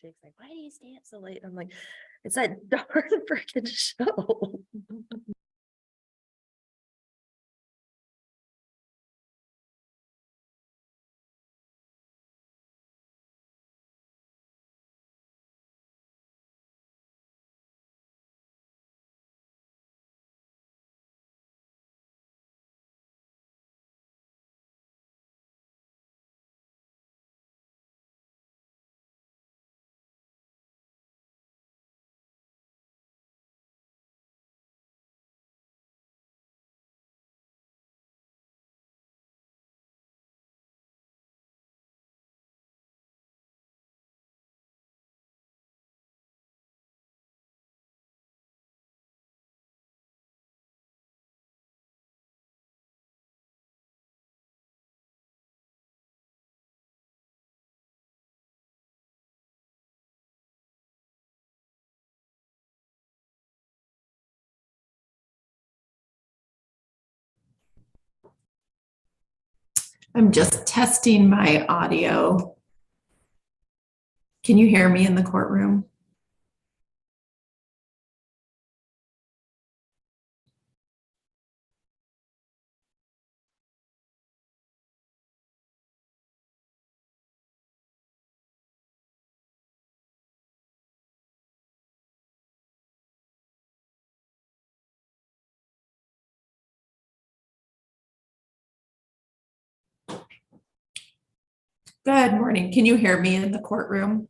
Jake's like, why do you stay up so late? I'm like, it's that darn freaking show. I'm just testing my audio. Can you hear me in the courtroom? Good morning. Can you hear me in the courtroom?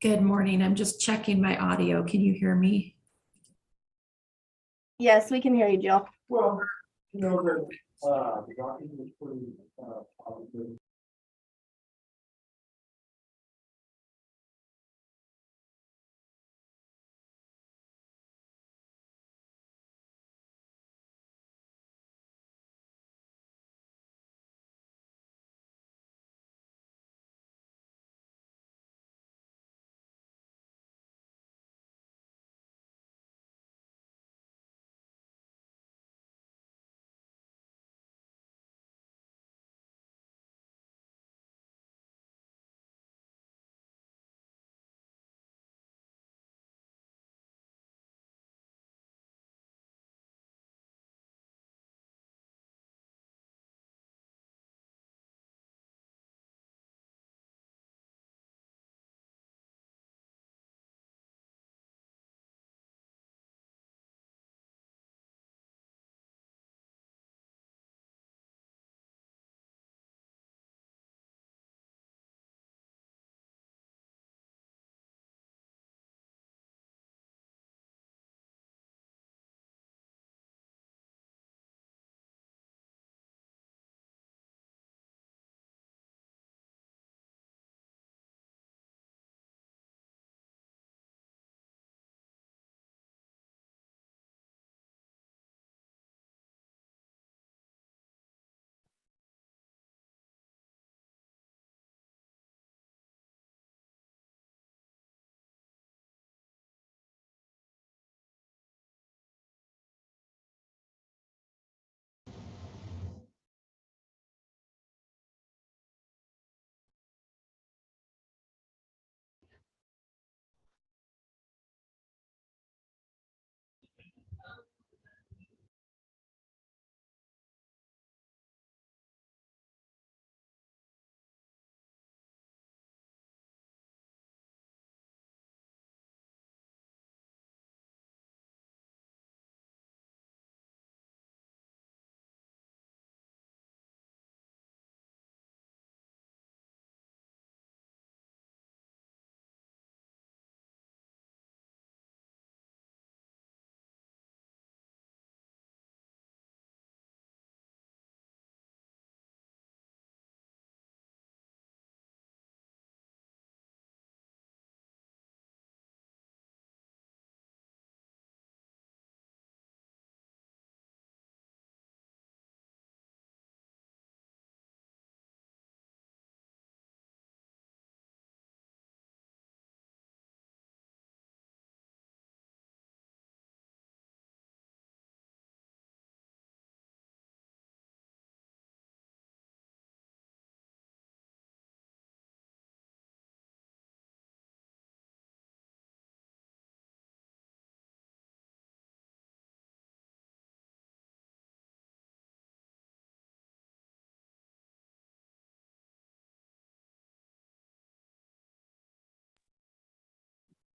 Good morning. I'm just checking my audio. Can you hear me? Yes, we can hear you, Jill. Well, you know, the document was pretty, positive.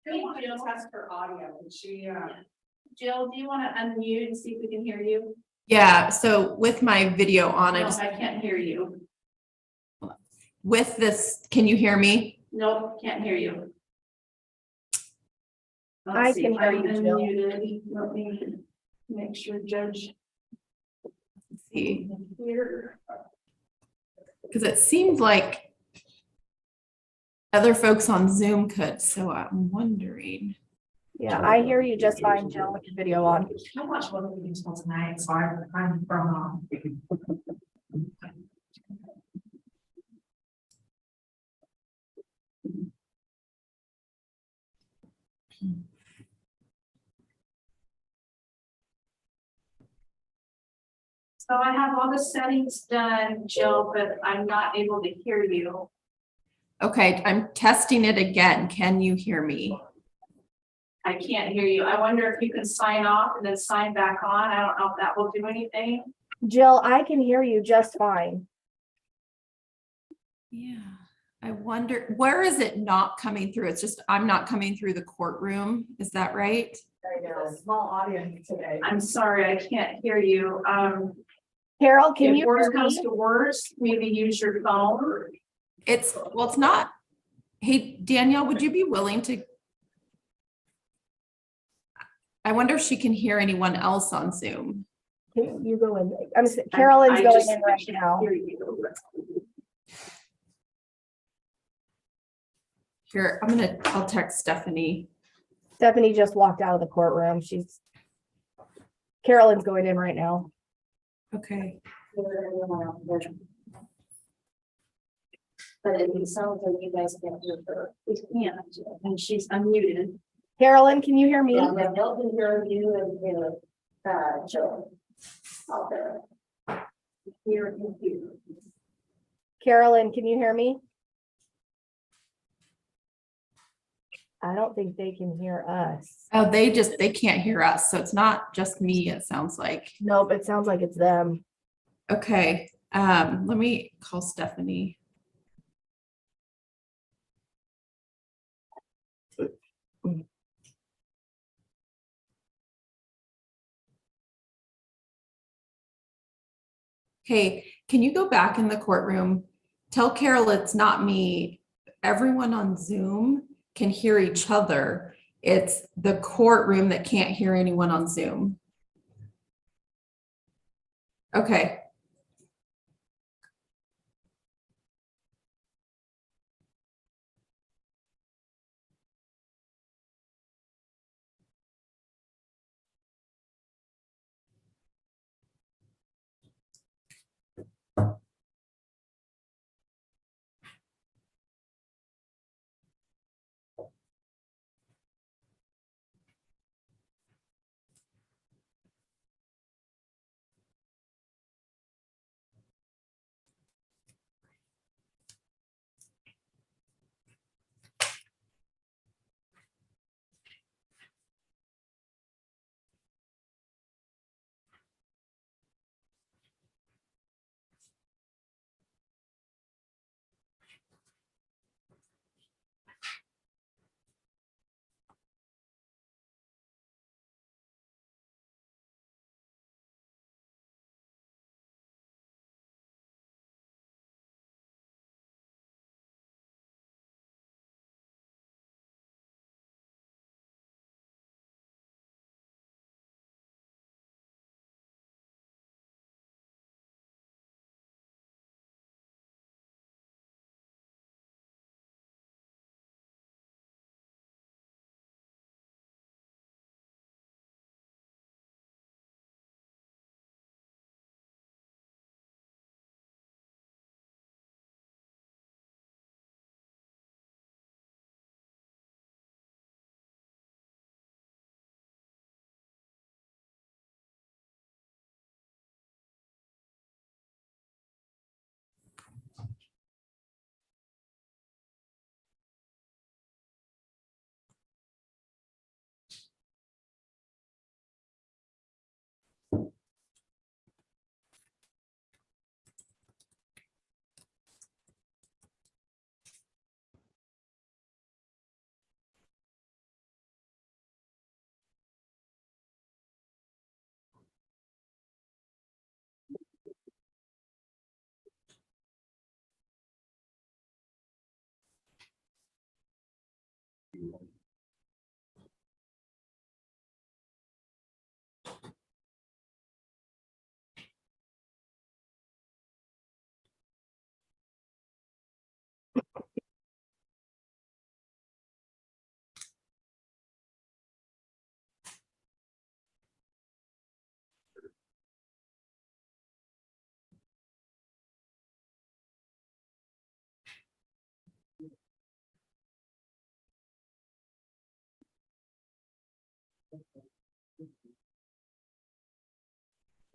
Jill test her audio. Jill, do you want to unmute and see if we can hear you? Yeah, so with my video on, No, I can't hear you. with this, can you hear me? Nope, can't hear you. I can hear you, Jill. Unmuted. Let me make sure Judge Let's see, here. because it seemed like other folks on Zoom could, so I'm wondering. Yeah, I hear you just fine, Jill, with your video on. How much what are we doing tonight? So I'm from. So I have all the settings done, Jill, but I'm not able to hear you. Okay, I'm testing it again. Can you hear me? I can't hear you. I wonder if you can sign off and then sign back on. I don't know if that will do anything. Jill, I can hear you just fine. Yeah, I wonder, where is it not coming through? It's just, I'm not coming through the courtroom. Is that right? Small audience today. I'm sorry, I can't hear you. Carol, can If you worse hear comes me? to worse, maybe use your phone. It's, well, it's not Hey, Danielle, would you be willing to? I wonder if she can hear anyone else on Zoom. Can you go in? Carolyn's I going just in right can't now. hear you. Here, I'll text Stephanie. Stephanie just walked out of the courtroom. Carolyn's going in right now. Okay. But it sounds like you guys can't hear her. We can't, and she's unmuted. Carolyn, can you hear me? Yeah, they'll can hear you and hear, Joe. Out there. Hear computer. Carolyn, can you hear me? I don't think they can hear us. Oh, they can't hear us. So it's not just me, it sounds like. Nope, it sounds like it's them. Okay. Let me call Stephanie. Hey, can you go back in the courtroom? Tell Carol it's not me. Everyone on Zoom can hear each other. It's the courtroom that can't hear anyone on Zoom. Okay.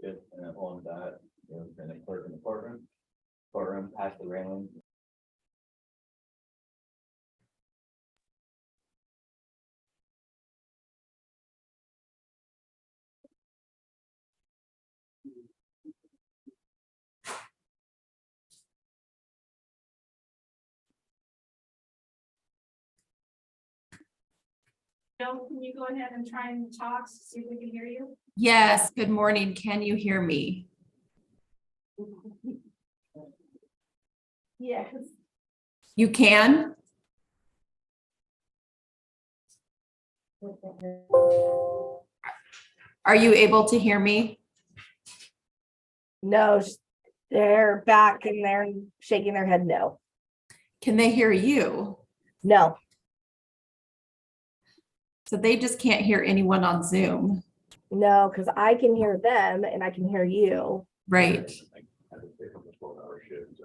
Good, and then on that, then a clerk in the courtroom past the railing. Joe, can you go ahead and try and talk, see if we can hear you? Yes, good morning. Can you hear me? Yes. You can? Are you able to hear me? No, they're back and they're shaking their head no. Can they hear you? No, So they just can't hear anyone on Zoom, no, because I can hear them and I can hear you. right? I think they come to 12-hour shifts.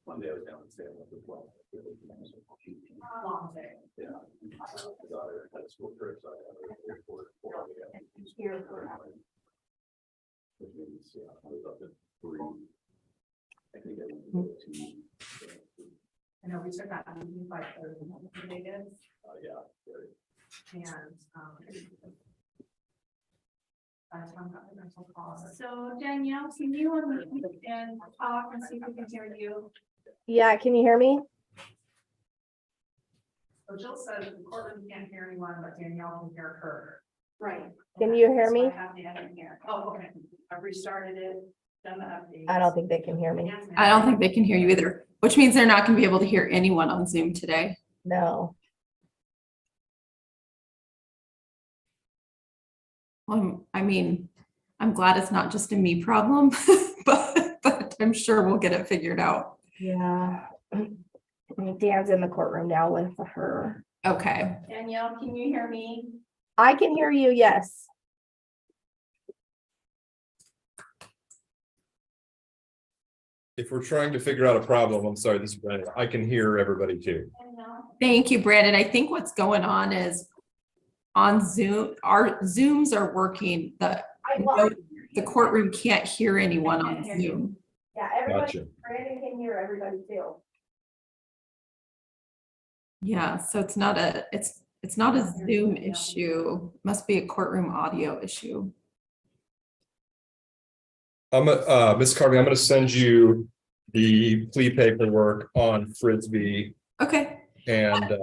Monday I was down in Salem as well. Long day. Yeah. My daughter had a school trip, so I had to go to airport 4 a.m. Which means, yeah, I was up at 3. I think I went to 2. I know we took that meeting by the did, Yeah. Very. and, so Danielle, can you unmute and talk and see if we can hear you? Yeah, can you hear me? So Jill says the courtroom can't hear anyone, but Danielle can hear her. Right. Can you hear So me? I have the edit here. Oh, okay. I've restarted it, done the update. I don't think they can hear me. I don't think they can hear you either, which means they're not going to be able to hear anyone on Zoom today. No. I mean, I'm glad it's not just a me problem, but I'm sure we'll get it figured out. Yeah. Dan's in the courtroom now with her. Okay. Danielle, can you hear me? I can hear you, yes. If we're trying to figure out a problem, I'm sorry, this is Brandon. I can hear everybody too. Danielle? Thank you, Brandon. I think what's going on is on Zoom, our Zooms are working. The courtroom can't hear anyone on Zoom. Yeah, everybody, Gotcha. Brandon can hear everybody too. Yeah, so it's not a Zoom issue. Must be a courtroom audio issue. Ms. Carvey, I'm gonna send you the plea paperwork on Frisbee Okay. and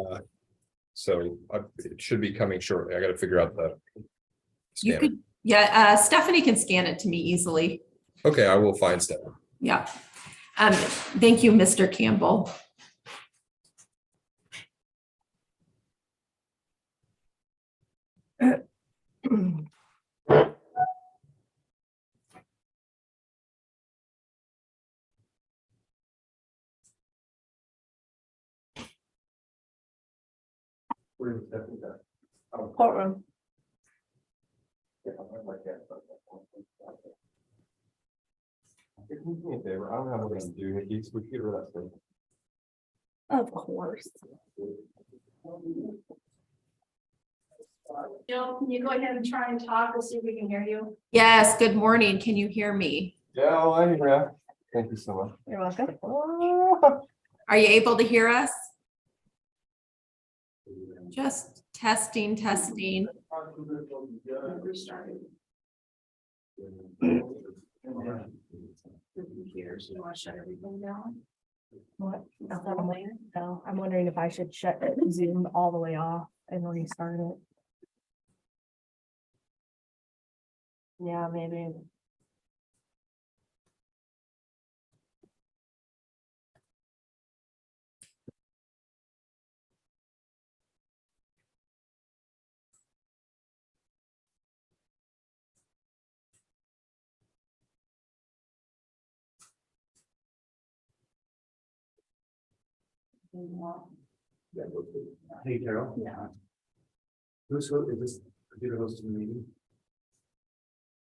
so it should be coming shortly. I gotta figure out the You scanner. could, yeah, Stephanie can scan it to me easily. Okay, I will find stuff. Yeah. Thank you, Mr. Campbell. Where is that? Oh, Courtroom. yeah, I'm like that, but- Hey, can you do me a favor? I don't know what we're gonna do. Hey, we should get rid of that thing. Of course. Jill, can you go ahead and try and talk? We'll see if we can hear you. Yes, good morning. Can you hear me? Yeah, well, I hear ya. Thank you so much. You're welcome. Are you able to hear us? Just testing. Restarted the computer, so you want to shut everything down? What? No, I'm wondering if I should shut Zoom all the way off and restart it. Yeah, maybe. Hey, Carol. Yeah. Is this computer hosting the meeting?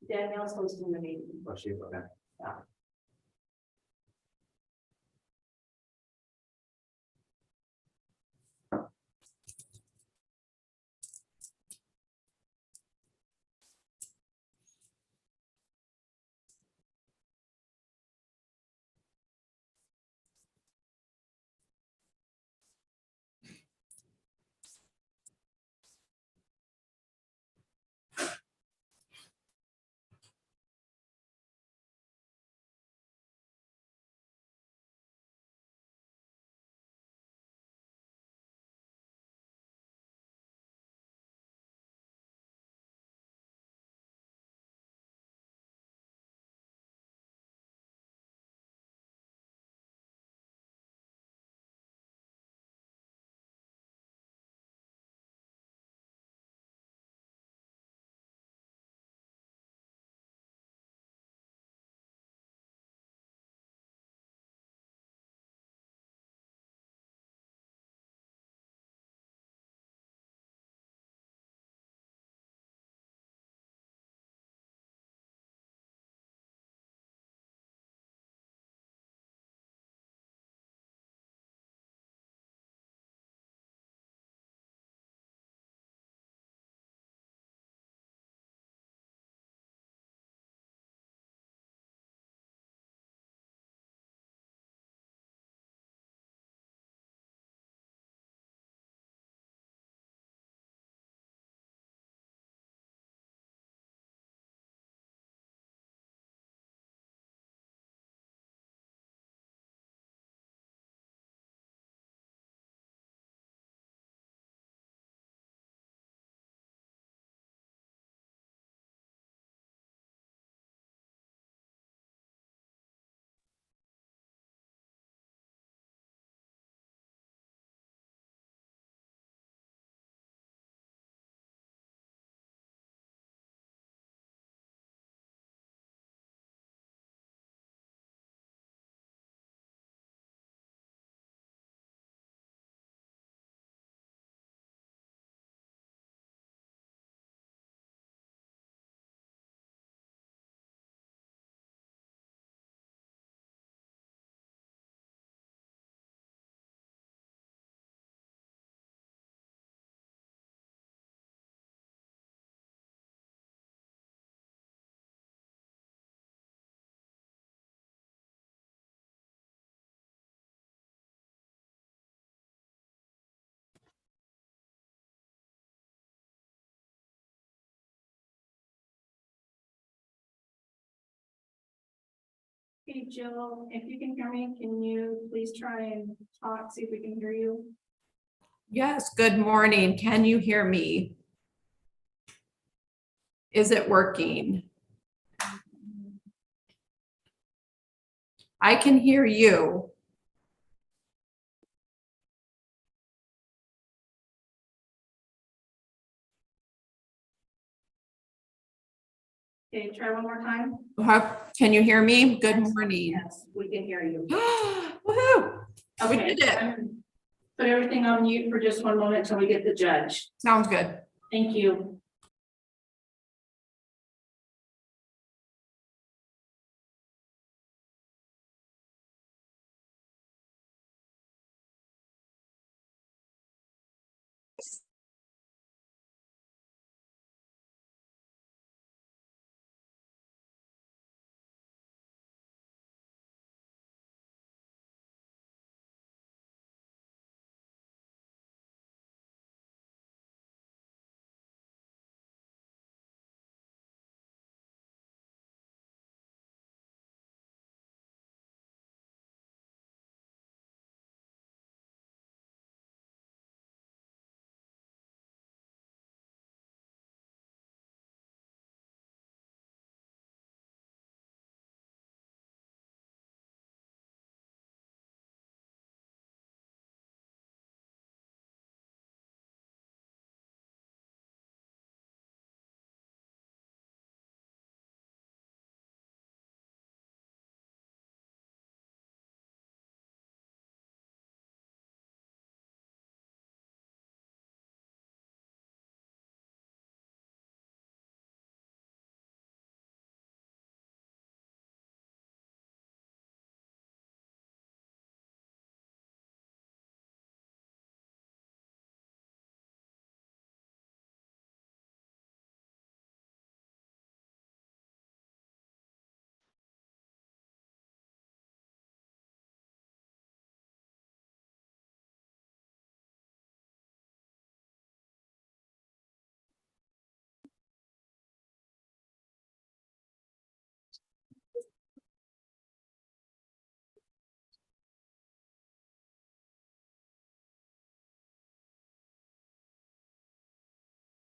Danielle's hosting the meeting. Oh, she, okay. Hey, Jill, if you can hear me, can you please try and talk, see if we can hear you? Yes, good morning. Can you hear me? Is it working? I can hear you. Okay, try one more time. Can you hear me? Good morning. Yes, we can hear you. Woohoo! We Okay, did it. put everything on mute for just one moment until we get the judge. Sounds good. Thank you.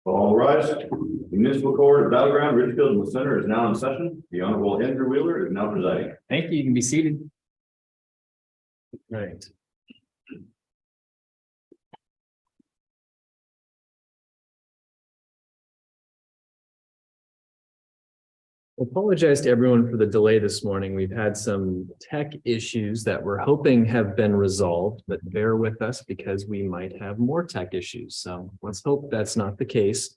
All rise. The municipal court of Battleground, Richfield, and Center is now in session. The Honorable Andrew Wheeler is now presiding. Thank you. You can be seated. Right. Apologize to everyone for the delay this morning. We've had some tech issues that we're hoping have been resolved, but bear with us because we might have more tech issues. So let's hope that's not the case.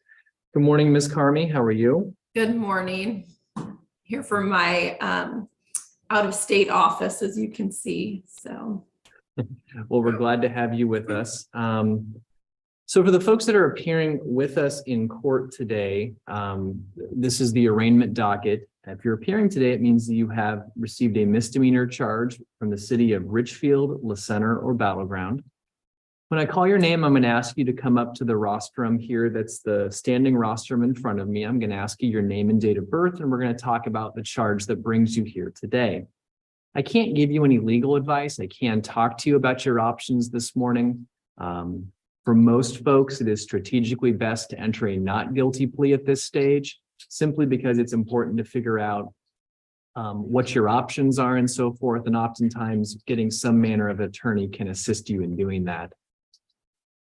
Good morning, Ms. Carmi. How are you? Good morning. Here from my out-of-state office, as you can see. So Well, we're glad to have you with us. So for the folks that are appearing with us in court today, this is the arraignment docket. If you're appearing today, it means that you have received a misdemeanor charge from the city of Richfield, La Center, or Battleground. When I call your name, I'm going to ask you to come up to the rostrum here. That's the standing rostrum in front of me. I'm going to ask you your name and date of birth, and we're going to talk about the charge that brings you here today. I can't give you any legal advice. I can talk to you about your options this morning. For most folks, it is strategically best to enter a not guilty plea at this stage, simply because it's important to figure out what your options are and so forth. And oftentimes getting some manner of attorney can assist you in doing that.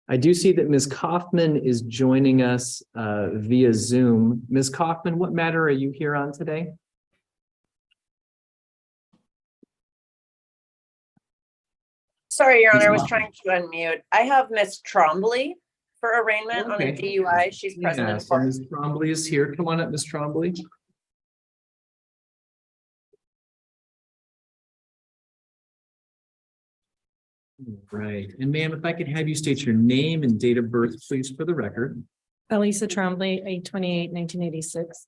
I do see that Ms. Kaufman is joining us via Zoom. Ms. Kaufman, what matter are you here on today? Sorry, Your Honor, I was trying to unmute. I have Miss Trombley for arraignment on a Okay. DUI. She's present in Yeah, so court. Ms. Trombley is here. Come on up, Ms. Trombley. Right. And ma'am, if I could have you state your name and date of birth, please, for the record. Elisa Trombley, 8/28/1986.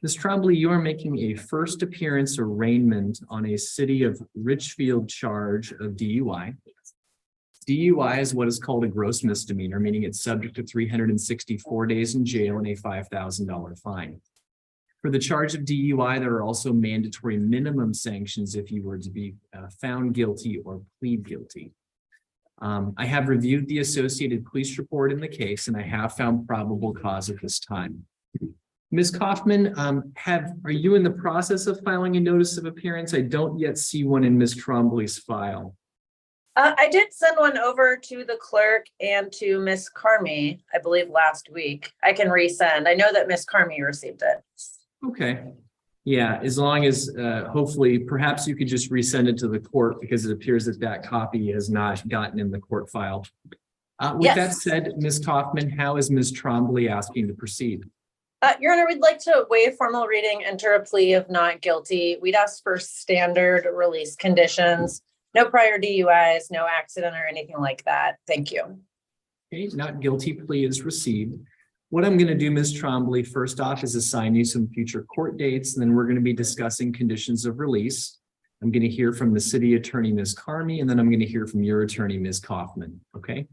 Ms. Trombley, you are making a first appearance arraignment on a city of Richfield charge of DUI. DUI is what is called a gross misdemeanor, meaning it's subject to 364 days in jail and a $5,000 fine. For the charge of DUI, there are also mandatory minimum sanctions if you were to be found guilty or plead guilty. I have reviewed the associated police report in the case, and I have found probable cause at this time. Ms. Kaufman, are you in the process of filing a notice of appearance? I don't yet see one in Ms. Trombley's file. I did send one over to the clerk and to Miss Carmi, I believe last week. I can resend. I know that Miss Carmi received it. Okay. Yeah, as long as hopefully perhaps you could just resend it to the court, because it appears that that copy has not gotten in the court file. With that said, Ms. Kaufman, how is Ms. Trombley asking to proceed? Your Honor, we'd like to waive formal reading, enter a plea of not guilty. We'd ask for standard release conditions, no prior DUIs, no accident or anything like that. Thank you. Okay, not guilty plea is received. What I'm going to do, Ms. Trombley, first off is assign you some future court dates, and then we're going to be discussing conditions of release. I'm going to hear from the city attorney, Ms. Carmi, and then I'm going to hear from your attorney, Ms. Kaufman. Okay.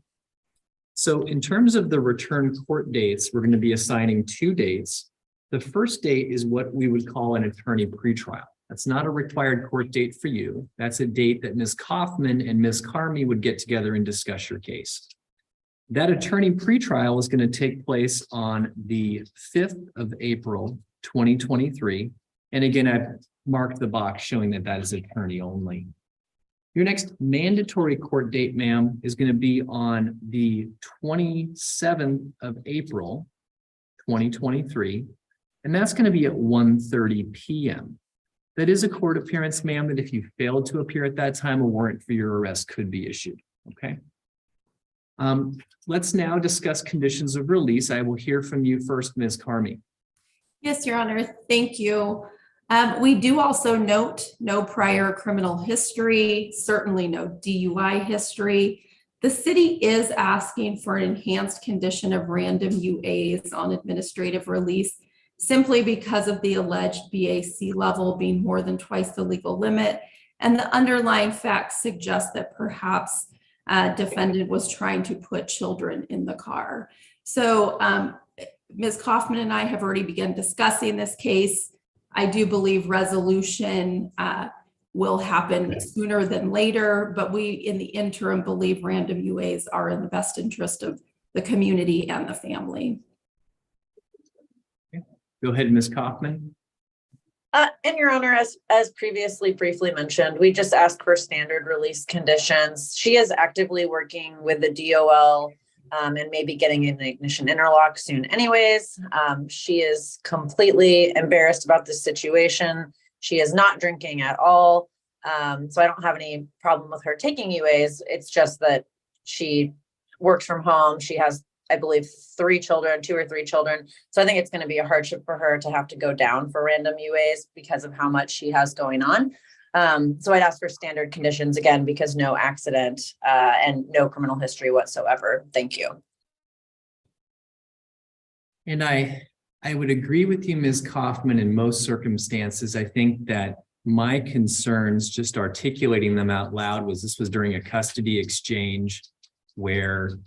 So in terms of the return court dates, we're going to be assigning 2 dates. The first date is what we would call an attorney pretrial. That's not a required court date for you. That's a date that Ms. Kaufman and Ms. Carmi would get together and discuss your case. That attorney pretrial is going to take place on the 5th of April, 2023. And again, I've marked the box showing that that is attorney only. Your next mandatory court date, ma'am, is going to be on the 27th of April, 2023. And that's going to be at 1:30 p.m. That is a court appearance, ma'am, that if you failed to appear at that time, a warrant for your arrest could be issued. Okay. Let's now discuss conditions of release. I will hear from you first, Ms. Carmi. Yes, Your Honor. Thank you. We do also note no prior criminal history, certainly no DUI history. The city is asking for an enhanced condition of random UAs on administrative release simply because of the alleged BAC level being more than twice the legal limit. And the underlying facts suggest that perhaps defendant was trying to put children in the car. So Ms. Kaufman and I have already begun discussing this case. I do believe resolution will happen sooner than later, but we in the interim believe random UAs are in the best interest of the community and the family. Go ahead, Ms. Kaufman. And Your Honor, as previously briefly mentioned, we just asked for standard release conditions. She is actively working with the DOL and maybe getting an ignition interlock soon anyways. She is completely embarrassed about this situation. She is not drinking at all. So I don't have any problem with her taking UAs. It's just that she works from home. She has, I believe, 3 children, 2 or 3 children. So I think it's going to be a hardship for her to have to go down for random UAs because of how much she has going on. So I'd ask for standard conditions again, because no accident and no criminal history whatsoever. Thank you. And I would agree with you, Ms. Kaufman, in most circumstances. I think that my concerns, just articulating them out loud, was this was during a custody exchange where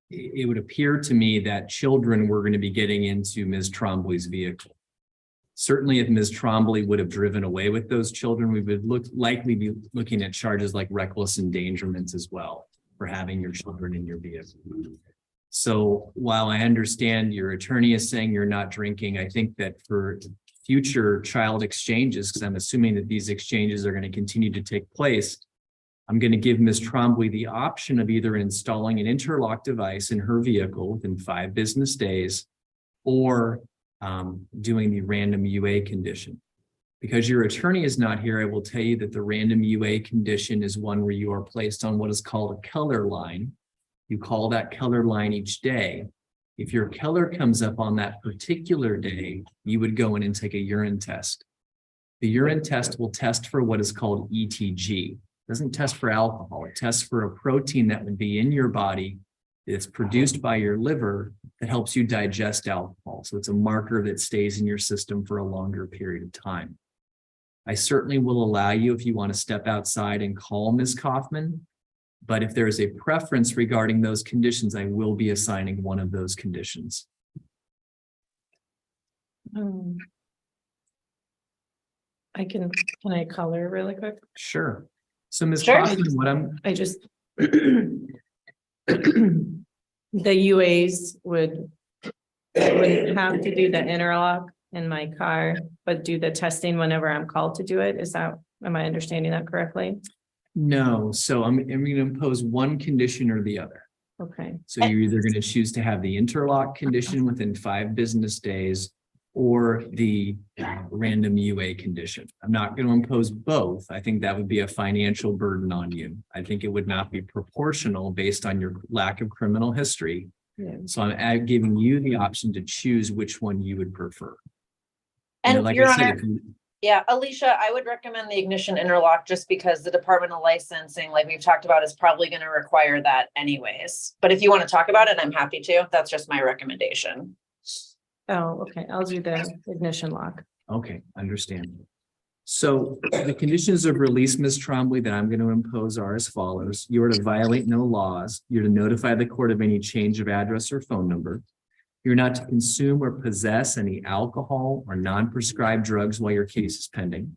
it would appear to me that children were going to be getting into Ms. Trombley's vehicle. Certainly, if Ms. Trombley would have driven away with those children, we would likely be looking at charges like reckless endangerment as well for having your children in your vehicle. So while I understand your attorney is saying you're not drinking, I think that for future child exchanges, because I'm assuming that these exchanges are going to continue to take place, I'm going to give Ms. Trombley the option of either installing an interlock device in her vehicle within 5 business days or doing the random UA condition. Because your attorney is not here, I will tell you that the random UA condition is one where you are placed on what is called a color line. You call that color line each day. If your color comes up on that particular day, you would go in and take a urine test. The urine test will test for what is called ETG. It doesn't test for alcohol. It tests for a protein that would be in your body that's produced by your liver that helps you digest alcohol. So it's a marker that stays in your system for a longer period of time. I certainly will allow you, if you want to step outside and call Ms. Kaufman, but if there is a preference regarding those conditions, I will be assigning one of those conditions. can I color really quick? Sure. So Ms. Sure. Kaufman, what I'm, I just. The UAs wouldn't have to do the interlock in my car, but do the testing whenever I'm called to do it. Am I understanding that correctly? no, so I'm going to impose one condition or the other. Okay, So you're either going to choose to have the interlock condition within 5 business days or the random UA condition. I'm not going to impose both. I think that would be a financial burden on you. I think it would not be proportional based on your lack of criminal history. yeah. So I'm giving you the option to choose which one you would prefer. You know, And like Your I said, Honor, if you- yeah, Alicia, I would recommend the ignition interlock just because the Department of Licensing, like we've talked about, is probably going to require that anyways. But if you want to talk about it, I'm happy to. That's just my recommendation. Oh, okay, I'll do the ignition lock. Okay, understand. So the conditions of release, Ms. Trombley, that I'm going to impose are as follows. You are to violate no laws. You're to notify the court of any change of address or phone number. You're not to consume or possess any alcohol or non-prescribed drugs while your case is pending.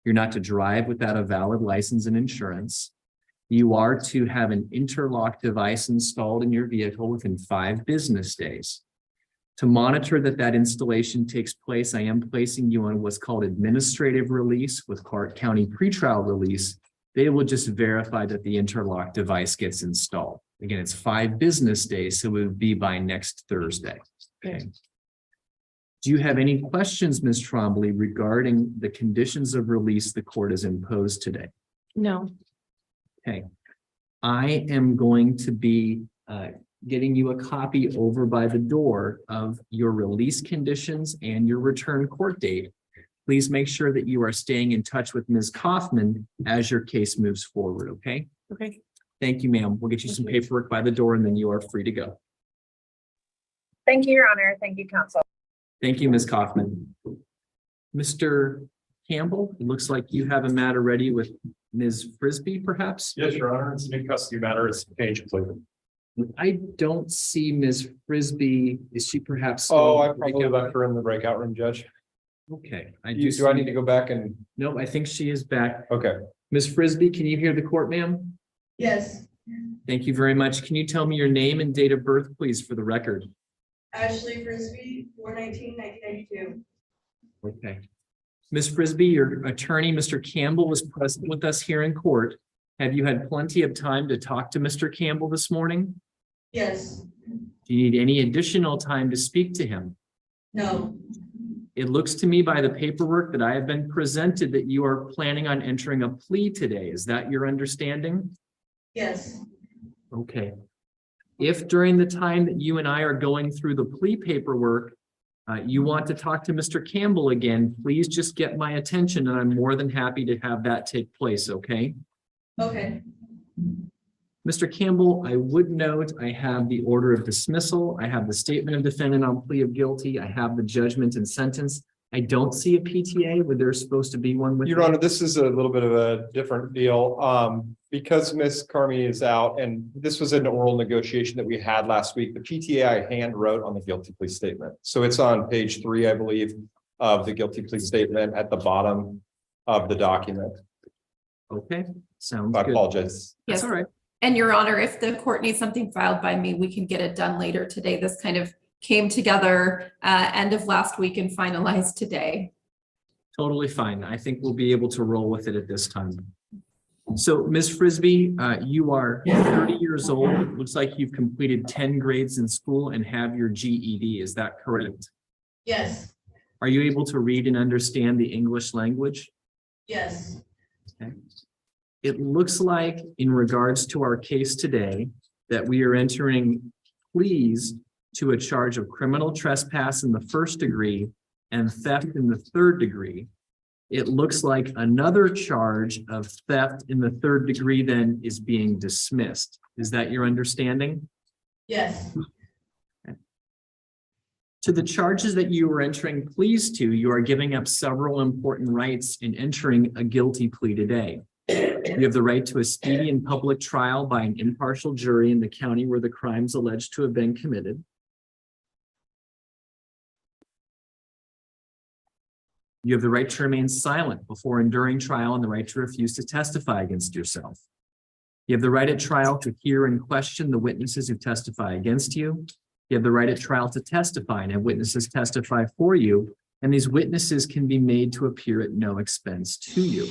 You're not to drive without a valid license and insurance. You are to have an interlock device installed in your vehicle within 5 business days. To monitor that installation takes place, I am placing you on what's called administrative release with Clark County pretrial release. They will just verify that the interlock device gets installed. Again, it's 5 business days, so it would be by next Thursday. Okay. Do you have any questions, Ms. Trombley, regarding the conditions of release the court has imposed today? No, Okay. I am going to be getting you a copy over by the door of your release conditions and your return court date. Please make sure that you are staying in touch with Ms. Kaufman as your case moves forward, okay? okay. Thank you, ma'am. We'll get you some paperwork by the door and then you are free to go. Thank you, Your Honor. Thank you, counsel. Thank you, Ms. Kaufman. Mr. Campbell, it looks like you have a matter ready with Ms. Frisbee, perhaps? Yes, Your Honor, it's a new custody matter. It's a change of plea. I don't see Ms. Frisbee. Is she perhaps? still Oh, I in the probably breakout? left her in the breakout room, Judge. Okay. I Do I need to go back and, No, I think she is back. okay. Ms. Frisbee, can you hear the court, ma'am? Yes, Thank you very much. Can you tell me your name and date of birth, please, for the record? Ashley Frisbee, 4/19/1992. Okay. Ms. Frisbee, your attorney, Mr. Campbell, was present with us here in court. Have you had plenty of time to talk to Mr. Campbell this morning? Yes, Do you need any additional time to speak to him? no, It looks to me by the paperwork that I have been presented that you are planning on entering a plea today. Is that your understanding? yes, Okay. If during the time that you and I are going through the plea paperwork, you want to talk to Mr. Campbell again, please just get my attention and I'm more than happy to have that take place, okay? okay, Mr. Campbell, I would note I have the order of dismissal. I have the statement of defendant on plea of guilty. I have the judgment and sentence. I don't see a PTA where there's supposed to be one with. Your Honor, this is a little bit of a different deal. Because Ms. Carmi is out and this was an oral negotiation that we had last week, the PTA I hand wrote on the guilty plea statement. So it's on page 3, I believe, of the guilty plea statement at the bottom of the document. Okay, sounds I good. apologize. That's all right. And Your Honor, if the court needs something filed by me, we can get it done later today. This kind of came together end of last week and finalized today. Totally fine. I think we'll be able to roll with it at this time. So Ms. Frisbee, you are 30 years old. It looks like you've completed 10 grades in school and have your GED. Is that correct? yes, Are you able to read and understand the English language? yes, Okay. It looks like in regards to our case today, that we are entering pleas to a charge of criminal trespass in the 1st degree and theft in the 3rd degree. It looks like another charge of theft in the 3rd degree then is being dismissed. Is that your understanding? yes, To the charges that you are entering pleas to, you are giving up several important rights in entering a guilty plea today. You have the right to a speedy and public trial by an impartial jury in the county where the crimes alleged to have been committed. You have the right to remain silent before and during trial and the right to refuse to testify against yourself. You have the right at trial to hear and question the witnesses who testify against you. You have the right at trial to testify and have witnesses testify for you, and these witnesses can be made to appear at no expense to you.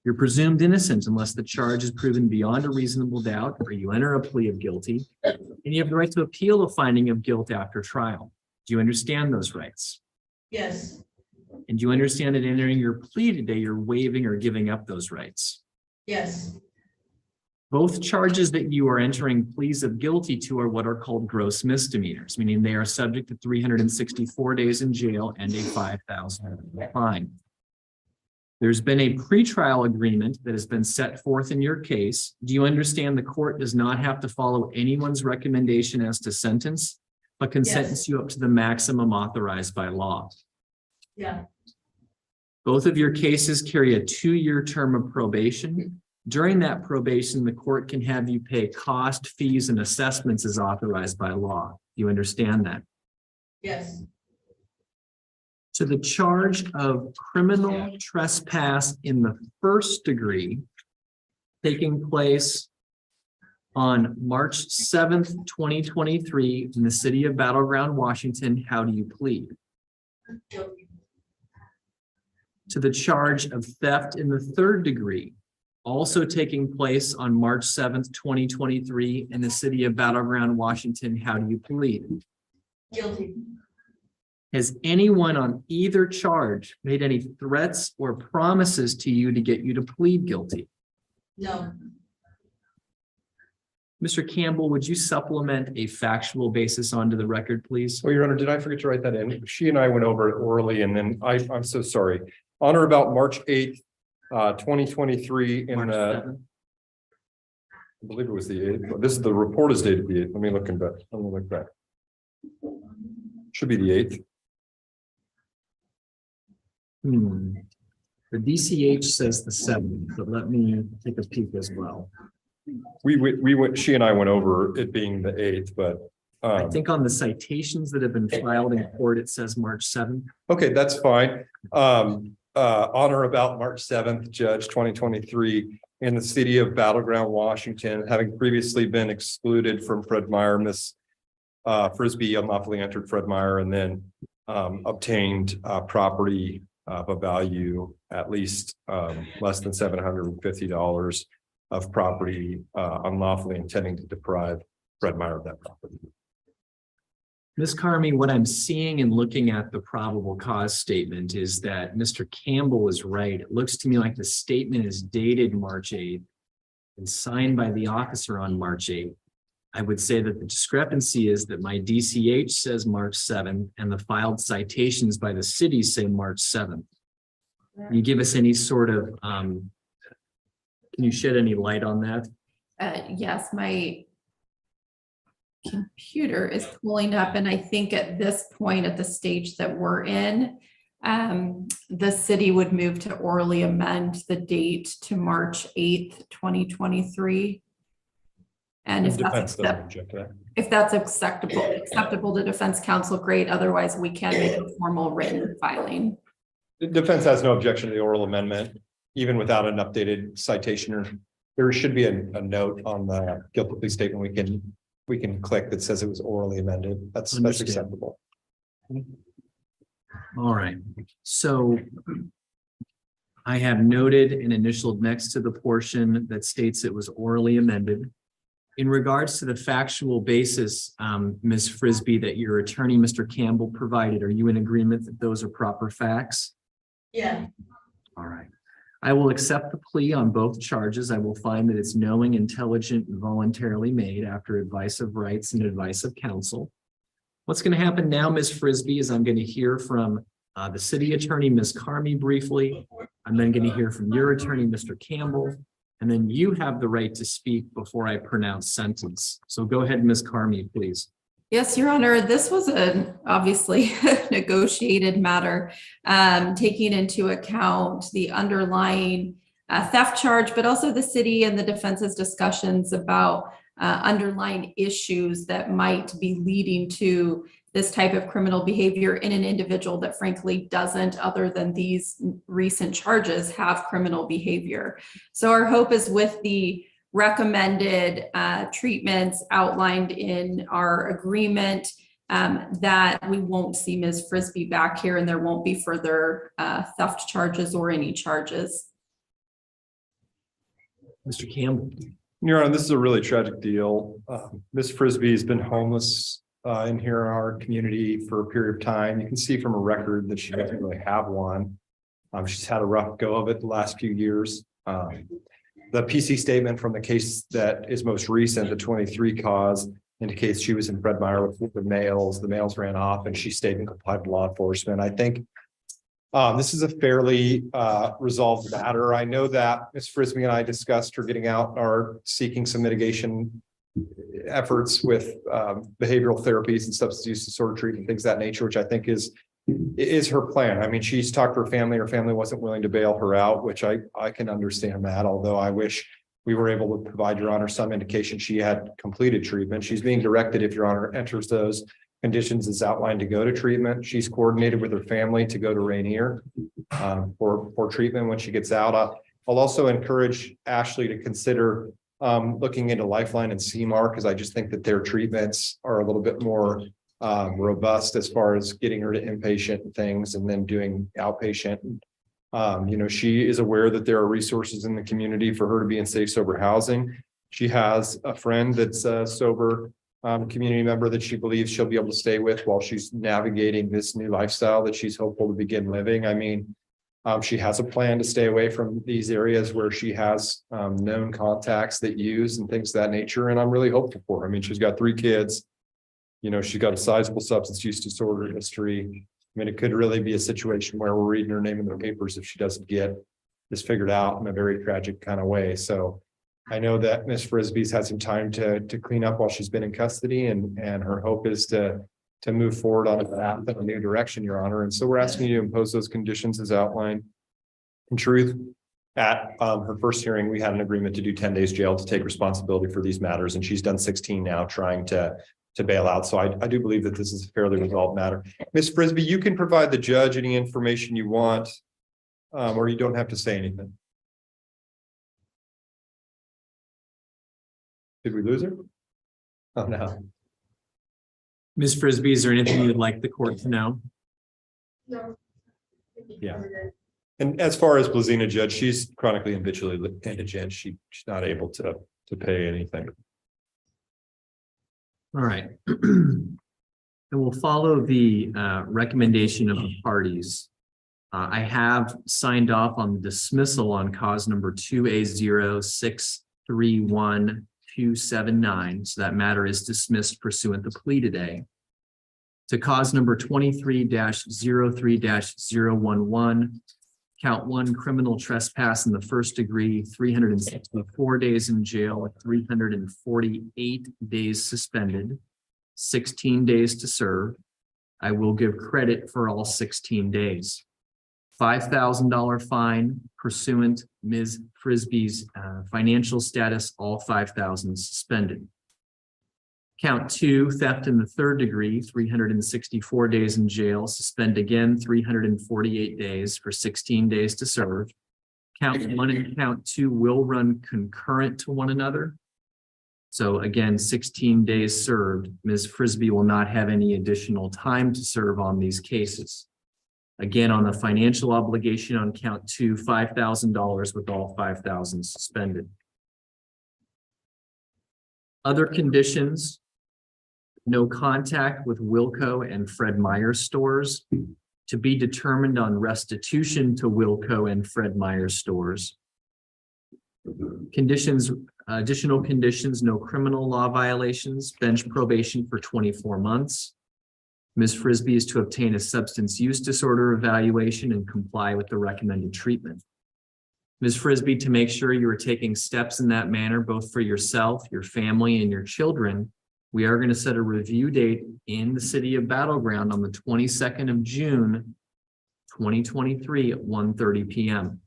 You're presumed innocent unless the charge is proven beyond a reasonable doubt or you enter a plea of guilty, and you have the right to appeal a finding of guilt after trial. Do you understand those rights? Yes, And do you understand that entering your plea today, you're waiving or giving up those rights? yes, Both charges that you are entering pleas of guilty to are what are called gross misdemeanors, meaning they are subject to 364 days in jail and a $5,000 fine. There's been a pretrial agreement that has been set forth in your case. Do you understand the court does not have to follow anyone's recommendation as to sentence, but can Yes. sentence you up to the maximum authorized by law? yeah, Both of your cases carry a 2-year term of probation. During that probation, the court can have you pay cost, fees, and assessments as authorized by law. You understand that? yes, To the charge of criminal trespass in the first degree taking place on March 7th, 2023 in the city of Battle Ground, Washington, how do you plead? guilty, To the charge of theft in the third degree, also taking place on March 7th, 2023 in the city of Battle Ground, Washington, how do you plead? guilty, Has anyone on either charge made any threats or promises to you to get you to plead guilty? no, Mr. Campbell, would you supplement a factual basis onto the record, please? Oh, Your Honor, did I forget to write that in? She and I went over it orally, and then I'm so sorry. On or about March 8th, 2023 in March the, 7th. I believe it was the 8th. This is the report is dated the 8th. Let me look back. Should be the 8th. The DCH says the 7th, but let me take a peek as well. We went, she and I went over it being the 8th, but I think on the citations that have been filed in court, it says March 7th. okay, that's fine. On or about March 7th, Judge 2023 in the city of Battle Ground, Washington, having previously been excluded from Fred Meyer, Miss Frisbee unlawfully entered Fred Meyer and then obtained property of a value at least less than $750 of property unlawfully intending to deprive Fred Meyer of that property. Ms. Carmi, what I'm seeing and looking at the probable cause statement is that Mr. Campbell is right. It looks to me like the statement is dated March 8th and signed by the officer on March 8th. I would say that the discrepancy is that my DCH says March 7th and the filed citations by the city say March 7th. Can you give us any sort of, can you shed any light on that? Yes, my computer is pulling up, and I think at this point, at the stage that we're in, the city would move to orally amend the date to March 8th, 2023. And if Defense that's, doesn't object to that. if that's acceptable to defense counsel, great. Otherwise, we can make a formal written filing. The defense has no objection to the oral amendment, even without an updated citation, or there should be a note on the guilty plea statement we can click that says it was orally amended. That's Understood. acceptable. All right, so I have noted and initialed next to the portion that states it was orally amended. In regards to the factual basis, Ms. Frisbee, that your attorney, Mr. Campbell, provided, are you in agreement that those are proper facts? yeah, All right. I will accept the plea on both charges. I will find that it's knowing, intelligent, and voluntarily made after advice of rights and advice of counsel. What's going to happen now, Ms. Frisbee, is I'm going to hear from the city attorney, Ms. Carmi, briefly. I'm then going to hear from your attorney, Mr. Campbell, and then you have the right to speak before I pronounce sentence. So go ahead, Ms. Carmi, please. Yes, Your Honor, this was obviously negotiated matter, taking into account the underlying theft charge, but also the city and the defense's discussions about underlying issues that might be leading to this type of criminal behavior in an individual that frankly doesn't, other than these recent charges, have criminal behavior. So our hope is with the recommended treatments outlined in our agreement, that we won't see Ms. Frisbee back here and there won't be further theft charges or any charges. Mr. Campbell. Your Honor, this is a really tragic deal. Ms. Frisbee has been homeless in here in our community for a period of time. You can see from a record that she doesn't really have one. She's had a rough go of it the last few years. The PC statement from the case that is most recent, the 23 cause, indicates she was in Fred Meyer with the males. The males ran off and she stayed and complied with law enforcement. I think this is a fairly resolved matter. I know that Ms. Frisbee and I discussed her getting out or seeking some mitigation efforts with behavioral therapies and substance use disorder treatment, things of that nature, which I think is her plan. I mean, she's talked to her family wasn't willing to bail her out, which I can understand that, although I wish we were able to provide Your Honor some indication she had completed treatment. She's being directed, if Your Honor enters those conditions as outlined, to go to treatment. She's coordinated with her family to go to Rainier for treatment when she gets out. I'll also encourage Ashley to consider looking into Lifeline and CMAR, because I just think that their treatments are a little bit more robust as far as getting her to inpatient and things and then doing outpatient. She is aware that there are resources in the community for her to be in safe, sober housing. She has a friend that's a sober community member that she believes she'll be able to stay with while she's navigating this new lifestyle that she's hopeful to begin living. I mean, she has a plan to stay away from these areas where she has known contacts that use and things of that nature. And I'm really hopeful for her. I mean, she's got 3 kids. She's got a sizable substance use disorder history. I mean, it could really be a situation where we're reading her name in the papers if she doesn't get this figured out in a very tragic kind of way. So I know that Ms. Frisbee's had some time to clean up while she's been in custody, and her hope is to move forward on a path in a new direction, Your Honor. And so we're asking you to impose those conditions as outlined. In truth, at her first hearing, we had an agreement to do 10 days jail to take responsibility for these matters, and she's done 16 now trying to bail out. So I do believe that this is a fairly resolved matter. Ms. Frisbee, you can provide the judge any information you want, or you don't have to say anything. Did we lose her? Oh, no. Ms. Frisbee, is there anything you'd like the court to know? No. Yeah. And as far as Blazina, judge, she's chronically and habitually indigent. She's not able to pay anything. All right. And we'll follow the recommendation of the parties. I have signed off on the dismissal on cause number 2A0631-279. So that matter is dismissed pursuant to plea today. To cause number 23-03-011, count 1, criminal trespass in the first degree, 364 days in jail, 348 days suspended, 16 days to serve. I will give credit for all 16 days. $5,000 fine pursuant Ms. Frisbee's financial status, all 5,000 suspended. Count 2, theft in the third degree, 364 days in jail, suspend again 348 days for 16 days to serve. Count 1 and count 2 will run concurrent to one another. So again, 16 days served. Ms. Frisbee will not have any additional time to serve on these cases. Again, on the financial obligation on count 2, $5,000 with all 5,000 suspended. Other conditions: no contact with Wilco and Fred Meyer stores, to be determined on restitution to Wilco and Fred Meyer stores. Conditions, additional conditions: no criminal law violations, bench probation for 24 months. Ms. Frisbee is to obtain a substance use disorder evaluation and comply with the recommended treatment. Ms. Frisbee, to make sure you are taking steps in that manner, both for yourself, your family, and your children, we are going to set a review date in the city of Battle Ground on the 22nd of June, 2023 at 1:30 p.m.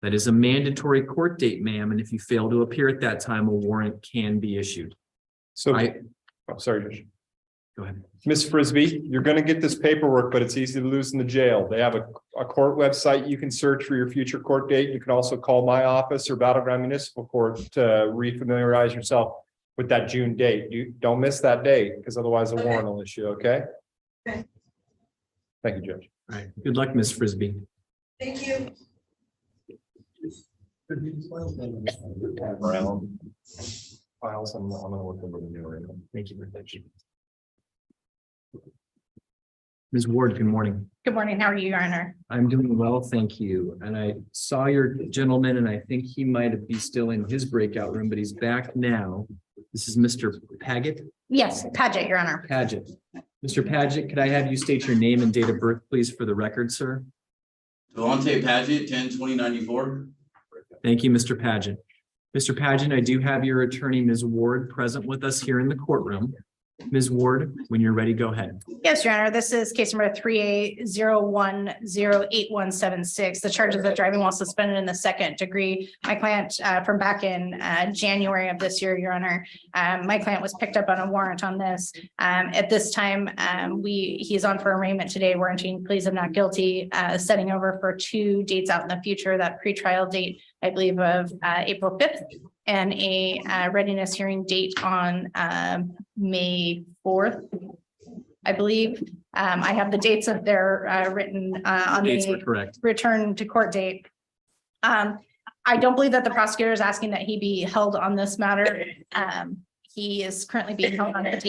That is a mandatory court date, ma'am, and if you fail to appear at that time, a warrant can be issued. So, I'm sorry, Judge. Go ahead. Miss Frisbee, you're gonna get this paperwork, but it's easy to lose in the jail. They have a court website. You can search for your future court date. You can also call my office or Battleground Municipal Court to refamiliarize yourself with that June date. You don't miss that date, because otherwise a warrant will issue, okay? Okay. Thank you, Judge. All right. Good luck, Ms. Frisbee. Thank you. Around files, I'm gonna look over the new one. Thank you very much. Ms. Ward, good morning. Good morning. How are you, Your Honor? I'm doing well, thank you. And I saw your gentleman, and I think he might be still in his breakout room, but he's back now. This is Mr. Paget. Yes, Paget, Your Honor. Paget. Mr. Paget, could I have you state your name and date of birth, please, for the record, sir? Devontae Paget, 10/20/94. Thank you, Mr. Paget. Mr. Paget, I do have your attorney, Ms. Ward, present with us here in the courtroom. Ms. Ward, when you're ready, go ahead. Yes, Your Honor. This is case number 3A01081776. The charges of driving while suspended in the second degree. My client from back in January of this year, Your Honor. My client was picked up on a warrant on this. At this time, he's on for arraignment today, warranting pleas of not guilty, setting over for 2 dates out in the future. That pretrial date, I believe, of April 5th, and a readiness hearing date on May 4th, I believe. I have the dates of their written on Dates were the correct. return to court date. I don't believe that the prosecutor is asking that he be held on this matter. He is currently being held on a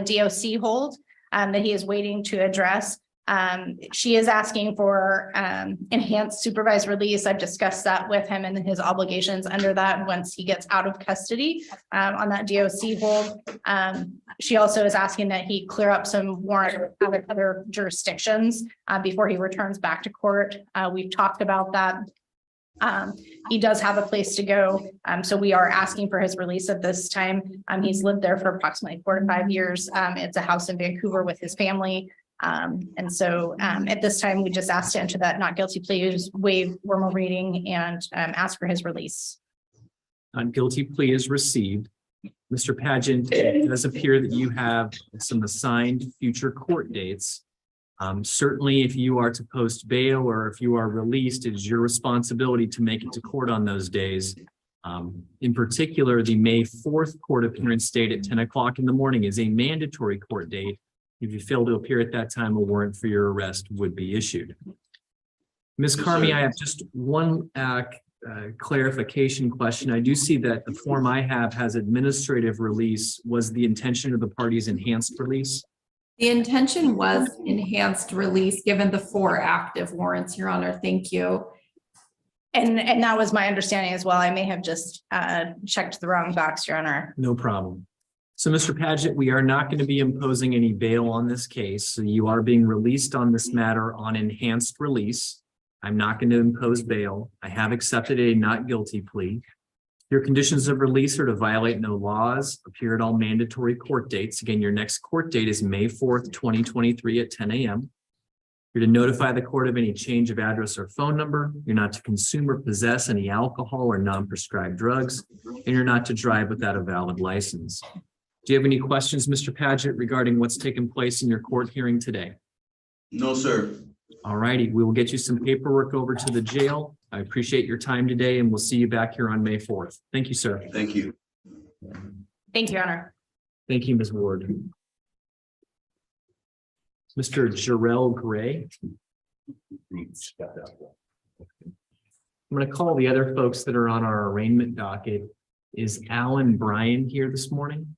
DOC hold that he is waiting to address. She is asking for enhanced supervised release. I've discussed that with him and his obligations under that once he gets out of custody on that DOC hold. She also is asking that he clear up some warrant other jurisdictions before he returns back to court. We've talked about that. He does have a place to go. So we are asking for his release at this time. He's lived there for approximately 4 to 5 years. It's a house in Vancouver with his family. And so at this time, we just asked to enter that not guilty plea, waive formal reading, and ask for his release. Not guilty plea is received. Mr. Paget, it does appear that you have some assigned future court dates. Certainly, if you are to post bail or if you are released, it is your responsibility to make it to court on those days. In particular, the May 4th court appearance date at 10 o'clock in the morning is a mandatory court date. If you fail to appear at that time, a warrant for your arrest would be issued. Ms. Carmi, I have just one clarification question. I do see that the form I have has administrative release. Was the intention of the party's enhanced release? The intention was enhanced release, given the 4 active warrants, Your Honor. Thank you. And that was my understanding as well. I may have just checked the wrong box, Your Honor. No problem. So, Mr. Paget, we are not going to be imposing any bail on this case. So you are being released on this matter on enhanced release. I'm not going to impose bail. I have accepted a not guilty plea. Your conditions of release are to violate no laws, appear at all mandatory court dates. Again, your next court date is May 4th, 2023 at 10 a.m. You're to notify the court of any change of address or phone number. You're not to consume or possess any alcohol or non-prescribed drugs, and you're not to drive without a valid license. Do you have any questions, Mr. Paget, regarding what's taken place in your court hearing today? No, sir. All righty, we will get you some paperwork over to the jail. I appreciate your time today, and we'll see you back here on May 4th. Thank you, sir. Thank you. Thank you, Your Honor. Thank you, Ms. Ward. Mr. Jarrell Gray. I'm going to call the other folks that are on our arraignment docket. Is Alan Bryan here this morning?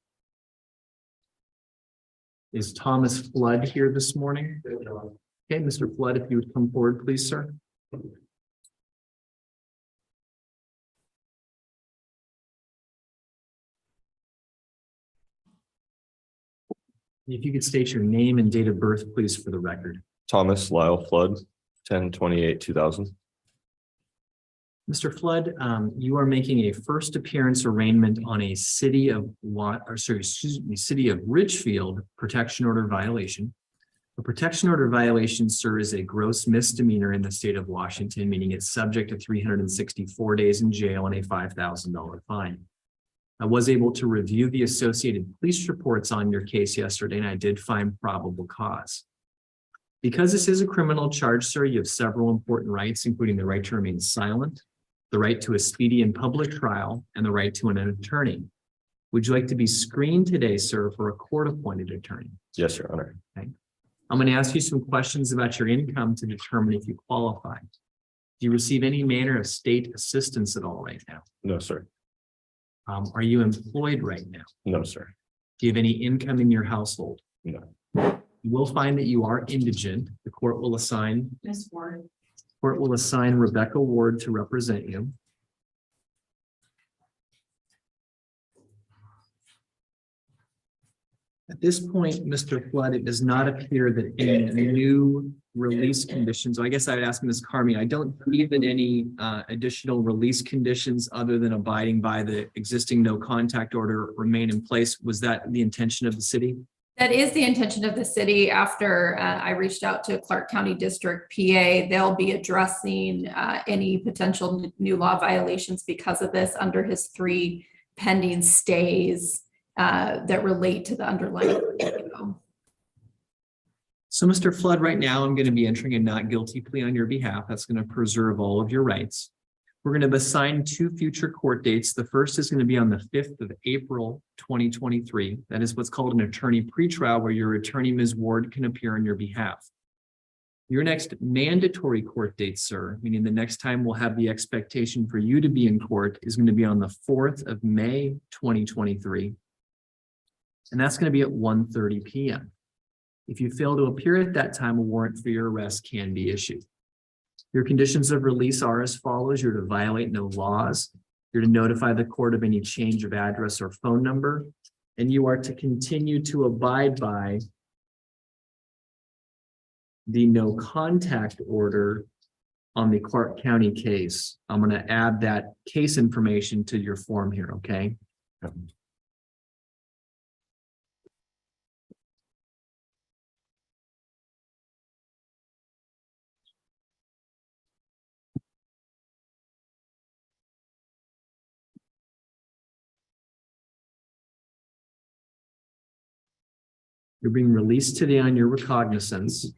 Is Thomas Flood here this morning? Okay, Mr. Flood, if you would come forward, please, sir. If you could state your name and date of birth, please, for the record. Thomas Lyle Flood, 10/28/2000. Mr. Flood, you are making a first appearance arraignment on a city of Ridgefield protection order violation. A protection order violation, sir, is a gross misdemeanor in the state of Washington, meaning it's subject to 364 days in jail and a $5,000 fine. I was able to review the associated police reports on your case yesterday, and I did find probable cause. Because this is a criminal charge, sir, you have several important rights, including the right to remain silent, the right to a speedy and public trial, and the right to an attorney. Would you like to be screened today, sir, for a court-appointed attorney? Yes, Your Honor. Okay. I'm going to ask you some questions about your income to determine if you qualify. Do you receive any manner of state assistance at all right now? No, sir. Are you employed right now? No, sir. Do you have any income in your household? No. You will find that you are indigent. The court will assign Rebecca Ward to represent you. At this point, Mr. Flood, it does not appear that any new release conditions, I guess I'd ask Ms. Carmi, I don't believe in any additional release conditions other than abiding by the existing no contact order remain in place. Was that the intention of the city? That is the intention of the city. After I reached out to Clark County District PA, they'll be addressing any potential new law violations because of this under his 3 pending stays that relate to the underlying. So, Mr. Flood, right now, I'm going to be entering a not guilty plea on your behalf. That's going to preserve all of your rights. We're going to assign 2 future court dates. The first is going to be on the 5th of April, 2023. That is what's called an attorney pretrial, where your attorney, Ms. Ward, can appear on your behalf. Your next mandatory court date, sir, meaning the next time we'll have the expectation for you to be in court, is going to be on the 4th of May, 2023. And that's going to be at 1:30 p.m. If you fail to appear at that time, a warrant for your arrest can be issued. Your conditions of release are as follows. You're to violate no laws. You're to notify the court of any change of address or phone number. And you are to continue to abide by the no contact order on the Clark County case. I'm going to add that case information to your form here, okay? You're being released today on your recognizance.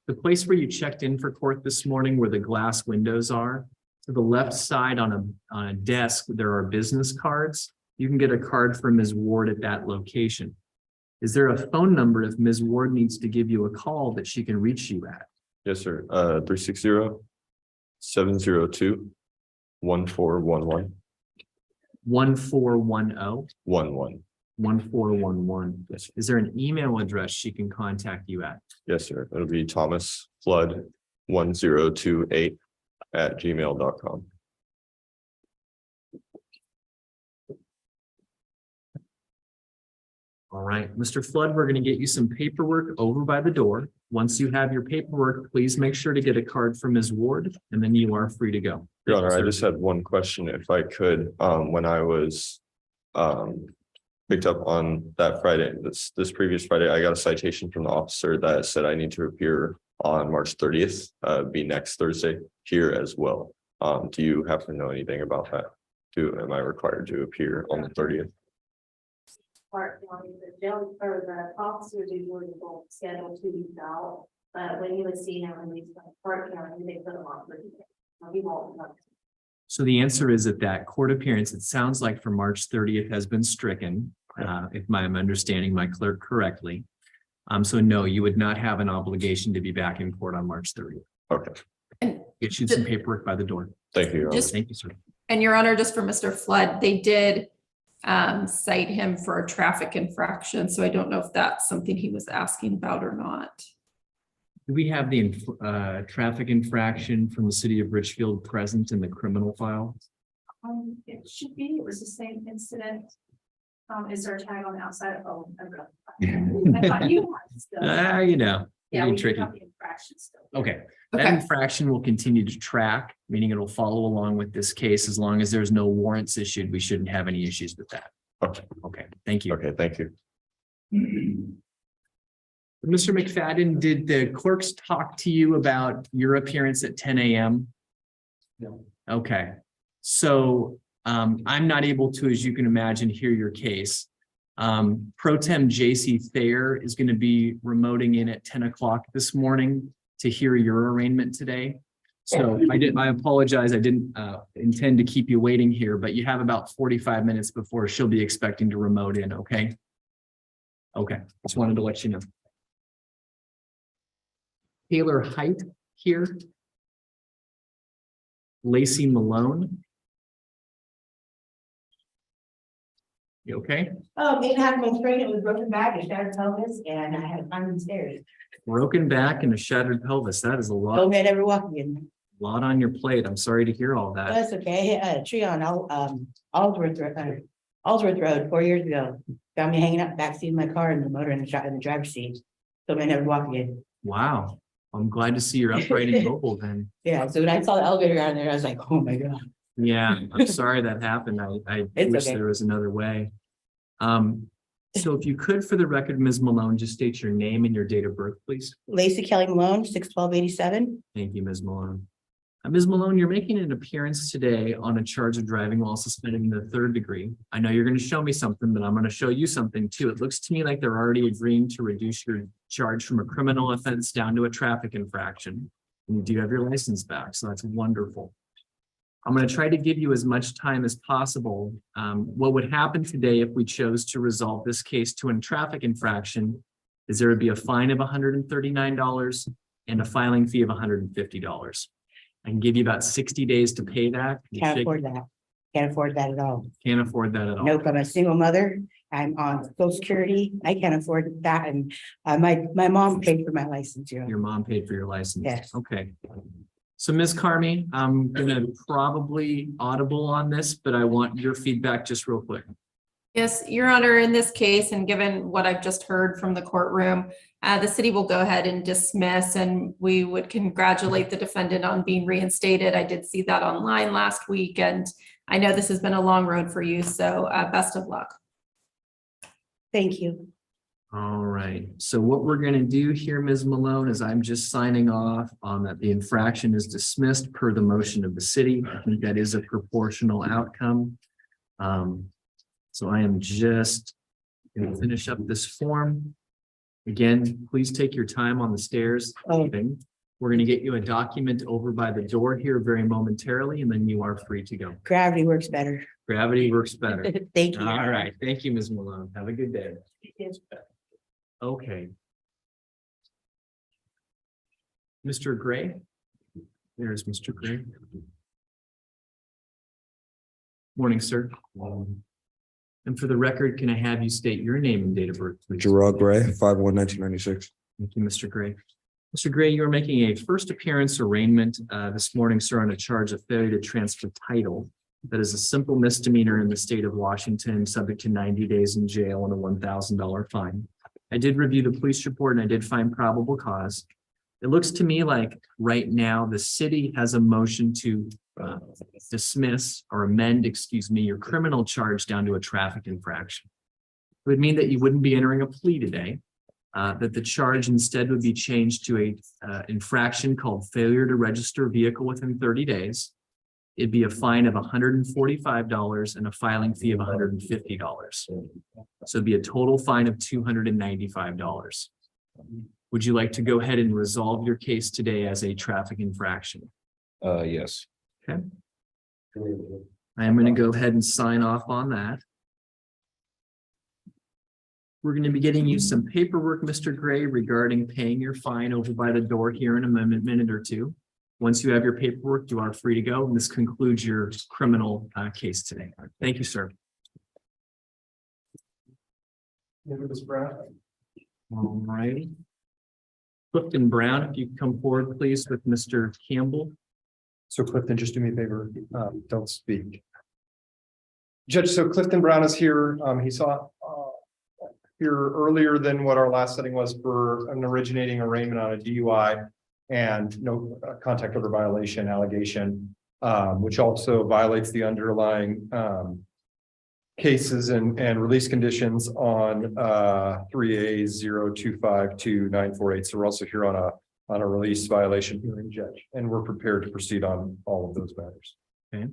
The place where you checked in for court this morning, where the glass windows are, to the left side on a desk, there are business cards. You can get a card from Ms. Ward at that location. Is there a phone number if Ms. Ward needs to give you a call that she can reach you at? Yes, sir. 360-702-1411. 1410 11. 1411. Yes, sir. Is there an email address she can contact you at? Yes, sir. It'll be thomasflood1028@gmail.com. All right, Mr. Flood, we're going to get you some paperwork over by the door. Once you have your paperwork, please make sure to get a card from Ms. Ward, and then you are free to go. Your Honor, I just had one question, if I could. When I was picked up on that Friday, this previous Friday, I got a citation from the officer that said I need to appear on March 30th, be next Thursday here as well. Do you happen to know anything about that? Am I required to appear on the 30th? The jail or the officers usually will schedule 2 weeks out, but when you would see him in these Clark County, they put him on for he won't. So the answer is that court appearance, it sounds like for March 30th has been stricken, if I'm understanding my clerk correctly. So no, you would not have an obligation to be back in court on March 30th. Okay. Get you some paperwork by the door. Thank you, Your Honor. Thank you, sir. And Your Honor, just for Mr. Flood, they did cite him for a traffic infraction. So I don't know if that's something he was asking about or not. Do we have the traffic infraction from the city of Richfield present in the criminal file? It should be, it was the same incident. Is there a tag on the outside? Oh, I thought you wanted still. You know, Yeah, pretty we tricky. have the infraction still. Okay, that Okay. infraction will continue to track, meaning it'll follow along with this case. As long as there's no warrants issued, we shouldn't have any issues with that. Okay. Okay, thank you. Okay, thank you. Mr. McFadden, did the clerks talk to you about your appearance at 10 a.m.? No. Okay, so I'm not able to, as you can imagine, hear your case. Pro Tem JC Thayer is going to be remoting in at 10 o'clock this morning to hear your arraignment today. So I apologize. I didn't intend to keep you waiting here, but you have about 45 minutes before she'll be expecting to remote in. Okay. Okay. Just wanted to let you know. Taylor Height here. Lacey Malone. You okay? Oh, it happened on spring. It was broken back, a shattered pelvis, and I had to climb the stairs. Broken back and a shattered pelvis. That is a lot. Don't let ever walk again. Lot on your plate. I'm sorry to hear all that. That's okay. I hit a tree on Allsworth Road 4 years ago. Found me hanging out backseat of my car and the motor in the driver's seat. So I never walk again. Wow. I'm glad to see you're upright and mobile then. Yeah. So when I saw the elevator out there, I was like, oh my God. Yeah, I'm sorry that happened. I It's wish okay. there was another way. So if you could, for the record, Ms. Malone, just state your name and your date of birth, please. Lacey Kelly Malone, 6/12/87. Thank you, Ms. Malone. Ms. Malone, you're making an appearance today on a charge of driving while suspended in the 3rd degree. I know you're going to show me something, but I'm going to show you something too. It looks to me like they're already agreeing to reduce your charge from a criminal offense down to a traffic infraction. And you do have your license back, so that's wonderful. I'm going to try to give you as much time as possible. What would happen today if we chose to resolve this case to a traffic infraction is there would be a fine of $139 and a filing fee of $150. I can give you about 60 days to pay that. Can't afford that. Can't afford that at all. Can't afford that at all. Nope, I'm a single mother. I'm on Social Security. I can't afford that. And my mom paid for my license. Your mom paid for your license? Yes. Okay. So Ms. Carmi, I'm gonna probably audible on this, but I want your feedback just real quick. Yes, Your Honor, in this case, and given what I've just heard from the courtroom, the city will go ahead and dismiss, and we would congratulate the defendant on being reinstated. I did see that online last week, and I know this has been a long road for you, so best of luck. Thank you. All right, so what we're gonna do here, Ms. Malone, is I'm just signing off on that the infraction is dismissed per the motion of the city. I think that is a proportional outcome. So I am just gonna finish up this form. Again, please take your time on the stairs. Oh. We're gonna get you a document over by the door here very momentarily, and then you are free to go. Gravity works better. Gravity works better. Thank you. All right, thank you, Ms. Malone. Have a good day. Okay. Mr. Gray? There's Mr. Gray. Morning, sir. And for the record, can I have you state your name and date of birth, please? Gerard Gray, 5/1/1996. Thank you, Mr. Gray. Mr. Gray, you are making a first appearance arraignment this morning, sir, on a charge of failure to transfer title. That is a simple misdemeanor in the state of Washington, subject to 90 days in jail and a $1,000 fine. I did review the police report and I did find probable cause. It looks to me like right now the city has a motion to dismiss or amend, your criminal charge down to a traffic infraction. It would mean that you wouldn't be entering a plea today, that the charge instead would be changed to a infraction called failure to register vehicle within 30 days. It'd be a fine of $145 and a filing fee of $150. So it'd be a total fine of $295. Would you like to go ahead and resolve your case today as a traffic infraction? Yes. Okay. I am going to go ahead and sign off on that. We're going to be getting you some paperwork, Mr. Gray, regarding paying your fine over by the door here in a minute or two. Once you have your paperwork, you are free to go. And this concludes your criminal case today. Thank you, sir. Ms. Brown? All right. Clifton Brown, if you come forward, please, with Mr. Campbell. So Clifton, just do me a favor, don't speak. Judge, so Clifton Brown is here. He saw here earlier than what our last setting was for an originating arraignment on a DUI and no contact order violation allegation, which also violates the underlying cases and release conditions on 3A0252-948. So we're also here on a release violation hearing, Judge, and we're prepared to proceed on all of those matters. Okay.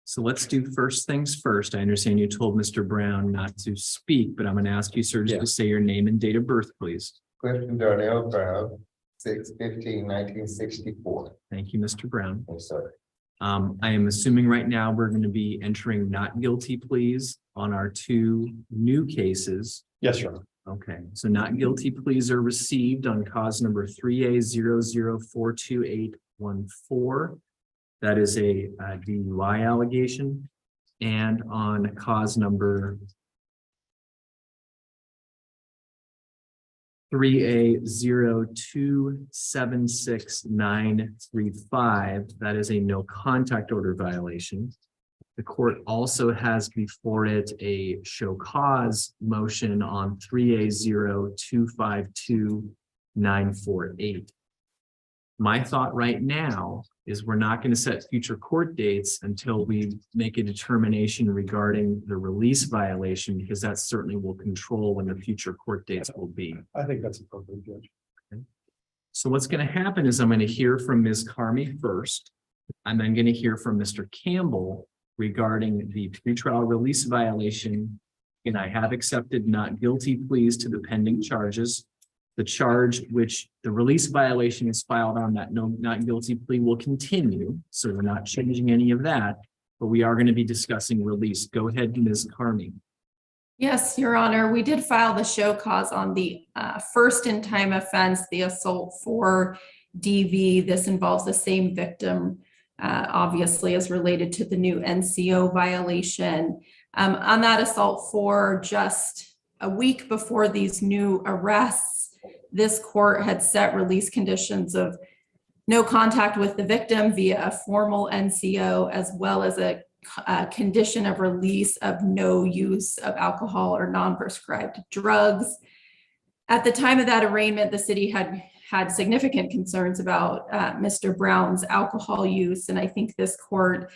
So let's do first things first. I understand you told Mr. Brown not to speak, but I'm going to ask you, sir, just to say your name and date of birth, please. Clifton Darnell Brown, 6/15/1964. Thank you, Mr. Brown. Yes, sir. I am assuming right now we're going to be entering not guilty pleas on our two new cases. Yes, Your Honor. Okay, so not guilty pleas are received on cause number 3A00428814. That is a DUI allegation. And on cause number 3A0276935, that is a no contact order violation. The court also has before it a show cause motion on 3A0252948. My thought right now is we're not going to set future court dates until we make a determination regarding the release violation, because that certainly will control when the future court dates will be. I think that's appropriate, Judge. Okay. So what's going to happen is I'm going to hear from Ms. Carmi first. I'm then going to hear from Mr. Campbell regarding the pretrial release violation. And I have accepted not guilty pleas to the pending charges. The charge which the release violation is filed on, that no not guilty plea, will continue. So we're not changing any of that, but we are going to be discussing release. Go ahead, Ms. Carmi. Yes, Your Honor, we did file the show cause on the first in time offense, the assault for DV. This involves the same victim, obviously, as related to the new NCO violation. On that assault for just a week before these new arrests, this court had set release conditions of no contact with the victim via a formal NCO, as well as a condition of release of no use of alcohol or non-prescribed drugs. At the time of that arraignment, the city had significant concerns about Mr. Brown's alcohol use. And I think this court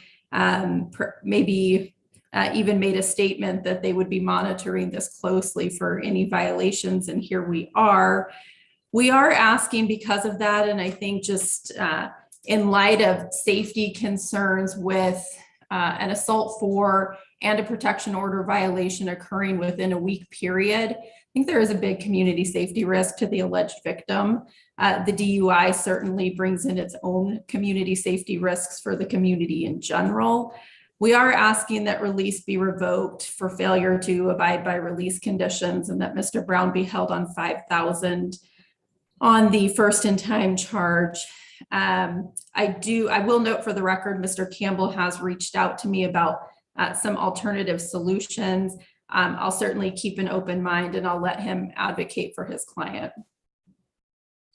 maybe even made a statement that they would be monitoring this closely for any violations. And here we are. We are asking because of that. And I think just in light of safety concerns with an assault for and a protection order violation occurring within a week period, I think there is a big community safety risk to the alleged victim. The DUI certainly brings in its own community safety risks for the community in general. We are asking that release be revoked for failure to abide by release conditions, and that Mr. Brown be held on $5,000 on the first in time charge. I will note for the record, Mr. Campbell has reached out to me about some alternative solutions. I'll certainly keep an open mind, and I'll let him advocate for his client.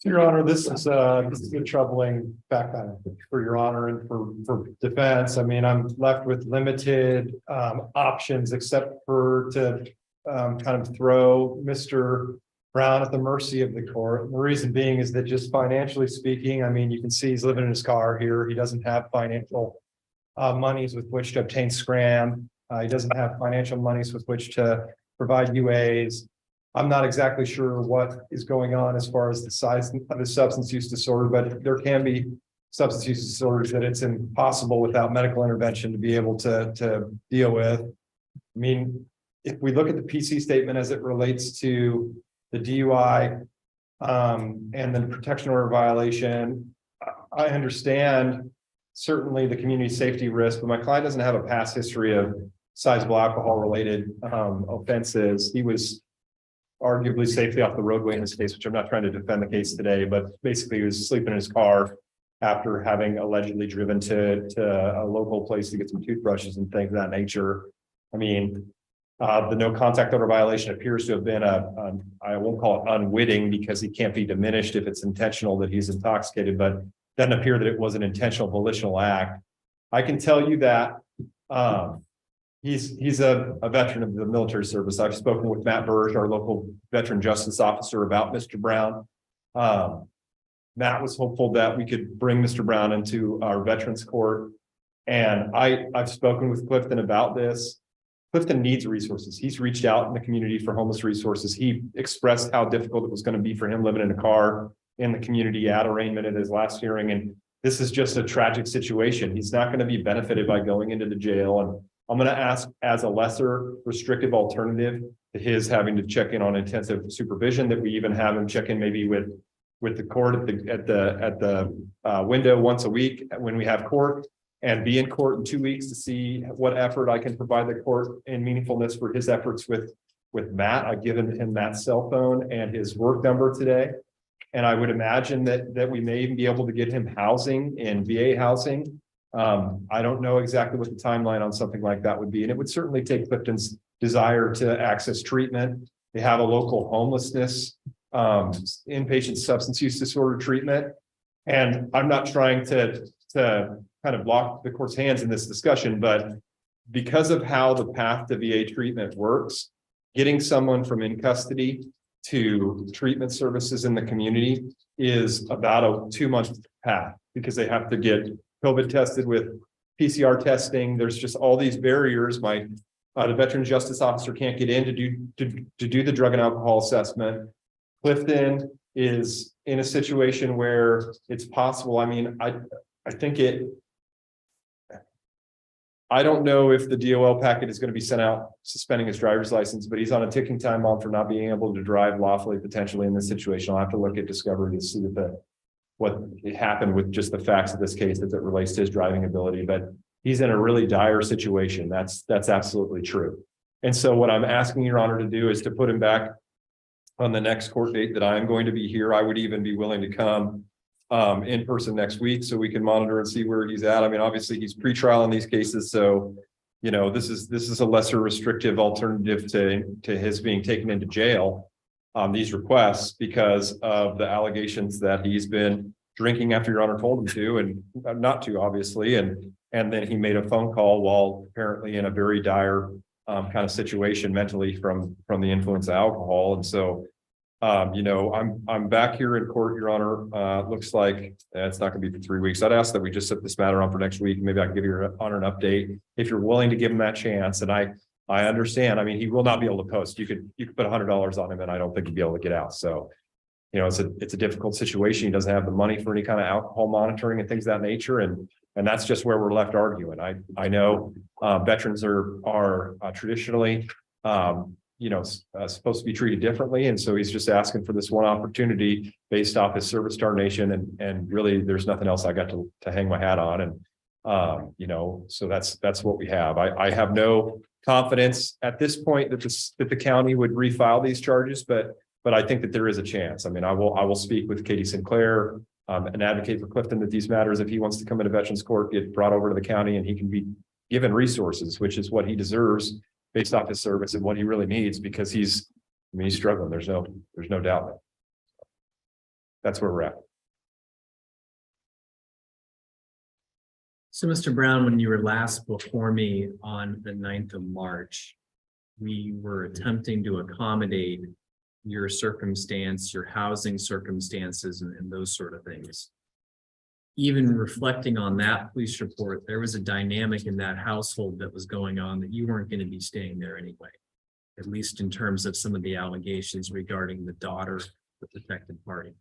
Your Honor, this is a troubling background for Your Honor and for defense. I mean, I'm left with limited options except for to kind of throw Mr. Brown at the mercy of the court. The reason being is that just financially speaking, I mean, you can see he's living in his car here. He doesn't have financial monies with which to obtain scram. He doesn't have financial monies with which to provide UAs. I'm not exactly sure what is going on as far as the size of the substance use disorder, but there can be substance use disorders that it's impossible without medical intervention to be able to deal with. I mean, if we look at the PC statement as it relates to the DUI and the protection order violation, I understand certainly the community safety risk, but my client doesn't have a past history of sizable alcohol related offenses. He was arguably safely off the roadway in this case, which I'm not trying to defend the case today, but basically he was sleeping in his car after having allegedly driven to a local place to get some toothbrushes and things of that nature. I mean, the no contact order violation appears to have been I won't call it unwitting because he can't be diminished if it's intentional that he's intoxicated, but it doesn't appear that it was an intentional volitional act. I can tell you that he's a veteran of the military service. I've spoken with Matt Burge, our local veteran justice officer, about Mr. Brown. Matt was hopeful that we could bring Mr. Brown into our veterans court. And I've spoken with Clifton about this. Clifton needs resources. He's reached out in the community for homeless resources. He expressed how difficult it was going to be for him living in a car in the community at arraignment at his last hearing. And this is just a tragic situation. He's not going to be benefited by going into the jail. And I'm going to ask as a lesser restrictive alternative to his having to check in on intensive supervision, that we even have him check in maybe with the court at the window once a week when we have court, and be in court in 2 weeks to see what effort I can provide the court in meaningfulness for his efforts with Matt. I've given him Matt's cell phone and his work number today. And I would imagine that we may even be able to get him housing in VA housing. I don't know exactly what the timeline on something like that would be. And it would certainly take Clifton's desire to access treatment. They have a local homelessness, inpatient substance use disorder treatment. And I'm not trying to kind of block the court's hands in this discussion, but because of how the path to VA treatment works, getting someone from in custody to treatment services in the community is about a 2-month path, because they have to get COVID tested with PCR testing. There's just all these barriers. The veteran justice officer can't get in to do the drug and alcohol assessment. Clifton is in a situation where it's possible. I mean, I don't know if the DOL packet is going to be sent out suspending his driver's license, but he's on a ticking time bomb for not being able to drive lawfully, potentially in this situation. I'll have to look at discovery to see what happened with just the facts of this case as it relates to his driving ability. But he's in a really dire situation. That's absolutely true. And so what I'm asking Your Honor to do is to put him back on the next court date that I am going to be here. I would even be willing to come in person next week so we can monitor and see where he's at. I mean, obviously he's pretrial in these cases, so this is a lesser restrictive alternative to his being taken into jail on these requests, because of the allegations that he's been drinking after Your Honor told him to, and not to, obviously, and then he made a phone call while apparently in a very dire kind of situation mentally from the influence of alcohol. And so I'm back here in court, Your Honor. Looks like it's not going to be for 3 weeks. I'd ask that we just set this matter on for next week. Maybe I can give Your Honor an update if you're willing to give him that chance. And I understand. I mean, he will not be able to post. You could put $100 on him, and I don't think he'd be able to get out. So, it's a difficult situation. He doesn't have the money for any kind of alcohol monitoring and things of that nature, and that's just where we're left arguing. I know veterans are traditionally supposed to be treated differently. And so he's just asking for this one opportunity based off his service to our nation. And really there's nothing else I got to hang my hat on. And, so that's what we have. I have no confidence at this point that the county would refile these charges, but I think that there is a chance. I mean, I will speak with Katie Sinclair, and advocate for Clifton that these matters, if he wants to come into Veterans Court, get brought over to the county and he can be given resources, which is what he deserves based off his service and what he really needs, because he's struggling. There's no doubt. That's where we're at. So, Mr. Brown, when you were last before me on the 9th of March, we were attempting to accommodate your circumstance, your housing circumstances, and those sort of things. Even reflecting on that police report, there was a dynamic in that household that was going on that you weren't going to be staying there anyway, at least in terms of some of the allegations regarding the daughter, the protected party.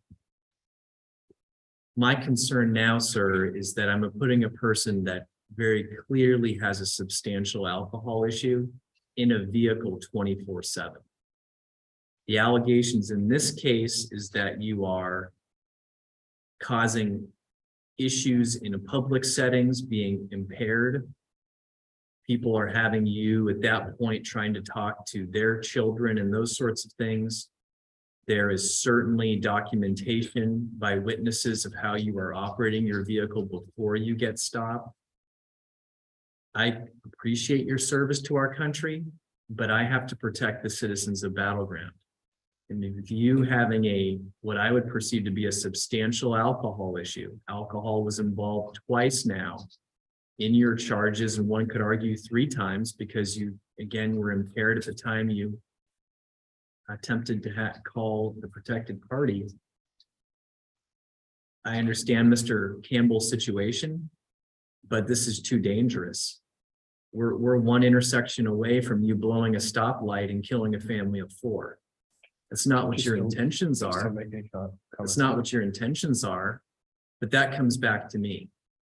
My concern now, sir, is that I'm putting a person that very clearly has a substantial alcohol issue in a vehicle 24/7. The allegations in this case is that you are causing issues in a public settings, being impaired. People are having you at that point trying to talk to their children and those sorts of things. There is certainly documentation by witnesses of how you are operating your vehicle before you get stopped. I appreciate your service to our country, but I have to protect the citizens of Battleground. And if you having what I would perceive to be a substantial alcohol issue, alcohol was involved twice now in your charges, and one could argue 3 times, because you, again, were impaired at the time you attempted to call the protected party. I understand Mr. Campbell's situation, but this is too dangerous. We're one intersection away from you blowing a stoplight and killing a family of 4. That's not what your intentions are. That's not what your intentions are. But that comes back to me.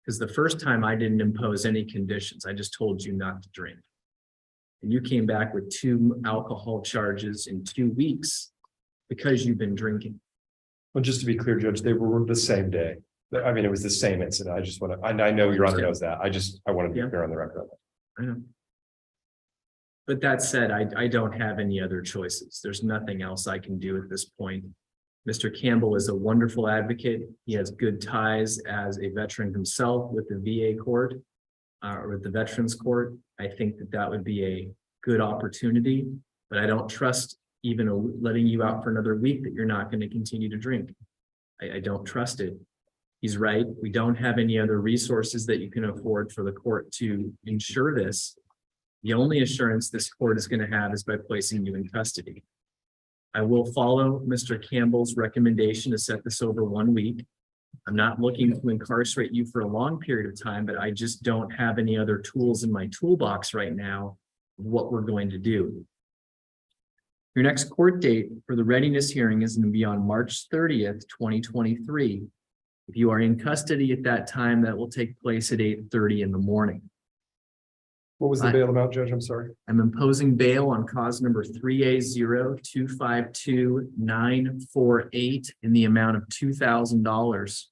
Because the first time I didn't impose any conditions, I just told you not to drink. And you came back with 2 alcohol charges in 2 weeks because you've been drinking. Well, just to be clear, Judge, they were the same day. I mean, it was the same incident. I just want to, I know Your Honor knows that. I want to be clear on the record. I know. But that said, I don't have any other choices. There's nothing else I can do at this point. Mr. Campbell is a wonderful advocate. He has good ties as a veteran himself with the VA court or with the Veterans Court. I think that that would be a good opportunity, but I don't trust even letting you out for another week that you're not going to continue to drink. I don't trust it. He's right. We don't have any other resources that you can afford for the court to ensure this. The only assurance this court is going to have is by placing you in custody. I will follow Mr. Campbell's recommendation to set this over 1 week. I'm not looking to incarcerate you for a long period of time, but I just don't have any other tools in my toolbox right now of what we're going to do. Your next court date for the readiness hearing is going to be on March 30th, 2023. If you are in custody at that time, that will take place at 8:30 in the morning. What was the bail amount, Judge? I'm sorry. I'm imposing bail on cause number 3A0252-948 in the amount of $2,000.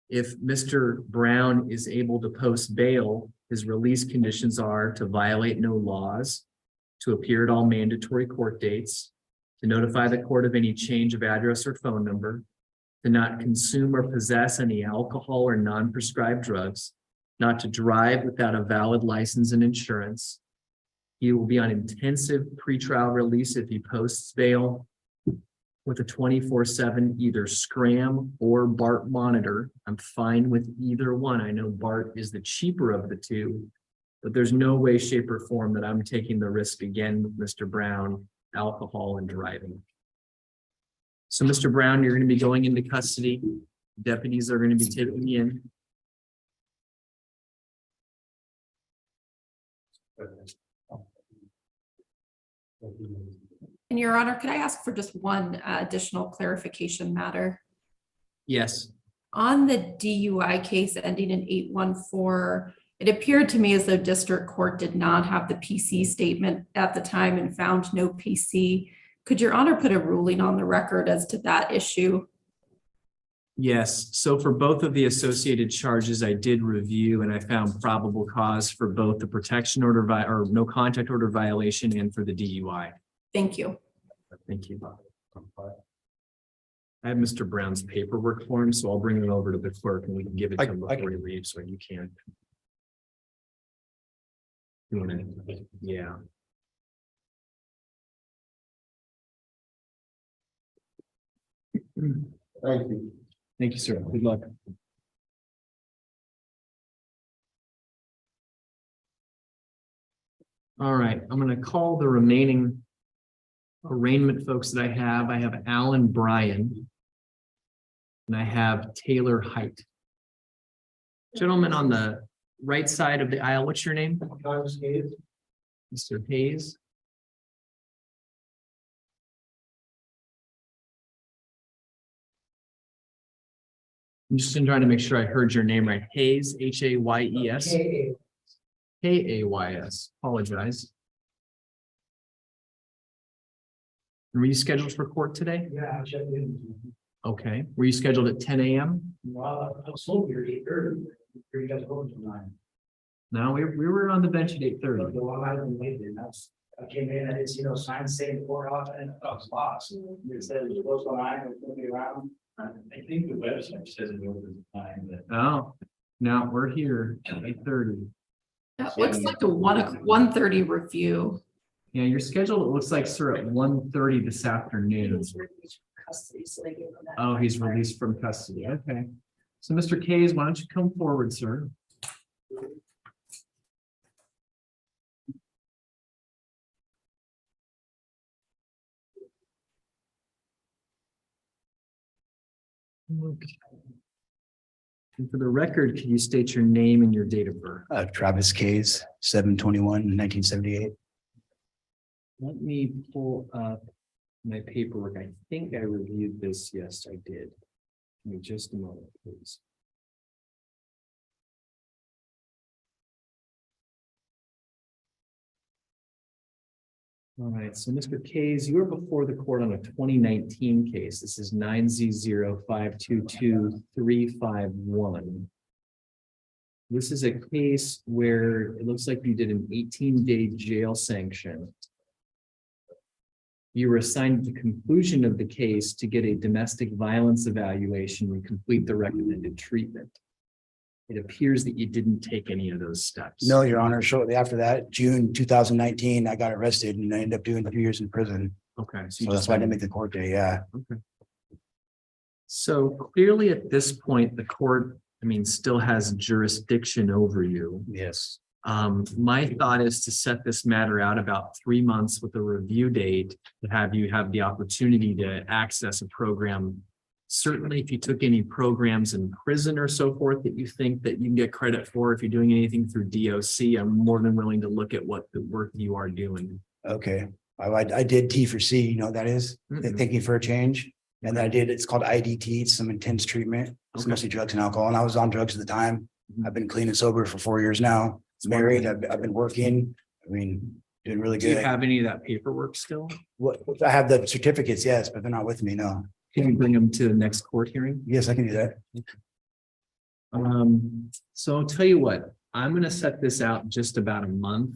If Mr. Brown is able to post bail, his release conditions are to violate no laws, to appear at all mandatory court dates, to notify the court of any change of address or phone number, to not consume or possess any alcohol or non-prescribed drugs, not to drive without a valid license and insurance. He will be on intensive pretrial release if he posts bail with a 24/7 either Scram or BART monitor. I'm fine with either one. I know BART is the cheaper of the two, but there's no way, shape, or form that I'm taking the risk again with Mr. Brown, alcohol and driving. So Mr. Brown, you're going to be going into custody. Deputies are going to be taking you in. And Your Honor, could I ask for just one additional clarification matter? Yes. On the DUI case ending in 814, it appeared to me as though district court did not have the PC statement at the time and found no PC. Could Your Honor put a ruling on the record as to that issue? Yes. So for both of the associated charges, I did review and I found probable cause for both the protection order or no contact order violation and for the DUI. Thank you. Thank you. I have Mr. Brown's paperwork for him, so I'll bring it over to the clerk and we can give it to him before he leaves, so you can. Yeah. Thank you. Thank you, sir. Good luck. All right, I'm going to call the remaining arraignment folks that I have. I have Alan Bryan and I have Taylor Height. Gentleman on the right side of the aisle, what's your name? Mr. Hayes. I'm just trying to make sure I heard your name right. Hayes, Hayes. Kays. Apologize. Were you scheduled for court today? Yeah, I checked in. Okay. Were you scheduled at 10 a.m.? Well, I was told here 8:30. You guys going tonight? No, we were on the bench at 8:30. The one item late, and I came in, I didn't see no signs saying 4 hours and I was lost. It said it was closed on 9, it was gonna be around. I think the website says it opens at 9, but. Oh, no, we're here at 8:30. That looks like a 1:30 review. Yeah, your schedule, it looks like, sir, at 1:30 this afternoon. Oh, he's released from custody. Okay. So, Mr. Kays, why don't you come forward, sir? Okay. And for the record, can you state your name and your date of birth? Travis Kays, 7/21/1978. Let me pull up my paperwork. I think I reviewed this. Yes, I did. Give me just a moment, please. All right, so Mr. Kays, you were before the court on a 2019 case. This is 9Z05222351. This is a case where it looks like you did an 18-day jail sanction. You were assigned at the conclusion of the case to get a domestic violence evaluation and complete the recommended treatment. It appears that you didn't take any of those steps. No, Your Honor. Shortly after that, June 2019, I got arrested and I ended up doing 2 years in prison. Okay. So that's why I didn't make the court day. Yeah. Okay. So clearly at this point, the court, still has jurisdiction over you. Yes. My thought is to set this matter out about 3 months with a review date to have you have the opportunity to access a program. Certainly, if you took any programs in prison or so forth that you think that you can get credit for, if you're doing anything through DOC, I'm more than willing to look at what the work you are doing. Okay. I did T for C, that is, thinking for a change. And then I did, it's called IDT, it's some intense treatment. It's mostly drugs and alcohol. And I was on drugs at the time. I've been clean and sober for 4 years now. Married, I've been working, doing really Do you good. have any of that paperwork still? What, I have the certificates, yes, but they're not with me, no. Can you bring them to the next court hearing? Yes, I can do that. So I'll tell you what, I'm gonna set this out just about a month.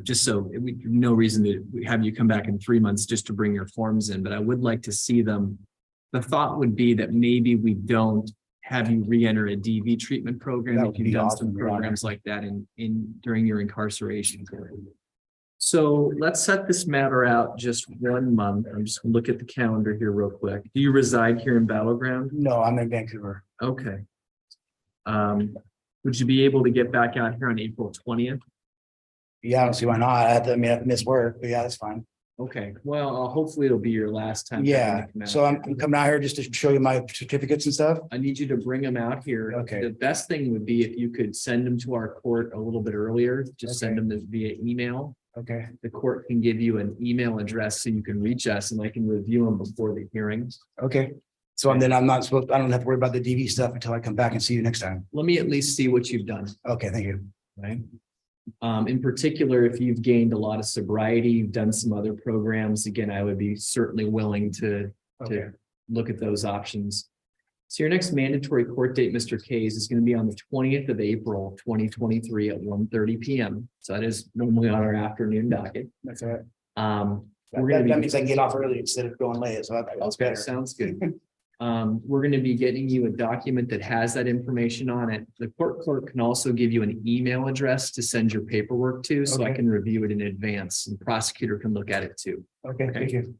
Just so no reason to have you come back in 3 months just to bring your forms in, but I would like to see them. The thought would be that maybe we don't have you re-enter a DV treatment program That if would you've be done awesome, some Your Honor. programs like that during your incarceration period. So let's set this matter out just 1 month. I'm just gonna look at the calendar here real quick. Do you reside here in Battleground? No, I'm in Vancouver. Okay. Would you be able to get back out here on April 20th? Yeah, I don't see why not. I have to miss work, but yeah, that's fine. Okay, well, hopefully it'll be your last time. Yeah, so I'm coming out here just to show you my certificates and stuff. I need you to bring them out here. Okay. The best thing would be if you could send them to our court a little bit earlier, just send them via email. Okay. The court can give you an email address so you can reach us and I can review them before the hearings. Okay. So then I don't have to worry about the DV stuff until I come back and see you next time. Let me at least see what you've done. Okay, thank you. Right. In particular, if you've gained a lot of sobriety, you've done some other programs, again, I would be certainly willing to look at those options. So your next mandatory court date, Mr. Kays, is going to be on the 20th of April, 2023 at 1:30 p.m. So that is normally on our afternoon docket. That's all right. That means I can get off early instead of going late. So that's better. Sounds good. We're going to be getting you a document that has that information on it. The court clerk can also give you an email address to send your paperwork to, so I can review it in advance and the prosecutor can look at it too. Okay, thank you.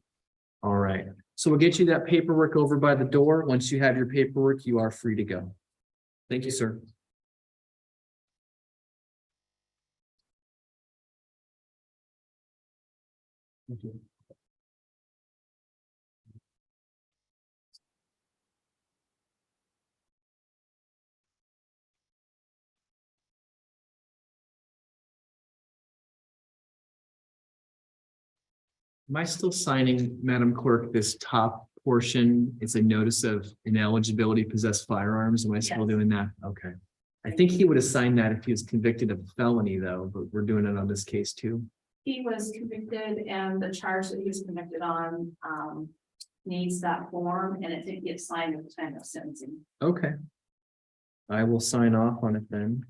All right. So we'll get you that paperwork over by the door. Once you have your paperwork, you are free to go. Thank you, sir. Thank you. Am I still signing, Madam Clerk, this top portion? It's a notice of ineligibility to possess firearms. Am I still doing that? Okay. I think he would have signed that if he was convicted of a felony though, but we're doing it on this case too. He was convicted and the charge that he was convicted on, needs that form and it didn't get signed at the time of sentencing. Okay. I will sign off on it then.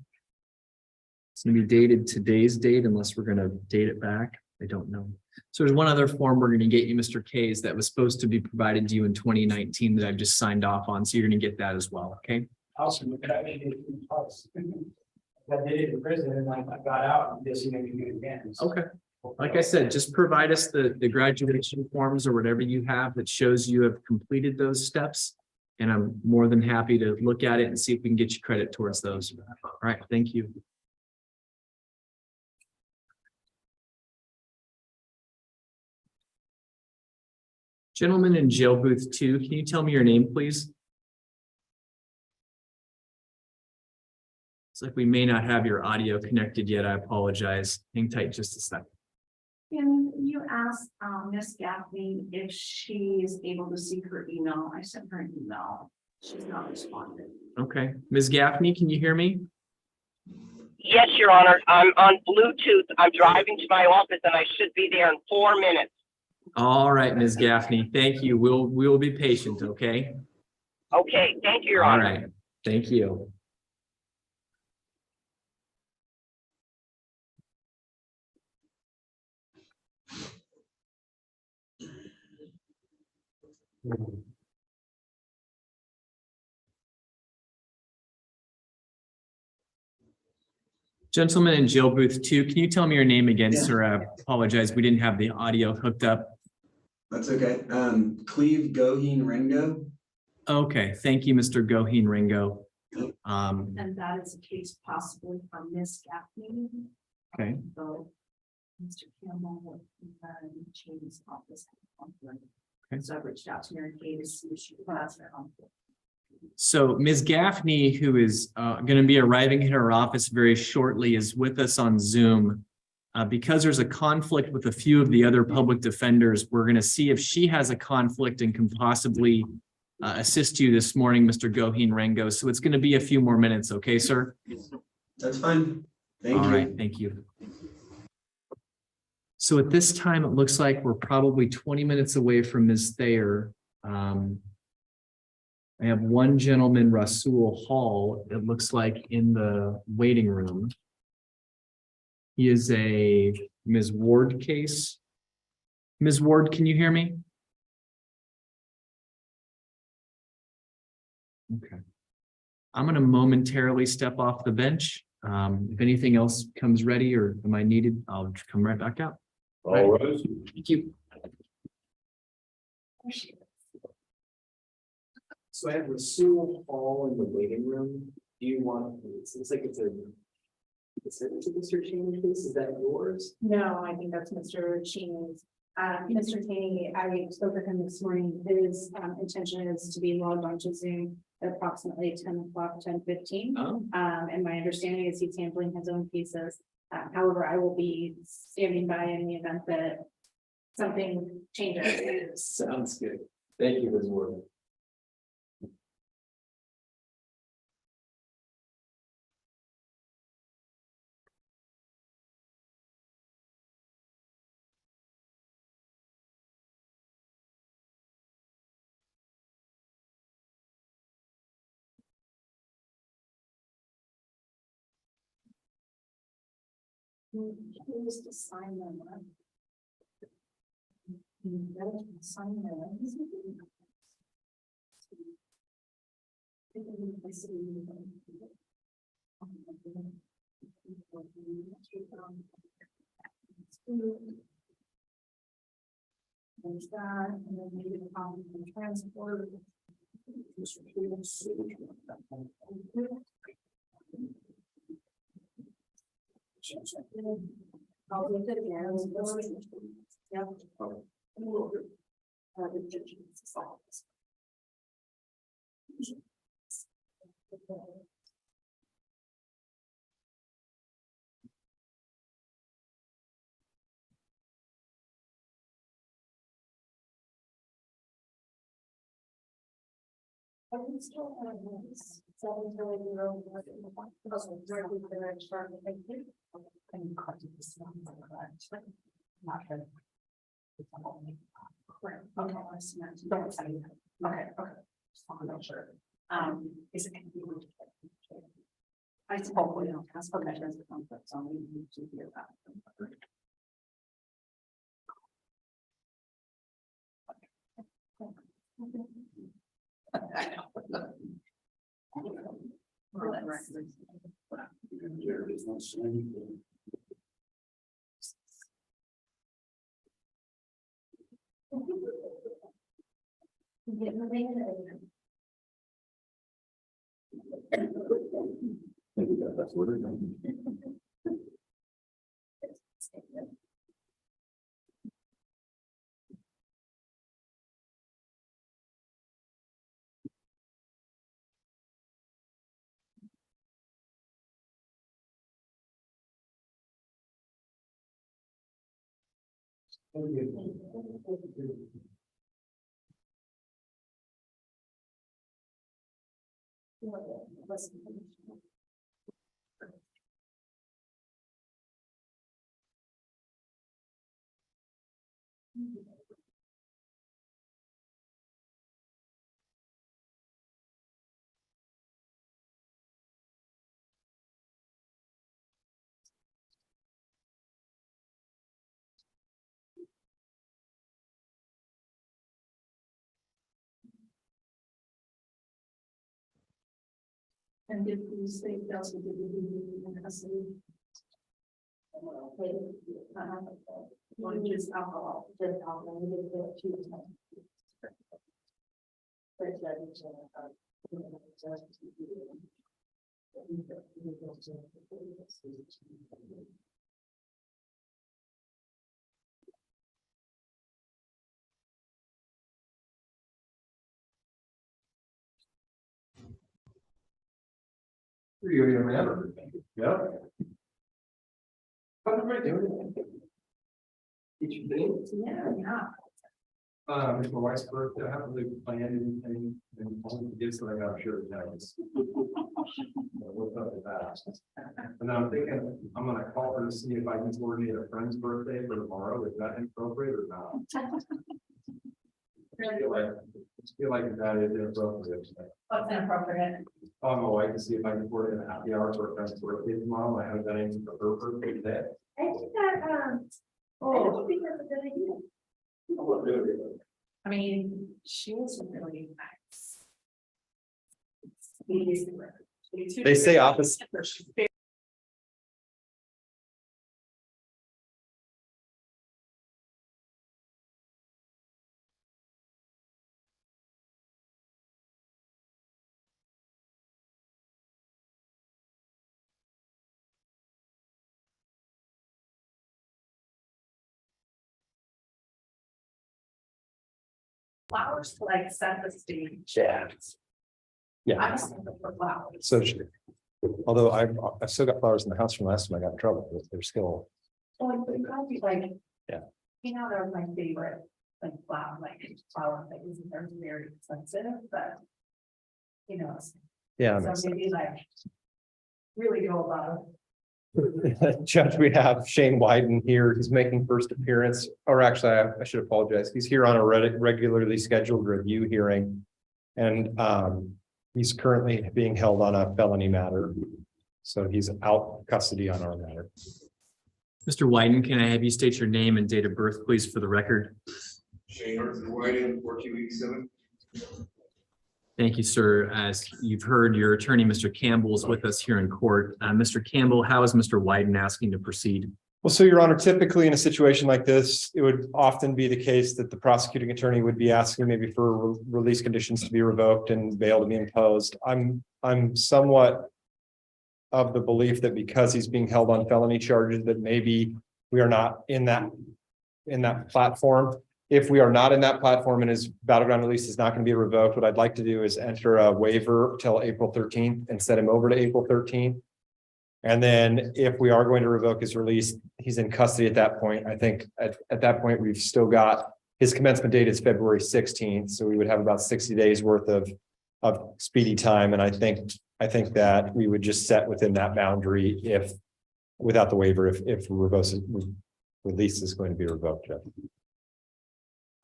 It's gonna be dated today's date unless we're gonna date it back. I don't know. So there's one other form we're gonna get you, Mr. Kays, that was supposed to be provided to you in 2019 that I've just signed off on. So you're gonna get that as well, okay? Awesome. I did it twice. I did it in prison and I got out and just maybe do it again. Okay. Like I said, just provide us the graduation forms or whatever you have that shows you have completed those steps. And I'm more than happy to look at it and see if we can get you credit towards those. All right, thank you. Gentleman in jail booth 2, can you tell me your name, please? It's like we may not have your audio connected yet. I apologize. Hang tight just a second. Can you ask Miss Gaffney if she is able to see her email? I sent her an email. She's not responding. Okay, Ms. Gaffney, can you hear me? Yes, Your Honor. I'm on Bluetooth. I'm driving to my office and I should be there in 4 minutes. All right, Ms. Gaffney, thank you. We'll be patient, okay? Okay, thank you, Your All Honor. right, thank you. Gentleman in jail booth 2, can you tell me your name again, Yeah. sir? I apologize, we didn't have the audio hooked up. That's okay. Cleve Goheen Ringo. Okay, thank you, Mr. Goheen Ringo. And that is a case possibly from Miss Gaffney. Okay. So Mr. Campbell, Shane's office. Okay. So I've reached out to Mary Kay to see if she has her conflict. So Ms. Gaffney, who is going to be arriving at her office very shortly, is with us on Zoom. Because there's a conflict with a few of the other public defenders, we're going to see if she has a conflict and can possibly assist you this morning, Mr. Goheen Ringo. So it's going to be a few more minutes, okay, sir? That's fine. Thank you. All right, thank you. So at this time, it looks like we're probably 20 minutes away from Ms. Thayer. I have one gentleman, Rasul Hall, it looks like in the waiting room. He is a Ms. Ward case. Ms. Ward, can you hear me? Okay. I'm going to momentarily step off the bench. If anything else comes ready or am I needed, I'll come right back out. All right. Thank you. So I have Rasul Hall in the waiting room. Do you want, it looks like it's a Mr. Cheney case, is that yours? No, I think that's Mr. Cheney's. Mr. Cheney, I spoke with him this morning. His intention is to be logged onto Zoom at approximately 10 o'clock, 10:15. Oh. And my understanding is he's handling his own cases. However, I will be standing by in the event that something changes. Sounds good. Thank you, Ms. Ward. Who's to sign them? Sign them. There's that, and then maybe the common transport. I'll look at it again. Yep. I can still have this. So until we roll in the back, directly to the registrar, thank you. And cut this one, not sure. Okay, I see that. Don't say that. Okay, just want to make sure. Is it gonna be? I hopefully don't ask for measures of comfort, so we need to hear that. Maybe that's what it is. And if you say that's what you custody. One just alcohol, just alcohol, we did it 2 times. You remember? Yeah. How's everybody doing? Each day? Yeah. It's my wife's birthday. I haven't really planned anything and only gifts that I got, I'm sure it knows. What's up with that? And I'm thinking, I'm gonna call her to see if I can coordinate a friend's birthday for tomorrow. Is that inappropriate or not? I feel like that is inappropriate. What's inappropriate? Call my wife to see if I can coordinate a happy hour for a friend's birthday tomorrow. I haven't done anything for her birthday today. I think that, I think that's a good idea. I mean, she was really nice. They say opposite. Flowers like set the stage. Yeah. Yeah. I was thinking for flowers. So, although I've still got flowers in the house from last time I got in trouble, but they're still, So like, it could be like. Yeah. You know, they're my favorite, like flower things, and they're very expensive, but. You know. yeah. that So makes maybe like. Really go above. sense. Judge, we have Shane Wyden here. He's making first appearance, or actually, I should apologize. He's here on a regularly scheduled review hearing. And he's currently being held on a felony matter. So he's out of custody on our matter. Mr. Wyden, can I have you state your name and date of birth, please, for the record? Shane Arthur Whiting, 4287. Thank you, sir. As you've heard, your attorney, Mr. Campbell, is with us here in court. Mr. Campbell, how is Mr. Wyden asking to proceed? Well, so Your Honor, typically in a situation like this, it would often be the case that the prosecuting attorney would be asking maybe for release conditions to be revoked and bail to be imposed. I'm somewhat of the belief that because he's being held on felony charges, that maybe we are not in that platform. If we are not in that platform and his battleground release is not going to be revoked, what I'd like to do is enter a waiver till April 13th and set him over to April 13th. And then if we are going to revoke his release, he's in custody at that point. I think at that point, we've still got his commencement date is February 16th. So we would have about 60 days worth of speedy time. And I think that we would just set within that boundary if without the waiver, if release is going to be revoked. Jeff.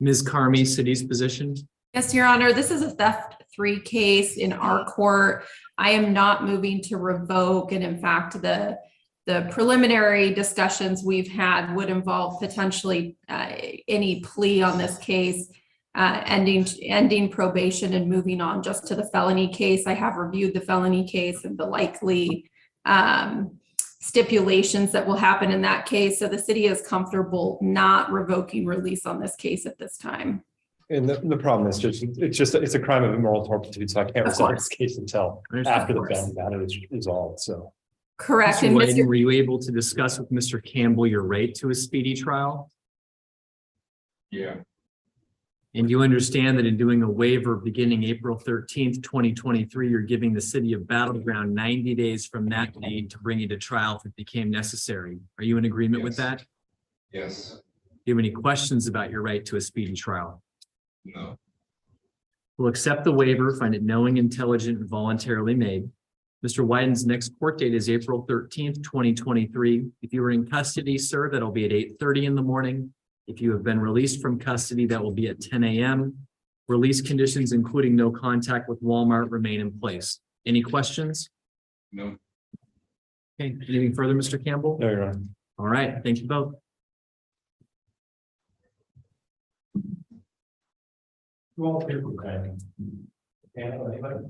Ms. Carmi, city's position. Yes, Your Honor, this is a theft 3 case in our court. I am not moving to revoke, and in fact, the preliminary discussions we've had would involve potentially any plea on this case, ending probation and moving on just to the felony case. I have reviewed the felony case and the likely stipulations that will happen in that case. So the city is comfortable not revoking release on this case at this time. And the problem is it's a crime of immoral turpitude, so I can't resolve this case until after the family matter is resolved. So correct. Mr. Wyden, were you able to discuss with Mr. Campbell your right to a speedy trial? Yeah. And you understand that in doing a waiver beginning April 13th, 2023, you're giving the city of Battleground 90 days from that date to bring you to trial if it became necessary. Are you in agreement with that? Yes. Do you have any questions about your right to a speedy trial? No. will accept the waiver, find it knowing, intelligent, and voluntarily made. Mr. Wyden's next court date is April 13th, 2023. If you are in custody, sir, that'll be at 8:30 in the morning. If you have been released from custody, that will be at 10 a.m. Release conditions, including no contact with Walmart, remain in place. Any questions? No. Okay, anything further, Mr. Campbell? No, Your Honor. All right, thank you both. Well, people, okay. Yeah, anybody?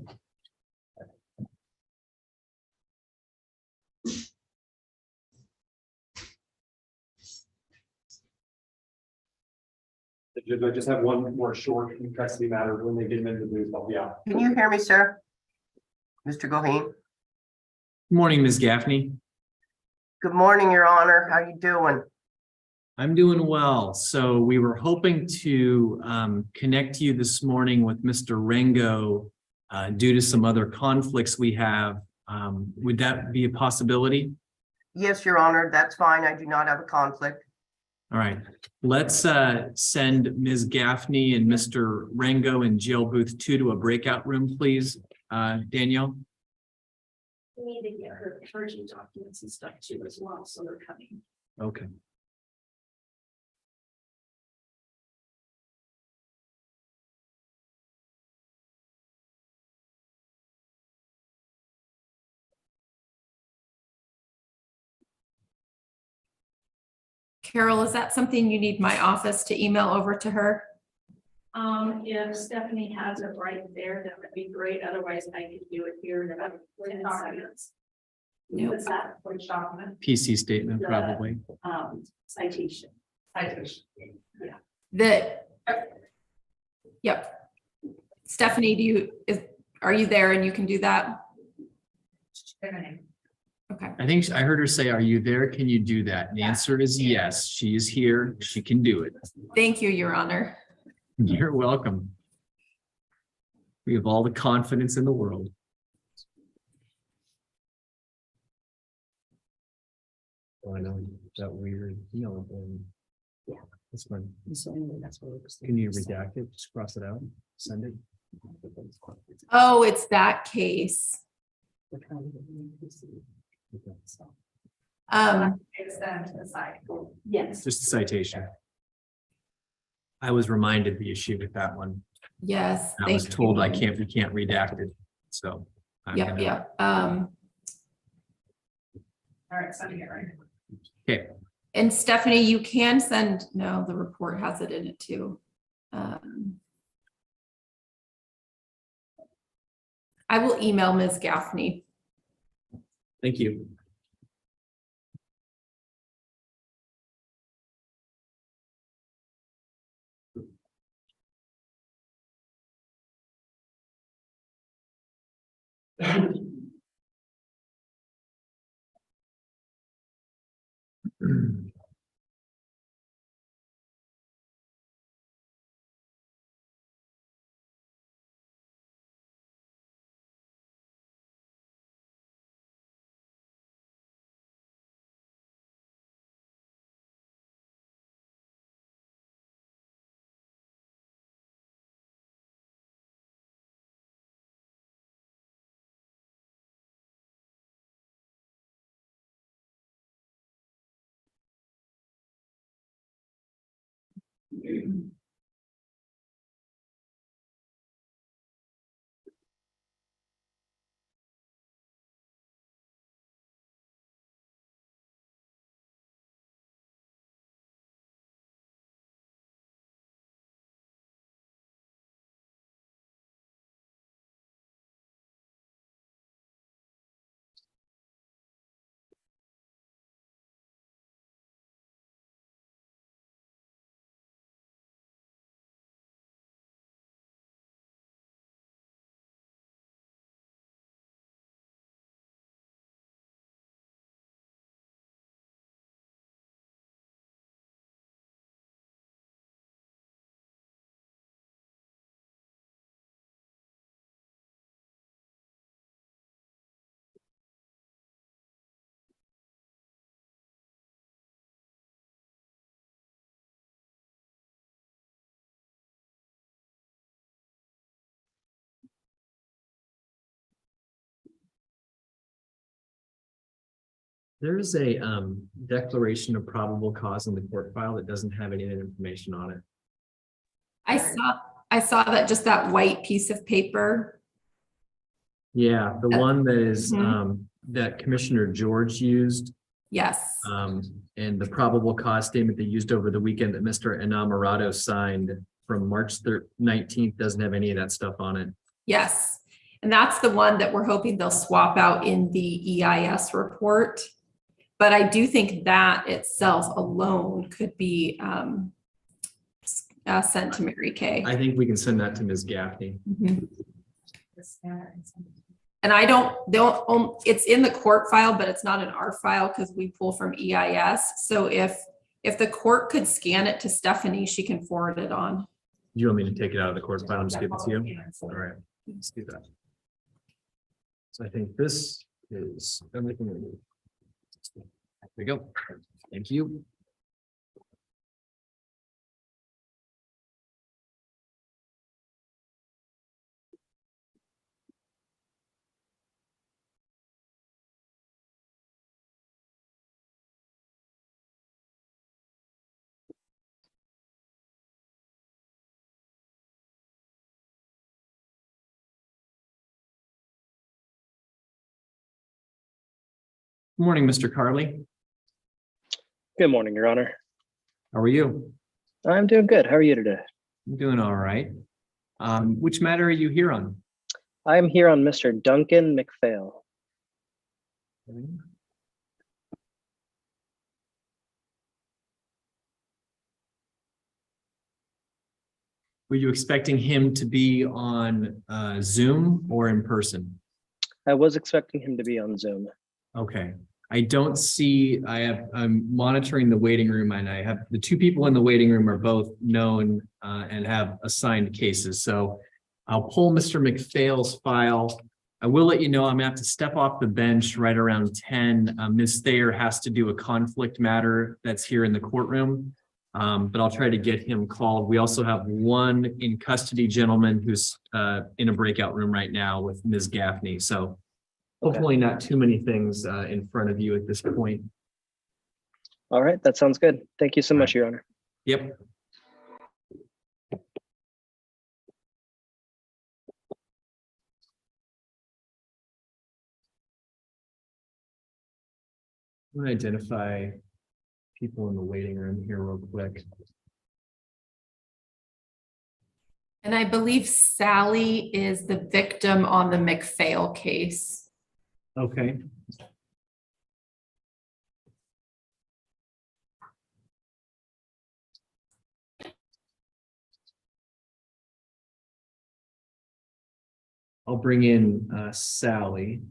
I just have one more short custody matter. When they get them into the booth, I'll be out. Can you hear me, sir? Mr. Goheen? Good morning, Ms. Gaffney. Good morning, Your Honor. How you doing? I'm doing well. So we were hoping to connect you this morning with Mr. Rengo due to some other conflicts we have. Would that be a possibility? Yes, Your Honor, that's fine. I do not have a conflict. All right, let's send Ms. Gaffney and Mr. Rengo in jail booth 2 to a breakout room, please. Danielle? We need to get her charging documents and stuff too as well, so they're coming. Okay. Carol, is that something you need my office to email over to her? If Stephanie has it right there, that would be great. Otherwise, I could do it here in about 10 seconds. What's that? Which document? PC statement, The- probably. Citation. Citation. The, yep. Stephanie, are you there and you can do that? Okay. I think I heard her say, "Are you there? Can you do that?" And the answer is yes. She is here. She can do it. Thank you, Your Honor. You're welcome. We have all the confidence in the world. Oh, I know that weird, yeah, that's fine. Can you redact it? Just cross it out, send it. Oh, it's that case. Extend to the side. Yes. Just a citation. I was reminded the issue with that one. Yes. I was thank told you. we can't redact it, so. I'm Yep, gonna- yep. All right, sending it right. Okay, And Stephanie, you can send, no, the report has it in it too. I will email Ms. Gaffney. thank you. There's a declaration of probable cause in the court file that doesn't have any information on it. I saw that, just that white piece of paper. Yeah, the one that is Mhm. that Commissioner George used. Yes. And the probable cause statement they used over the weekend that Mr. Enamorado signed from March 19th doesn't have any of that stuff on it. Yes. And that's the one that we're hoping they'll swap out in the EIS report. But I do think that itself alone could be sent to Mary Kay. I think we can send that to Ms. Gaffney. Mhm. And I don't, it's in the court file, but it's not in our file because we pull from EIS. So if the court could scan it to Stephanie, she can forward it on. You want me to take it out of the court file and just give it to you? All right, let's do that. So I think this is everything we need. There we go. Thank you. Good morning, Mr. Carley. Good morning, Your Honor. How are you? I'm doing good. How are you today? I'm doing all right. Which matter are you here on? I'm here on Mr. Duncan McPhail. Were you expecting him to be on Zoom or in person? I was expecting him to be on Zoom. Okay. I don't see, I'm monitoring the waiting room and I have the two people in the waiting room are both known and have assigned cases. So I'll pull Mr. McPhail's file. I will let you know I'm gonna have to step off the bench right around 10. Ms. Thayer has to do a conflict matter that's here in the courtroom, but I'll try to get him called. We also have one in custody gentleman who's in a breakout room right now with Ms. Gaffney. So hopefully not too many things in front of you at this point. All right, that sounds good. Thank you so much, Your Honor. Yep. I'm going to identify people in the waiting room here real quick. And I believe Sally is the victim on the McPhail case. Okay. I'll bring in Sally.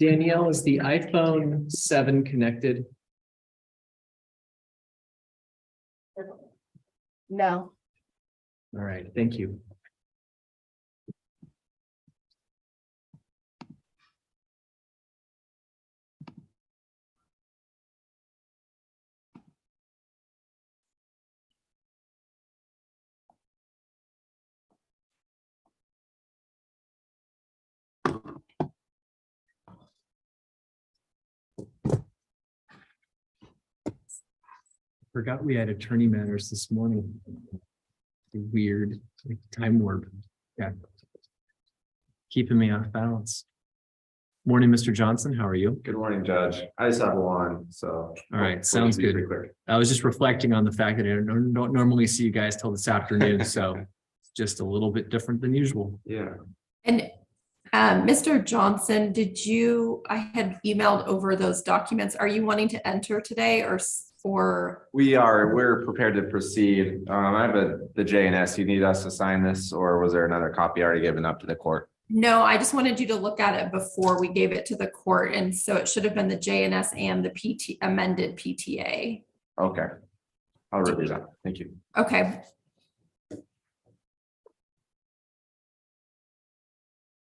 Danielle, is the iPhone 7 connected? No. All right, thank you. Forgot we had attorney matters this morning. Weird, like time warp. Yeah. Keeping me off balance. Morning, Mr. Johnson. How are you? Good morning, Judge. I just have one, so. All right, sounds good. I was just reflecting on the fact that I don't normally see you guys till this afternoon, so it's just a little bit different than usual. Yeah. And Mr. Johnson, I had emailed over those documents. Are you wanting to enter today or? We're prepared to proceed. I have the JNS. You need us to sign this, or was there another copy already given up to the court? No, I just wanted you to look at it before we gave it to the court. And so it should have been the JNS and the amended PTA. Okay. I'll review that. Thank you. Okay.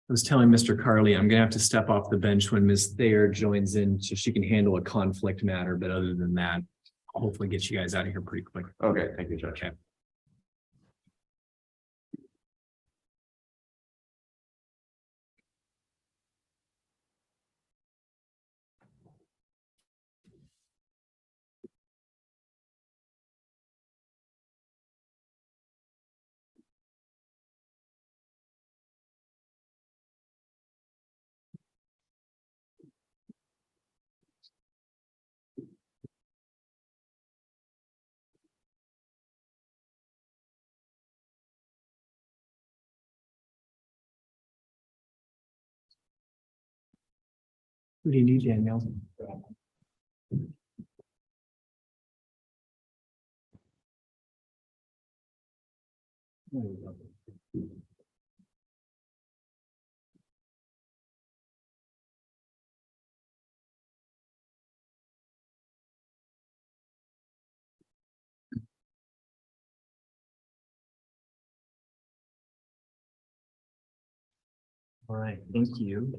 I was telling Mr. Carley, I'm gonna have to step off the bench when Ms. Thayer joins in so she can handle a conflict matter. But other than that, I'll hopefully get you guys out of here pretty quick. Okay, thank you, Judge. Okay. Who do you need, Danielle? All right, thank you.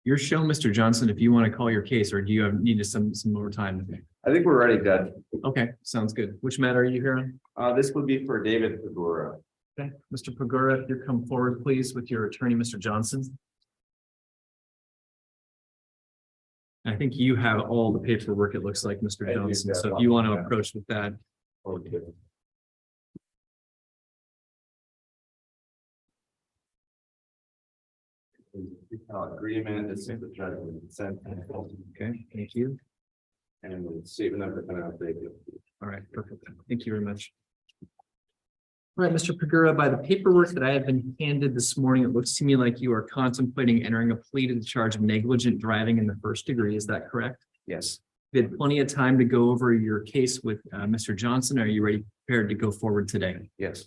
Your show, Mr. Johnson, if you want to call your case, or do you need some more time? I think we're ready, Judge. Okay, sounds good. Which matter are you here on? This would be for David Pagura. Okay, Mr. Pagura, if you come forward, please, with your attorney, Mr. Johnson. I think you have all the paperwork, it looks like, Mr. Johnson, so if you want to approach with that. Okay. Agreement, this is the judgment consent. Okay, thank you. And the statement of update. All right, perfect. Thank you very much. All right, Mr. Pagura, by the paperwork that I have been handed this morning, it looks to me like you are contemplating entering a plea to the charge of negligent driving in the first degree. Is that correct? Yes. You had plenty of time to go over your case with Mr. Johnson. Are you ready, prepared to go forward today? Yes.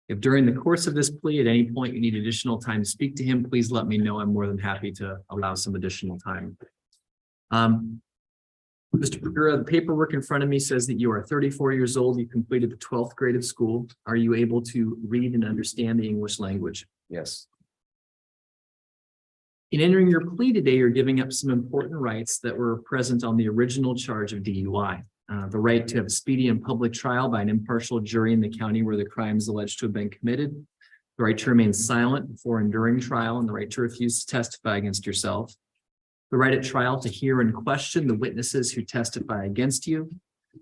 If during the course of this plea, at any point you need additional time to speak to him, please let me know. I'm more than happy to allow some additional time. Mr. Pagura, the paperwork in front of me says that you are 34 years old. You completed the 12th grade of school. Are you able to read and understand the English language? Yes. In entering your plea today, you're giving up some important rights that were present on the original charge of DUI. The right to have a speedy and public trial by an impartial jury in the county where the crime is alleged to have been committed, the right to remain silent before and during trial, and the right to refuse to testify against yourself, the right at trial to hear and question the witnesses who testify against you,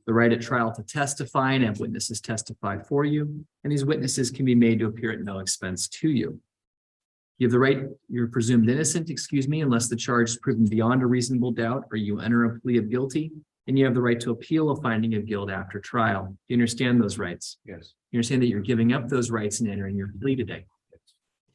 the right at trial to testify and have witnesses testify for you, and these witnesses can be made to appear at no expense to you. You have the right, you're presumed innocent, unless the charge is proven beyond a reasonable doubt or you enter a plea of guilty, and you have the right to appeal a finding of guilt after trial. Do you understand those rights? Yes. You understand that you're giving up those rights and entering your plea today.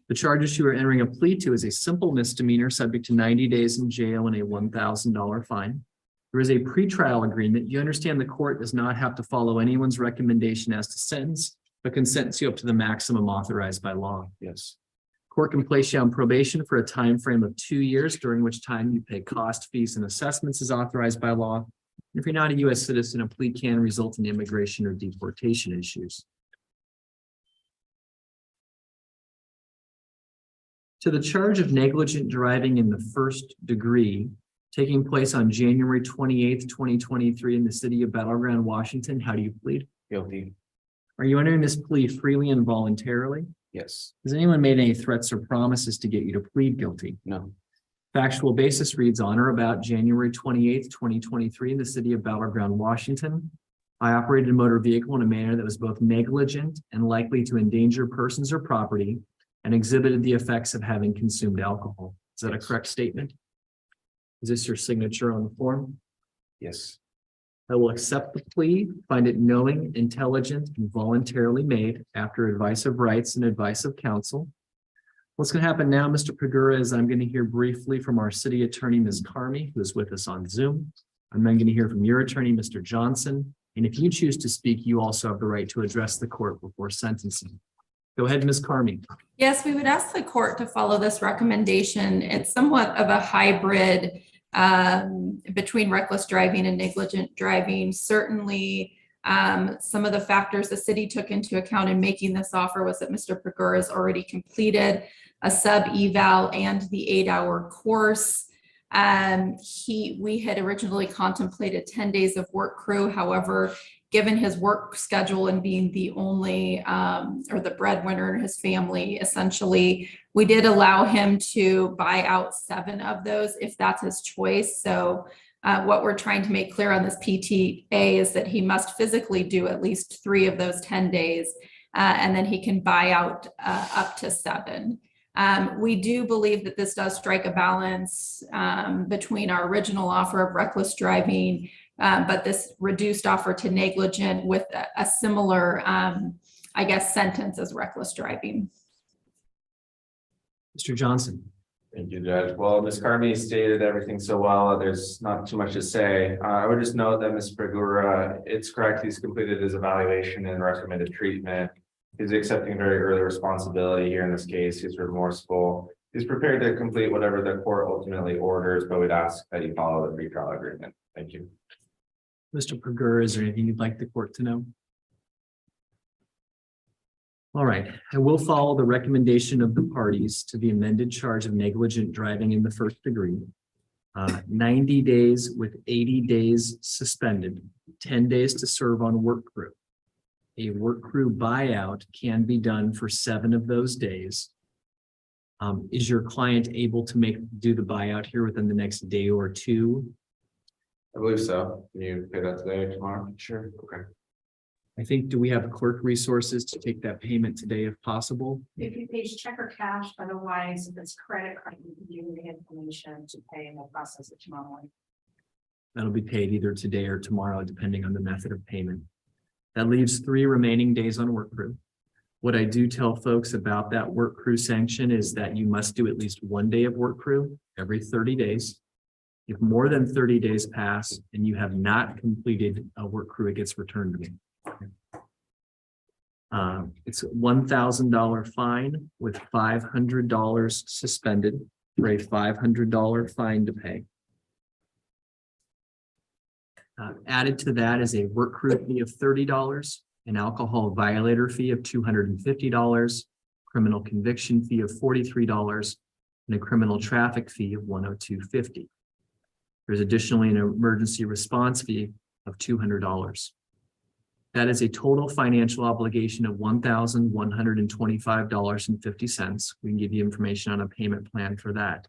The charges you are entering a plea to is a simple misdemeanor subject to 90 days in jail and a $1,000 fine. There is a pretrial agreement. You understand the court does not have to follow anyone's recommendation as to sentence, but can sentence you up to the maximum authorized by law. Yes. Court can place you on probation for a time frame of 2 years, during which time you pay cost, fees, and assessments as authorized by law. If you're not a U.S. citizen, a plea can result in immigration or deportation issues. To the charge of negligent driving in the first degree, taking place on January 28th, 2023 in the city of Battleground, Washington, how do you plead? Guilty. Are you entering this plea freely and voluntarily? Yes. Has anyone made any threats or promises to get you to plead guilty? No. Factual basis reads on or about January 28th, 2023 in the city of Battleground, Washington. I operated a motor vehicle in a manner that was both negligent and likely to endanger persons or property and exhibited the effects of having consumed alcohol. Is that a correct statement? Is this your signature on the form? Yes. I will accept the plea, find it knowing, intelligent, and voluntarily made after advice of rights and advice of counsel. What's going to happen now, Mr. Pagura, is I'm going to hear briefly from our city attorney, Ms. Carmi, who is with us on Zoom. I'm then going to hear from your attorney, Mr. Johnson. And if you choose to speak, you also have the right to address the court before sentencing. Go ahead, Ms. Carmi. Yes, we would ask the court to follow this recommendation. It's somewhat of a hybrid between reckless driving and negligent driving. Certainly, some of the factors the city took into account in making this offer was that Mr. Pagura has already completed a sub-eval and the 8-hour course. We had originally contemplated 10 days of work crew. However, given his work schedule and being the only or the breadwinner in his family, essentially, we did allow him to buy out 7 of those if that's his choice. So what we're trying to make clear on this PTA is that he must physically do at least 3 of those 10 days, and then he can buy out up to 7. We do believe that this does strike a balance between our original offer of reckless driving, but this reduced offer to negligent with a similar, I guess, sentence as reckless driving. Mr. Johnson. Thank you, Judge. Well, Ms. Carmi stated everything so well. There's not too much to say. I would just note that Ms. Pregura, it's correct. He's completed his evaluation and recommended treatment. He's accepting very early responsibility here in this case. He's remorseful. He's prepared to complete whatever the court ultimately orders, but we'd ask that you follow the pretrial agreement. Thank you. Mr. Pregura, is there anything you'd like the court to know? All right, I will follow the recommendation of the parties to the amended charge of negligent driving in the first degree. 90 days with 80 days suspended, 10 days to serve on work crew. A work crew buyout can be done for 7 of those days. Is your client able to do the buyout here within the next day or 2? I believe so. Can you pay that today or tomorrow? Sure. Okay. I think, do we have clerk resources to take that payment today if possible? If you pay check or cash, otherwise if it's credit card, you can give me the information to pay and we'll process it tomorrow morning. That'll be paid either today or tomorrow, depending on the method of payment. That leaves 3 remaining days on work crew. What I do tell folks about that work crew sanction is that you must do at least 1 day of work crew every 30 days. If more than 30 days pass and you have not completed a work crew, it gets returned to me. It's a $1,000 fine with $500 suspended for a $500 fine to pay. Added to that is a work crew fee of $30, an alcohol violator fee of $250, criminal conviction fee of $43, and a criminal traffic fee of $102.50. There's additionally an emergency response fee of $200. That is a total financial obligation of $1,125.50. We can give you information on a payment plan for that.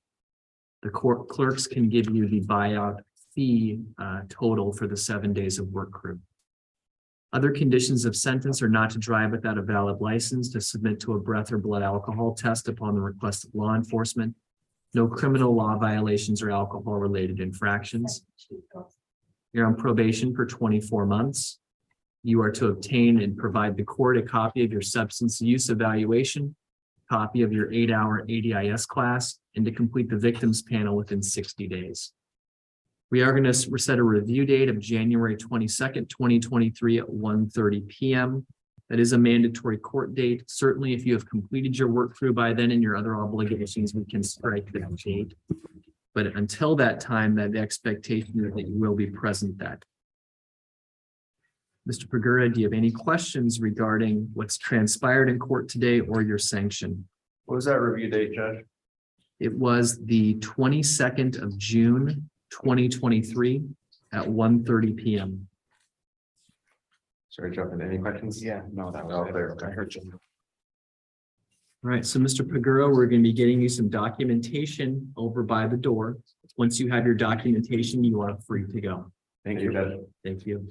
The court clerks can give you the buyout fee total for the 7 days of work crew. Other conditions of sentence are not to drive without a valid license, to submit to a breath or blood alcohol test upon the request of law enforcement, no criminal law violations or alcohol related infractions. You're on probation for 24 months. You are to obtain and provide the court a copy of your substance use evaluation, copy of your 8-hour ADIS class, and to complete the victims panel within 60 days. We are going to set a review date of January 22nd, 2023 at 1:30 p.m. That is a mandatory court date. Certainly, if you have completed your work through by then and your other obligations, we can strike that date. But until that time, that the expectation is that you will be present that. Mr. Pregura, do you have any questions regarding what's transpired in court today or your sanction? What was that review date, Judge? It was the 22nd of June, 2023 at 1:30 p.m. Sorry, jumping. Any questions? Yeah, no, that was Oh, it. there, okay. I heard you. All right, so Mr. Pregura, we're going to be getting you some documentation over by the door. Once you have your documentation, you are free to go. Thank you, Judge. Thank you.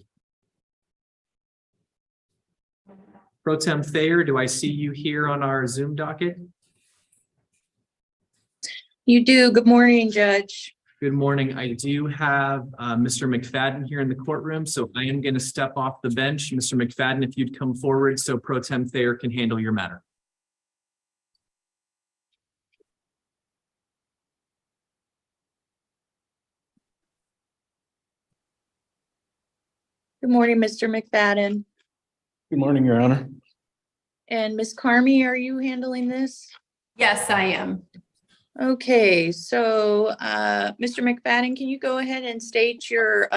Pro Tem Thayer, do I see you here on our Zoom docket? You do. Good morning, Judge. Good morning. I do have Mr. McFadden here in the courtroom, so I am going to step off the bench. Mr. McFadden, if you'd come forward so Pro Tem Thayer can handle your matter. Good morning, Mr. McFadden. Good morning, Your Honor. And Ms. Carmi, are you handling this? Yes, I am. Okay, so Mr. McFadden, can you go ahead and state your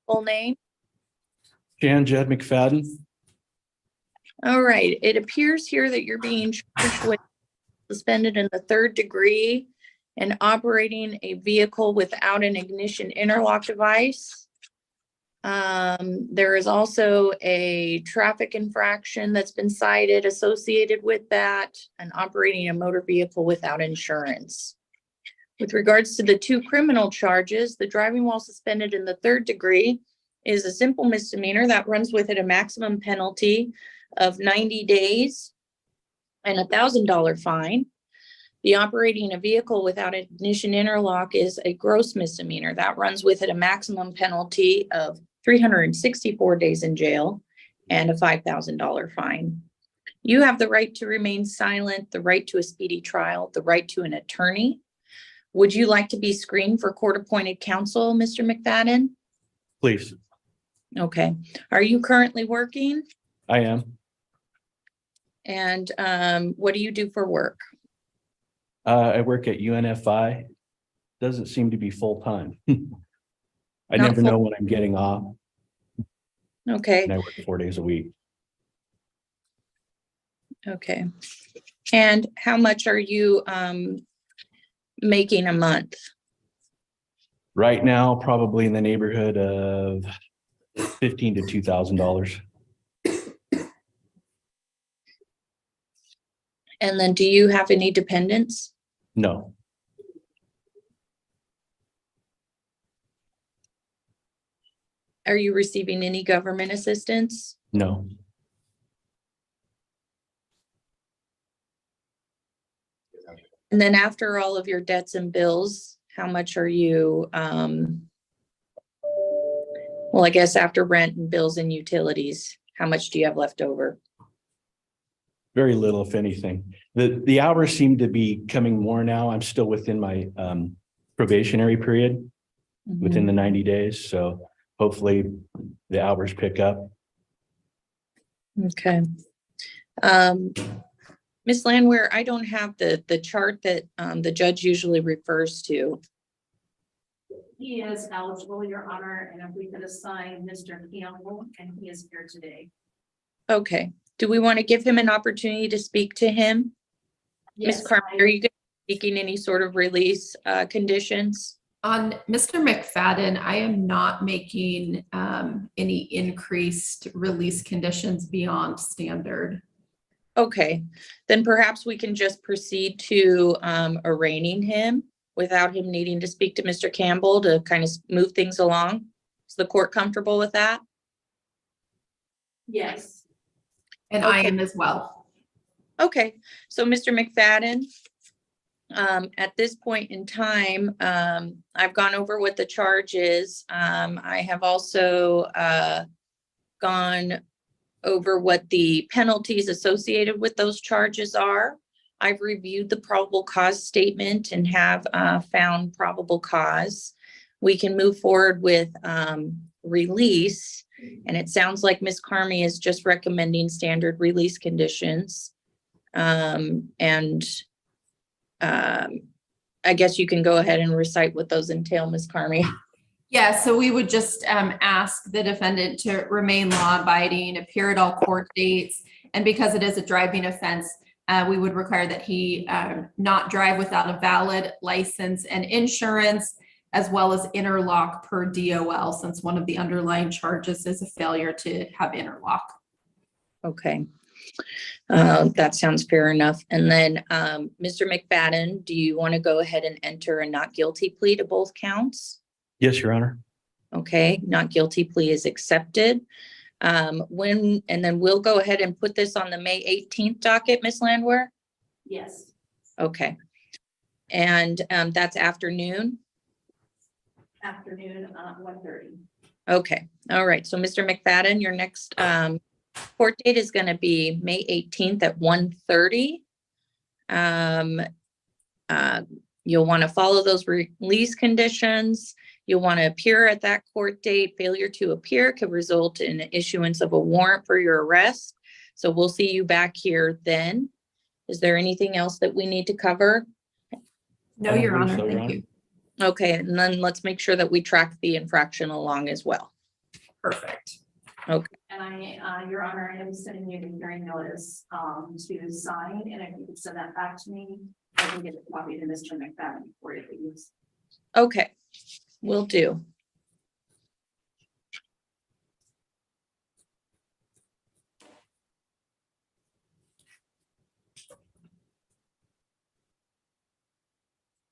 full name? Jan Jed McFadden. All right, it appears here that you're being charged with suspended in the 3rd degree and operating a vehicle without an ignition interlock device. There is also a traffic infraction that's been cited associated with that, and operating a motor vehicle without insurance. With regards to the 2 criminal charges, the driving while suspended in the 3rd degree is a simple misdemeanor that runs with it a maximum penalty of 90 days and $1,000 fine. The operating a vehicle without ignition interlock is a gross misdemeanor. That runs with it a maximum penalty of 364 days in jail and a $5,000 fine. You have the right to remain silent, the right to a speedy trial, the right to an attorney. Would you like to be screened for court-appointed counsel, Mr. McFadden? Please, Okay. Are you currently working? I am. And what do you do for work? I work at UNFI. Doesn't seem to be full-time. I Not never full- know when I'm getting off, Okay, and I work 4 days a week. okay. And how much are you making a month? Right now, probably in the neighborhood of $15,000 to $2,000. And then do you have any dependents? No, Are you receiving any government assistance? no. And then after all of your debts and bills, how much are you, well, I guess after rent and bills and utilities, how much do you have left over? Very little, if anything. The hours seem to be coming more now. I'm still within my probationary period, within the 90 days. So hopefully the hours pick up. Okay. Ms. Landwehr, I don't have the chart that the judge usually refers to. He is eligible, Your Honor, and if we could assign Mr. Campbell, and he is here today. Okay. Do we want to give him an opportunity to speak to him? Ms. Yes, Carmen, are you seeking any sort of release conditions? On Mr. McFadden, I am not making any increased release conditions beyond standard. Okay, then perhaps we can just proceed to arraigning him without him needing to speak to Mr. Campbell to kind of move things along. Is the court comfortable with that? Yes. And I am as well. Okay, so Mr. McFadden, at this point in time, I've gone over what the charge is. I have also gone over what the penalties associated with those charges are. I've reviewed the probable cause statement and have found probable cause. We can move forward with release. And it sounds like Ms. Carmi is just recommending standard release conditions. I guess you can go ahead and recite what those entail, Ms. Carmi. Yeah, so we would just ask the defendant to remain law-abiding, appear at all court dates, and because it is a driving offense, we would require that he not drive without a valid license and insurance, as well as interlock per DOL, since one of the underlying charges is a failure to have interlock. Okay. That sounds fair enough. And then, Mr. McFadden, do you want to go ahead and enter a not guilty plea to both counts? Yes, Your Honor. Okay, not guilty plea is accepted. And then we'll go ahead and put this on the May 18th docket, Ms. Landwehr? Yes. Okay. And that's afternoon? Afternoon, 1:30. Okay, all right. So Mr. McFadden, your next court date is going to be May 18th at 1:30. You'll want to follow those release conditions. You'll want to appear at that court date. Failure to appear could result in issuance of a warrant for your arrest. So we'll see you back here then. Is there anything else that we need to cover? No, Your Honor, thank you. Okay, and then let's make sure that we track the infraction along as well. Perfect. Okay. And Your Honor, I am sending you the hearing notice to sign, and if you could send that back to me, I can get it copied to Mr. McFadden for you, please. Okay, will do.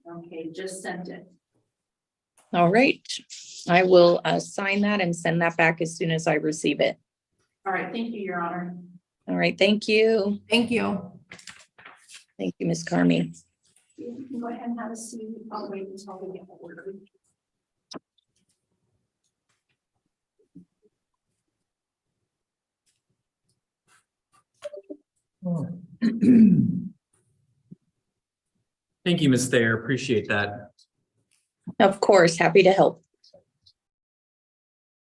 Okay, just sent it. All right, I will sign that and send that back as soon as I receive it. All right, thank you, Your Honor. All right, thank you. Thank you. Thank you, Ms. Carmi. You can go ahead and have a seat. I'll wait until we get the order. Thank you, Ms. Thayer. Appreciate that. Of course, happy to help.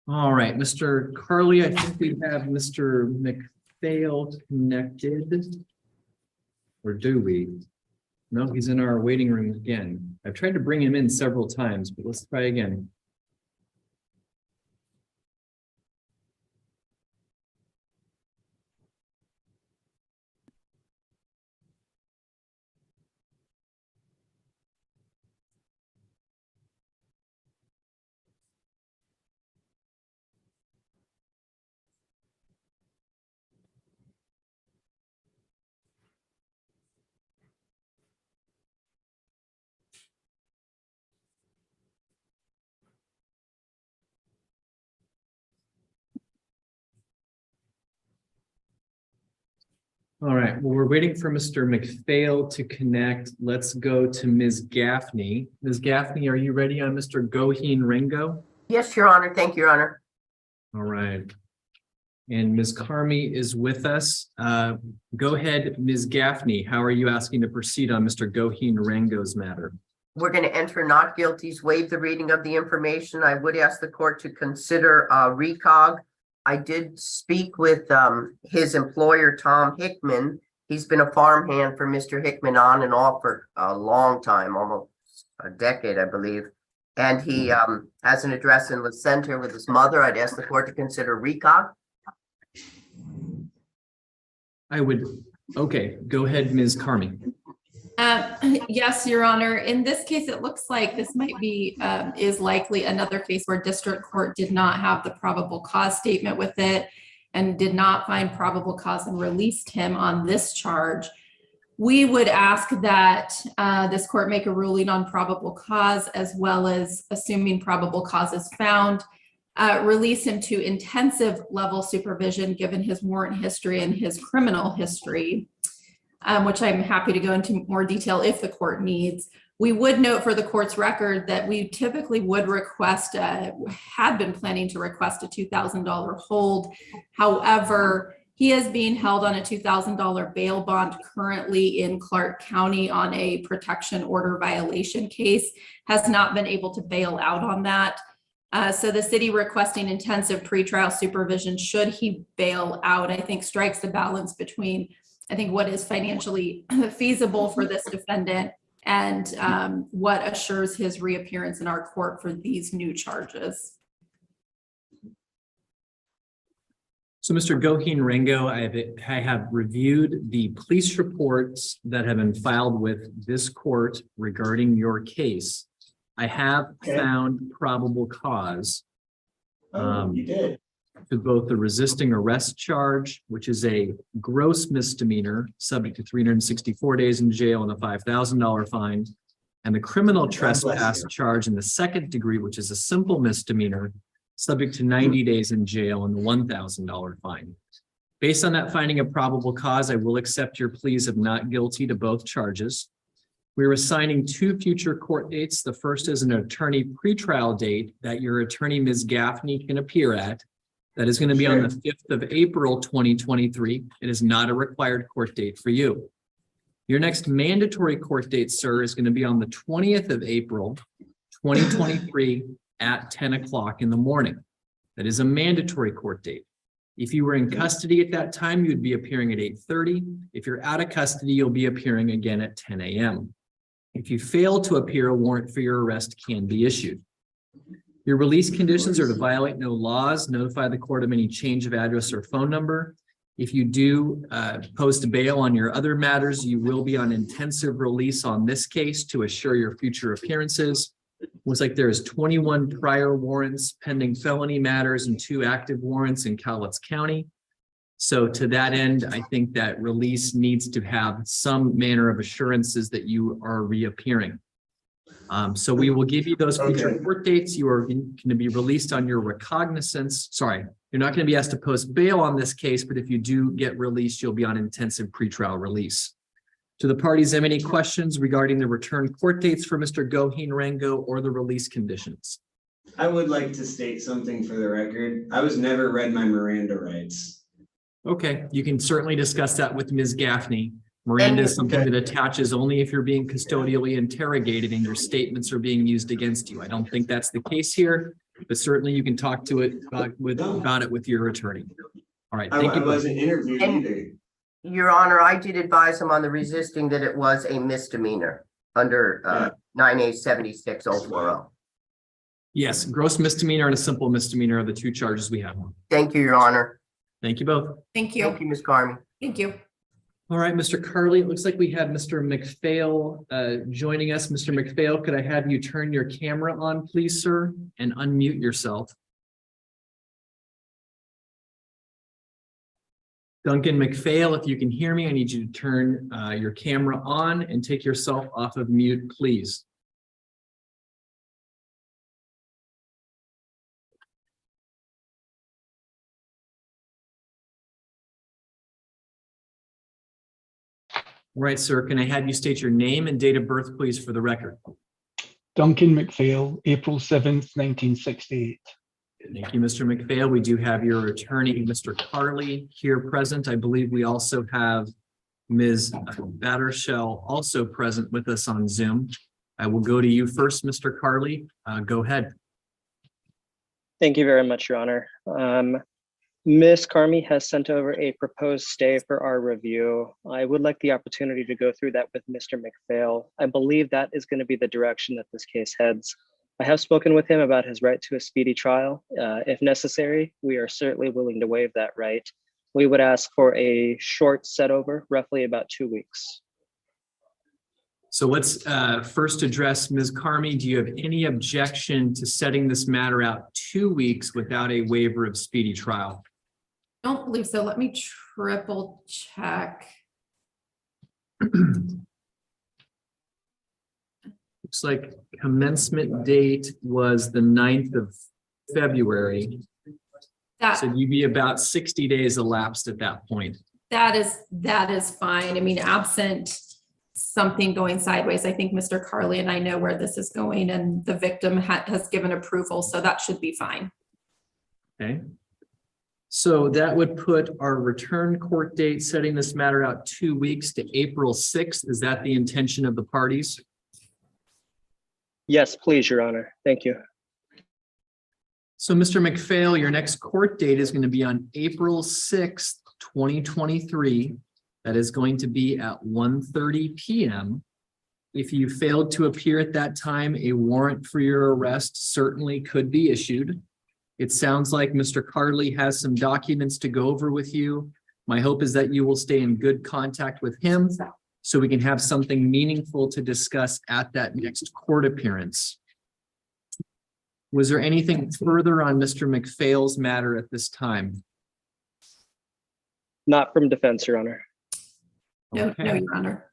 All right, Mr. Carly, I think we have Mr. McPhail connected. Or do we? No, he's in our waiting room again. I've tried to bring him in several times, but let's try again. All right, well, we're waiting for Mr. McPhail to connect. Let's go to Ms. Gaffney. Ms. Gaffney, are you ready on Mr. Goheen Ringo? Yes, Your Honor. Thank you, Your Honor. All right. And Ms. Carmi is with us. Go ahead, Ms. Gaffney. How are you asking to proceed on Mr. Goheen Rango's matter? We're going to enter not guilties, waive the reading of the information. I would ask the court to consider recog. I did speak with his employer, Tom Hickman. He's been a farmhand for Mr. Hickman on and off for a long time, almost a decade, I believe. And he has an address in the center with his mother. I'd ask the court to consider recog. I would, okay, go ahead, Ms. Carmi. Yes, Your Honor. In this case, it looks like this might be, is likely another case where district court did not have the probable cause statement with it and did not find probable cause and released him on this charge. We would ask that this court make a ruling on probable cause, as well as, assuming probable cause is found, release him to intensive level supervision given his warrant history and his criminal history. Which I'm happy to go into more detail if the court needs. We would note for the court's record that we typically would request, had been planning to request a $2,000 hold. However, he is being held on a $2,000 bail bond currently in Clark County on a protection order violation case, has not been able to bail out on that. So the city requesting intensive pretrial supervision should he bail out, I think strikes the balance between what is financially feasible for this defendant and what assures his reappearance in our court for these new charges. So Mr. Goheen Ringo, I have reviewed the police reports that have been filed with this court regarding your case. I have found probable cause. You did. To both the resisting arrest charge, which is a gross misdemeanor, subject to 364 days in jail and a $5,000 fine, and the criminal trespass charge in the second degree, which is a simple misdemeanor, subject to 90 days in jail and the $1,000 fine. Based on that finding of probable cause, I will accept your pleas of not guilty to both charges. We're assigning 2 future court dates. The first is an attorney pretrial date that your attorney, Ms. Gaffney, can appear at. That is going to be on the 5th of April, 2023. It is not a required court date for you. Your next mandatory court date, sir, is going to be on the 20th of April, 2023 at 10 o'clock in the morning. That is a mandatory court date. If you were in custody at that time, you'd be appearing at 8:30. If you're out of custody, you'll be appearing again at 10 a.m. If you fail to appear, a warrant for your arrest can be issued. Your release conditions are to violate no laws, notify the court of any change of address or phone number. If you do post bail on your other matters, you will be on intensive release on this case to assure your future appearances. Looks like there is 21 prior warrants pending felony matters and 2 active warrants in Cowlitz County. So to that end, I think that release needs to have some manner of assurances that you are reappearing. So we will give you those future court dates. You are going to be released on your recognizance. Sorry, you're not going to be asked to post bail on this case, but if you do get released, you'll be on intensive pretrial release. Do the parties have any questions regarding the return court dates for Mr. Goheen Rango or the release conditions? I would like to state something for the record. I was never read my Miranda rights. Okay, you can certainly discuss that with Ms. Gaffney. Miranda is something that attaches only if you're being custodially interrogated and your statements are being used against you. I don't think that's the case here, but certainly you can talk to it about it with your attorney. All right, thank you. I wasn't interviewed either. Your Honor, I did advise him on the resisting that it was a misdemeanor under 9A76-040. Yes, gross misdemeanor and a simple misdemeanor are the two charges we have on. Thank you, Your Honor. Thank you both. Thank you. Thank you, Ms. Carmi. Thank you. All right, Mr. Carly, it looks like we have Mr. McPhail joining us. Mr. McPhail, could I have you turn your camera on, please, sir, and unmute yourself? Duncan McPhail, if you can hear me, I need you to turn your camera on and take yourself off of mute, please. All right, sir, can I have you state your name and date of birth, please, for the record? Duncan McPhail, April 7th, 1968. Thank you, Mr. McPhail. We do have your attorney, Mr. Carly, here present. I believe we also have Ms. Battershell also present with us on Zoom. I will go to you first, Mr. Carly. Go ahead. Thank you very much, Your Honor. Ms. Carmi has sent over a proposed stay for our review. I would like the opportunity to go through that with Mr. McPhail. I believe that is going to be the direction that this case heads. I have spoken with him about his right to a speedy trial. If necessary, we are certainly willing to waive that right. We would ask for a short setover, roughly about 2 weeks. So let's first address Ms. Carmi. Do you have any objection to setting this matter out 2 weeks without a waiver of speedy trial? Don't believe so. Let me triple check. Looks like commencement date was the 9th of February. So you'd be about 60 days elapsed at that point. That is fine. I mean, absent something going sideways, I think Mr. Carly and I know where this is going, and the victim has given approval, so that should be fine. Okay. So that would put our return court date, setting this matter out 2 weeks to April 6th. Is that the intention of the parties? Yes, please, Your Honor. Thank you. So Mr. McPhail, your next court date is going to be on April 6th, 2023. That is going to be at 1:30 p.m. If you failed to appear at that time, a warrant for your arrest certainly could be issued. It sounds like Mr. Carly has some documents to go over with you. My hope is that you will stay in good contact with him so we can have something meaningful to discuss at that next court appearance. Was there anything further on Mr. McPhail's matter at this time? Not from defense, Your Honor. No, Your Honor.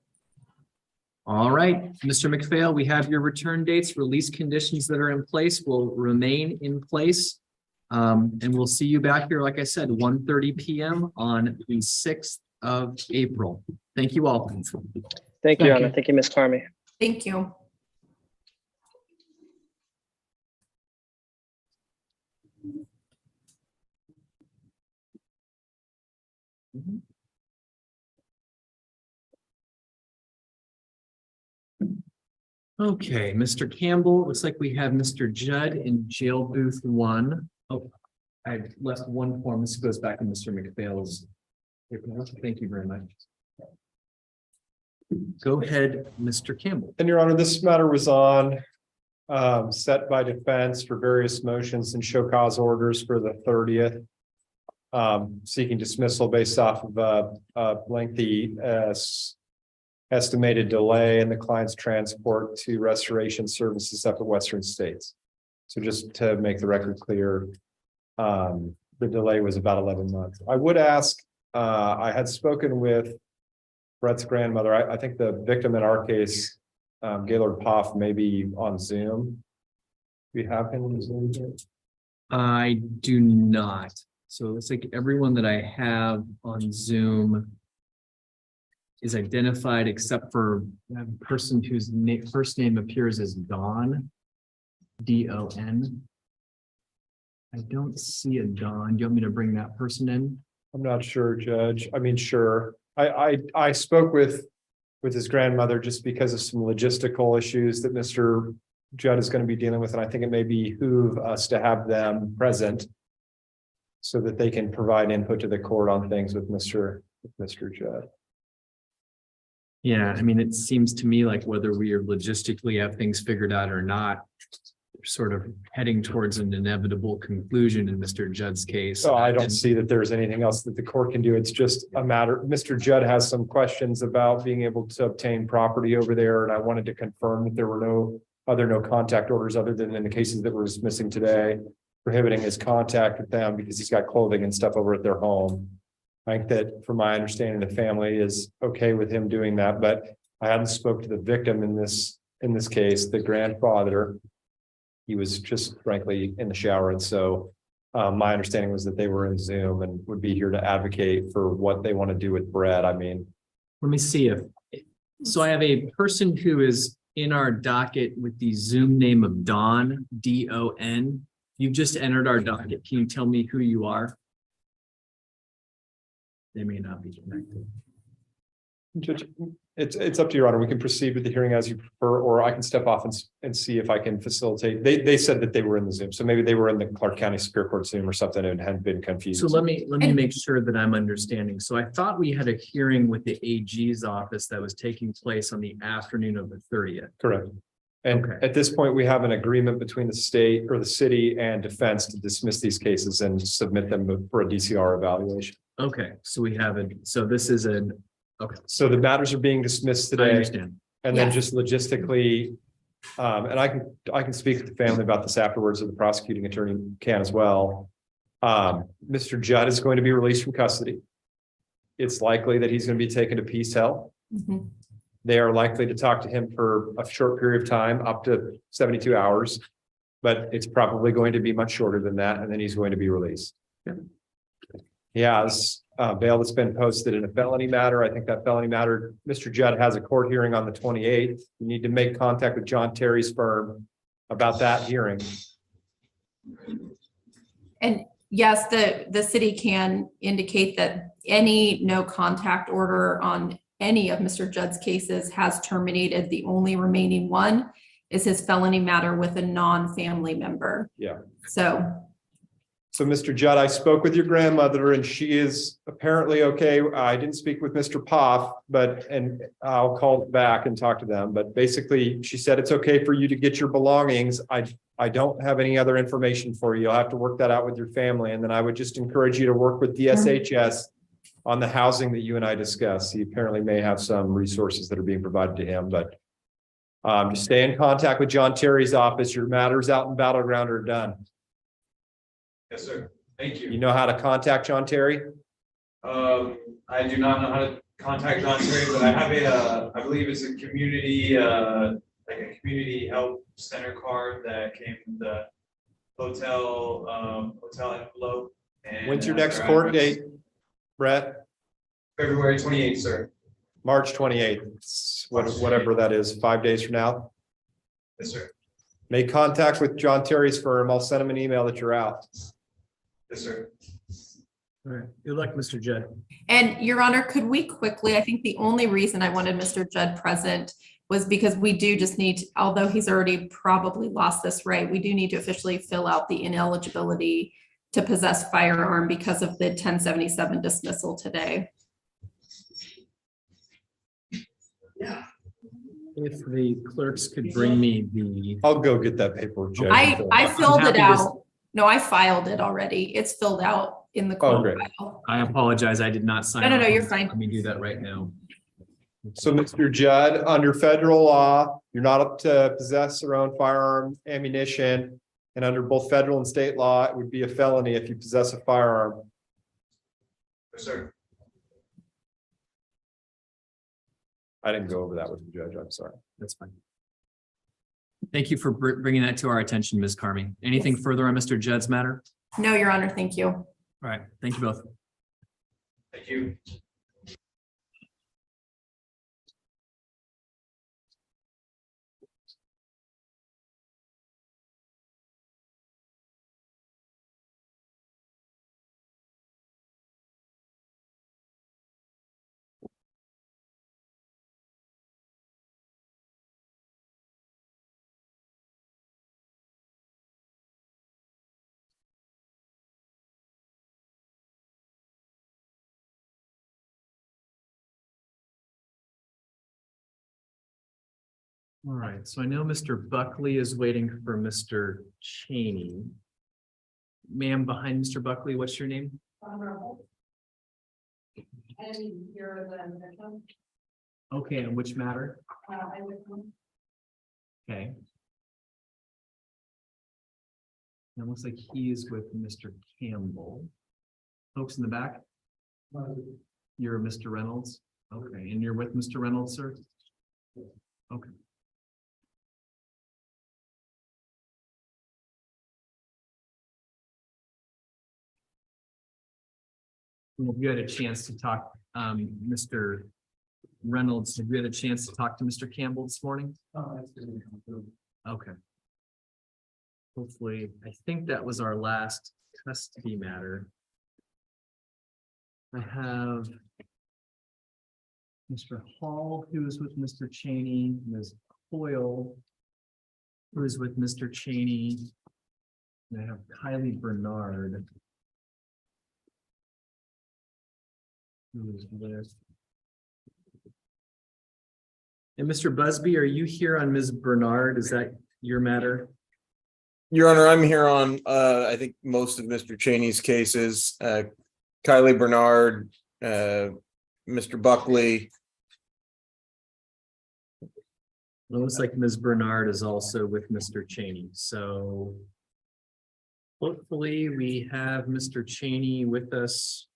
All right, Mr. McPhail, we have your return dates. Release conditions that are in place will remain in place. And we'll see you back here, like I said, 1:30 p.m. on the 6th of April. Thank you all. Thank you, Your Honor. Thank you, Ms. Carmi. Thank you. Okay, Mr. Campbell, looks like we have Mr. Judd in jail booth 1. Oh, I left one form. This goes back to Mr. McPhail's. Thank you very much. Go ahead, Mr. Campbell. And Your Honor, this matter was on set by defense for various motions and show cause orders for the 30th. Seeking dismissal based off of a lengthy estimated delay in the client's transport to restoration services up at Western States. So just to make the record clear, the delay was about 11 months. I would ask, I had spoken with Brett's grandmother. I think the victim in our case, Gaylord Poff, may be on Zoom. Do we have him on Zoom here? I do not. So it's like everyone that I have on Zoom is identified except for a person whose first name appears as Don. D-O-N. I don't see a Don. Do you want me to bring that person in? I'm not sure, Judge. I mean, sure. I spoke with his grandmother just because of some logistical issues that Mr. Judd is going to be dealing with, and I think it may behoove us to have them present so that they can provide input to the court on things with Mr. Judd. Yeah, I mean, it seems to me like whether we are logistically have things figured out or not, we're sort of heading towards an inevitable conclusion in Mr. Judd's case. So I don't see that there's anything else that the court can do. It's just a matter, Mr. Judd has some questions about being able to obtain property over there, and I wanted to confirm that there were no contact orders other than in the cases that we're dismissing today, prohibiting his contact with them because he's got clothing and stuff over at their home. I think that from my understanding, the family is okay with him doing that, but I hadn't spoke to the victim in this case, the grandfather. He was just frankly in the shower. And so my understanding was that they were in Zoom and would be here to advocate for what they want to do with Brett. I mean, let me see if, so I have a person who is in our docket with the Zoom name of Don, D-O-N. You've just entered our docket. Can you tell me who you are? They may not be connected. Judge, it's up to your honor. We can proceed with the hearing as you prefer, or I can step off and see if I can facilitate. They said that they were in the Zoom, so maybe they were in the Clark County Superior Court Zoom or something and had been confused. So let me make sure that I'm understanding. So I thought we had a hearing with the AG's office that was taking place on the afternoon of the 30th. Correct. And at this point, we have an agreement between the state or the city and defense to dismiss these cases and submit them for a DCR evaluation. Okay, so we have it. So this is an, okay. So the matters are being dismissed today. I understand. And then just logistically, and I can speak to the family about this afterwards, or the prosecuting attorney can as well. Mr. Judd is going to be released from custody. It's likely that he's going to be taken to Peace Health. Mhm. They are likely to talk to him for a short period of time, up to 72 hours, but it's probably going to be much shorter than that, and then he's going to be released. Yeah. He has bail that's been posted in a felony matter. I think that felony matter, Mr. Judd has a court hearing on the 28th. You need to make contact with John Terry's firm about that hearing. And yes, the city can indicate that any no contact order on any of Mr. Judd's cases has terminated. The only remaining one is his felony matter with a non-family member. Yeah. So Mr. Judd, I spoke with your grandmother and she is apparently okay. I didn't speak with Mr. Poff, and I'll call back and talk to them. But basically she said, it's okay for you to get your belongings. I don't have any other information for you. You'll have to work that out with your family. And then I would just encourage you to work with DSHS on the housing that you and I discussed. He apparently may have some resources that are being provided to him, but just stay in contact with John Terry's office. Your matters out in Battleground are done. Yes, sir. Thank you. You know how to contact John Terry? I do not know how to contact John Terry, but I have I believe it's a community, like a community help center card that came from the hotel envelope. And When's your next court date, Brett? February 28th, sir. March 28th, whatever that is, 5 days from now. Yes, sir. Make contact with John Terry's firm. I'll send him an email that you're out. Yes, sir. All right. Good luck, Mr. Judd. And Your Honor, could we quickly, I think the only reason I wanted Mr. Judd present was because we do just need, although he's already probably lost this right, we do need to officially fill out the ineligibility to possess firearm because of the 1077 dismissal today. Yeah. If the clerks could bring me the. I'll go get that paperwork, Judge. I filled it happy to- out. No, I filed it already. It's filled out in the court great. file. I apologize. I did not sign. No, off you're on it. fine. Let me do that right now. So, Mr. Judd, under federal law, you're not up to possess or own firearm ammunition. And under both federal and state law, it would be a felony if you possess a firearm. Yes, sir. I didn't go over that with the judge. I'm sorry. That's fine. Thank you for bringing that to our attention, Ms. Carmi. Anything further on Mr. Judd's matter? No, Your Honor, thank you. All right. Thank you both. Thank you. All right, so I know Mr. Buckley is waiting for Mr. Cheney. Ma'am, behind Mr. Buckley, what's your name? And you're the victim. Okay, and which matter? I would come. Okay. It looks like he is with Mr. Campbell. Folks in the back? You're Mr. Reynolds? Okay, and you're with Mr. Reynolds, sir? Okay. Have you had a chance to talk, Mr. Reynolds, have you had a chance to talk to Mr. Campbell this morning? Okay. Hopefully, I think that was our last custody matter. I have Mr. Hall, who is with Mr. Cheney, Ms. Coyle, who is with Mr. Cheney. And I have Kylie Bernard, who is with. And Mr. Busby, are you here on Ms. Bernard? Is that your matter? Your Honor, I'm here on, I think most of Mr. Cheney's cases, Kylie Bernard, Mr. Buckley. It looks like Ms. Bernard is also with Mr. Cheney, so hopefully we have Mr. Cheney with us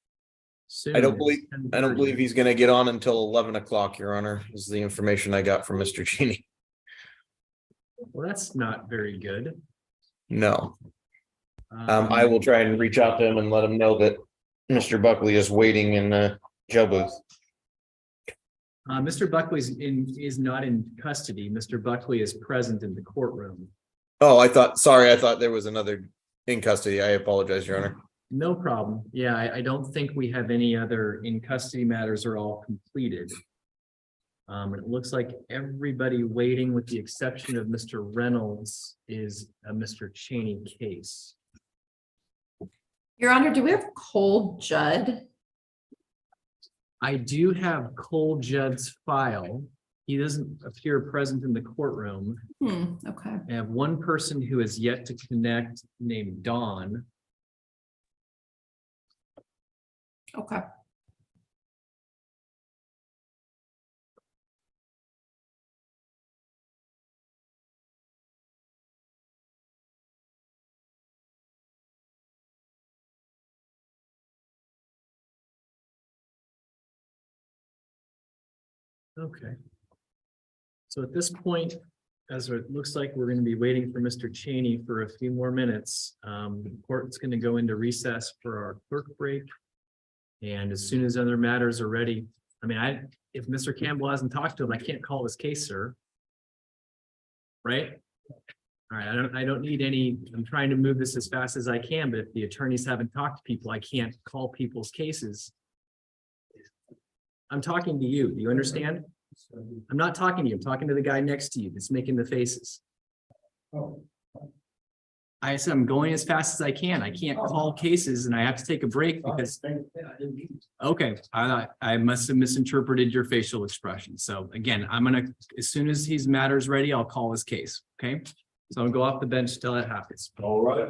soon. I don't believe he's gonna get on until 11 o'clock, Your Honor, is the information I got from Mr. Cheney. Well, that's not very good. No. I will try and reach out to him and let him know that Mr. Buckley is waiting in the jail booth. Mr. Buckley is not in custody. Mr. Buckley is present in the courtroom. Oh, I thought there was another in custody. I apologize, Your Honor. No problem. Yeah, I don't think we have any other in custody matters are all completed. It looks like everybody waiting with the exception of Mr. Reynolds is a Mr. Cheney case. Your Honor, do we have Cole Judd? I do have Cole Judd's file. He doesn't appear present in the courtroom. Okay. I have one person who is yet to connect named Dawn. Okay. Okay. So at this point, as it looks like we're going to be waiting for Mr. Cheney for a few more minutes. The court's going to go into recess for our clerk break. And as soon as other matters are ready, I mean, if Mr. Campbell hasn't talked to him, I can't call his case, sir. Right? All right, I don't need any, I'm trying to move this as fast as I can, but if the attorneys haven't talked to people, I can't call people's cases. I'm talking to you. Do you understand? I'm not talking to you. I'm talking to the guy next to you that's making the faces. I said I'm going as fast as I can. I can't call cases and I have to take a break because. Okay, I must have misinterpreted your facial expression. So again, I'm gonna, as soon as his matter's ready, I'll call his case. Okay, so I'll go off the bench till that happens. All right.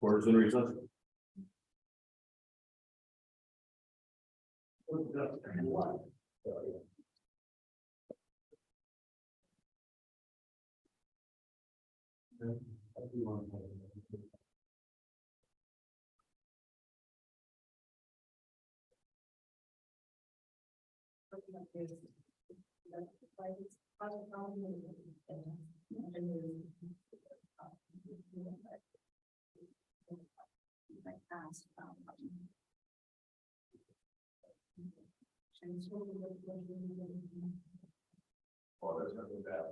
Court is in recess. Oh, that's not bad.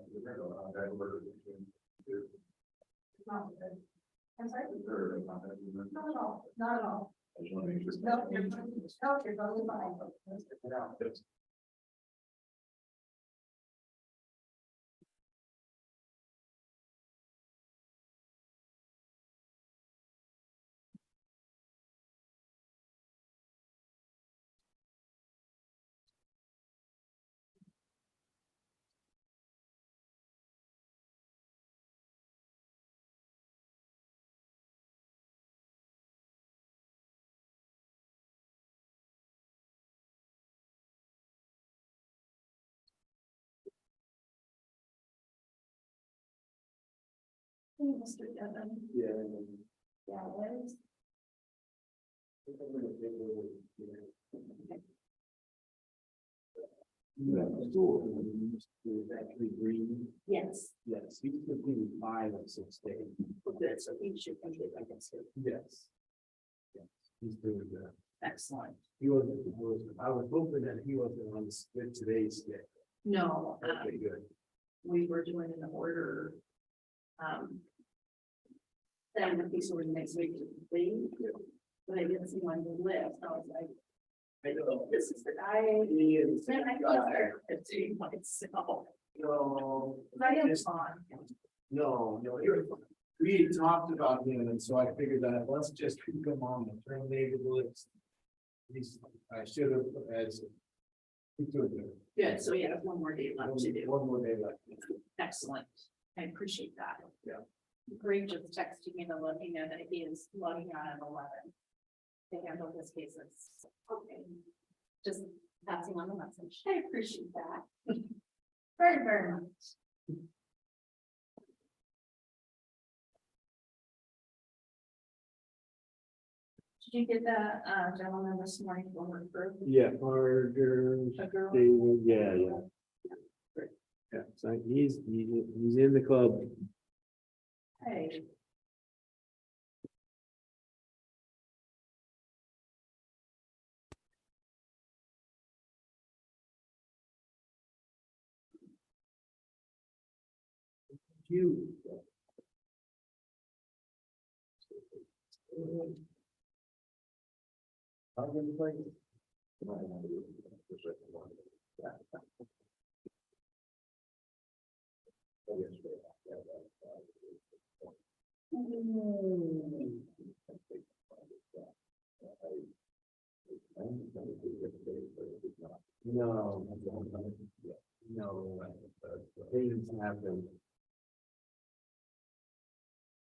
Not at all. Not at all. No, you're totally fine. Mr. Devon. Yeah. Yeah, Liz. Actually green. Yes. Yes, he's completed 5 of 6 days. Good, so he should be good, I guess. Yes. Yes, he's doing good. Excellent. I was hoping that he wasn't on today's schedule. No, Okay, good. we were doing an order. Then the piece order next week to complete, but I didn't see one on the list, I was like. I know. This is the guy. He is. Then I got there, it's doing myself. No. I am fine. No, we had talked about him, and so I figured that let's just keep him on the terminated list. I should have, as. He's doing good. Good, so yeah, one more day left to do. One more day left. Excellent. I appreciate that. Yeah. Greg just texted me to let me know that he is logging on at 11. To handle this case. Okay. Just passing on the message. I appreciate that. Very, very much. Did you get that gentleman this morning from her group? Yeah, Carter, A girl? David, yeah. Yeah, so he's in the club. Hey. You. I'm gonna play. No. Things happen.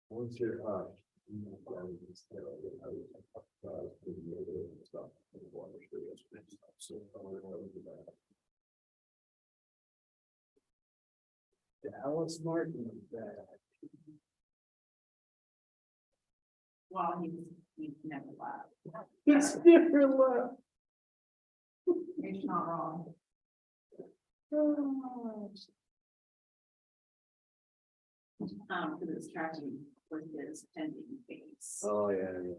Once you're up. Alice Martin. Well, he's never left. It's different left. He's not wrong. Because it's tracking for his pending case. Oh, yeah.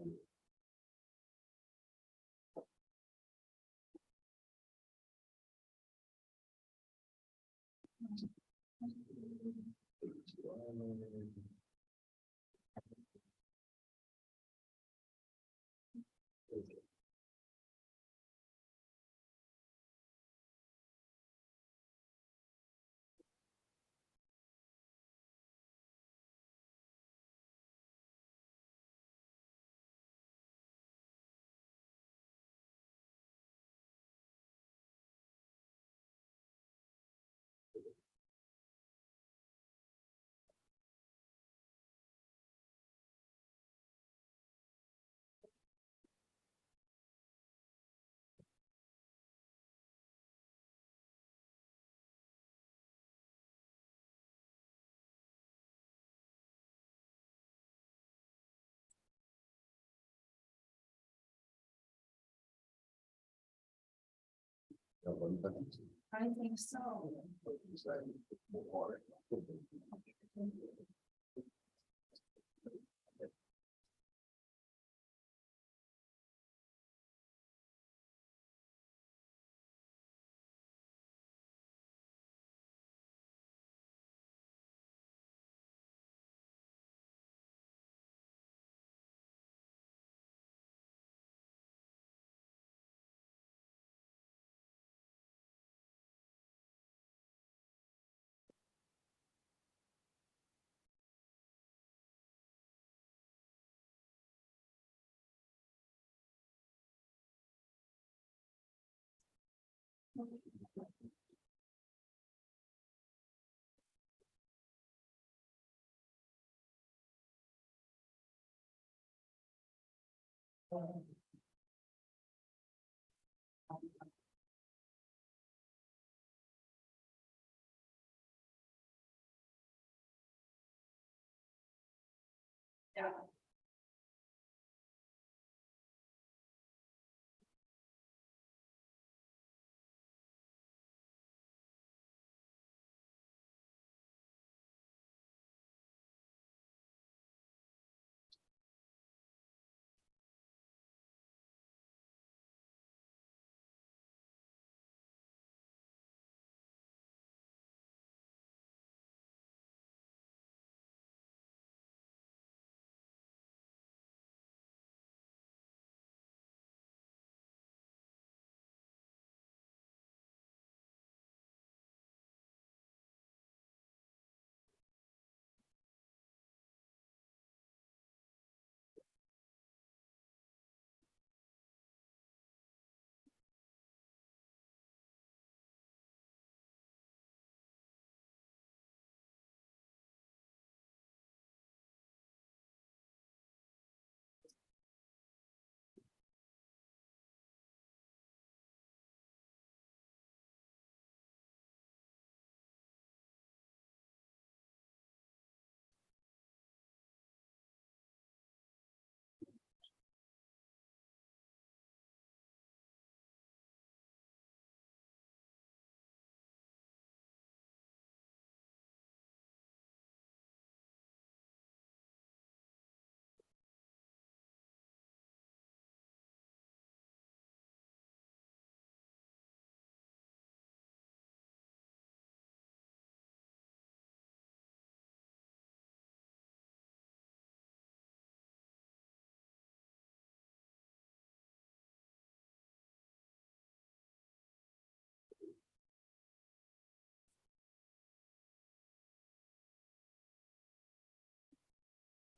I think so. Yeah.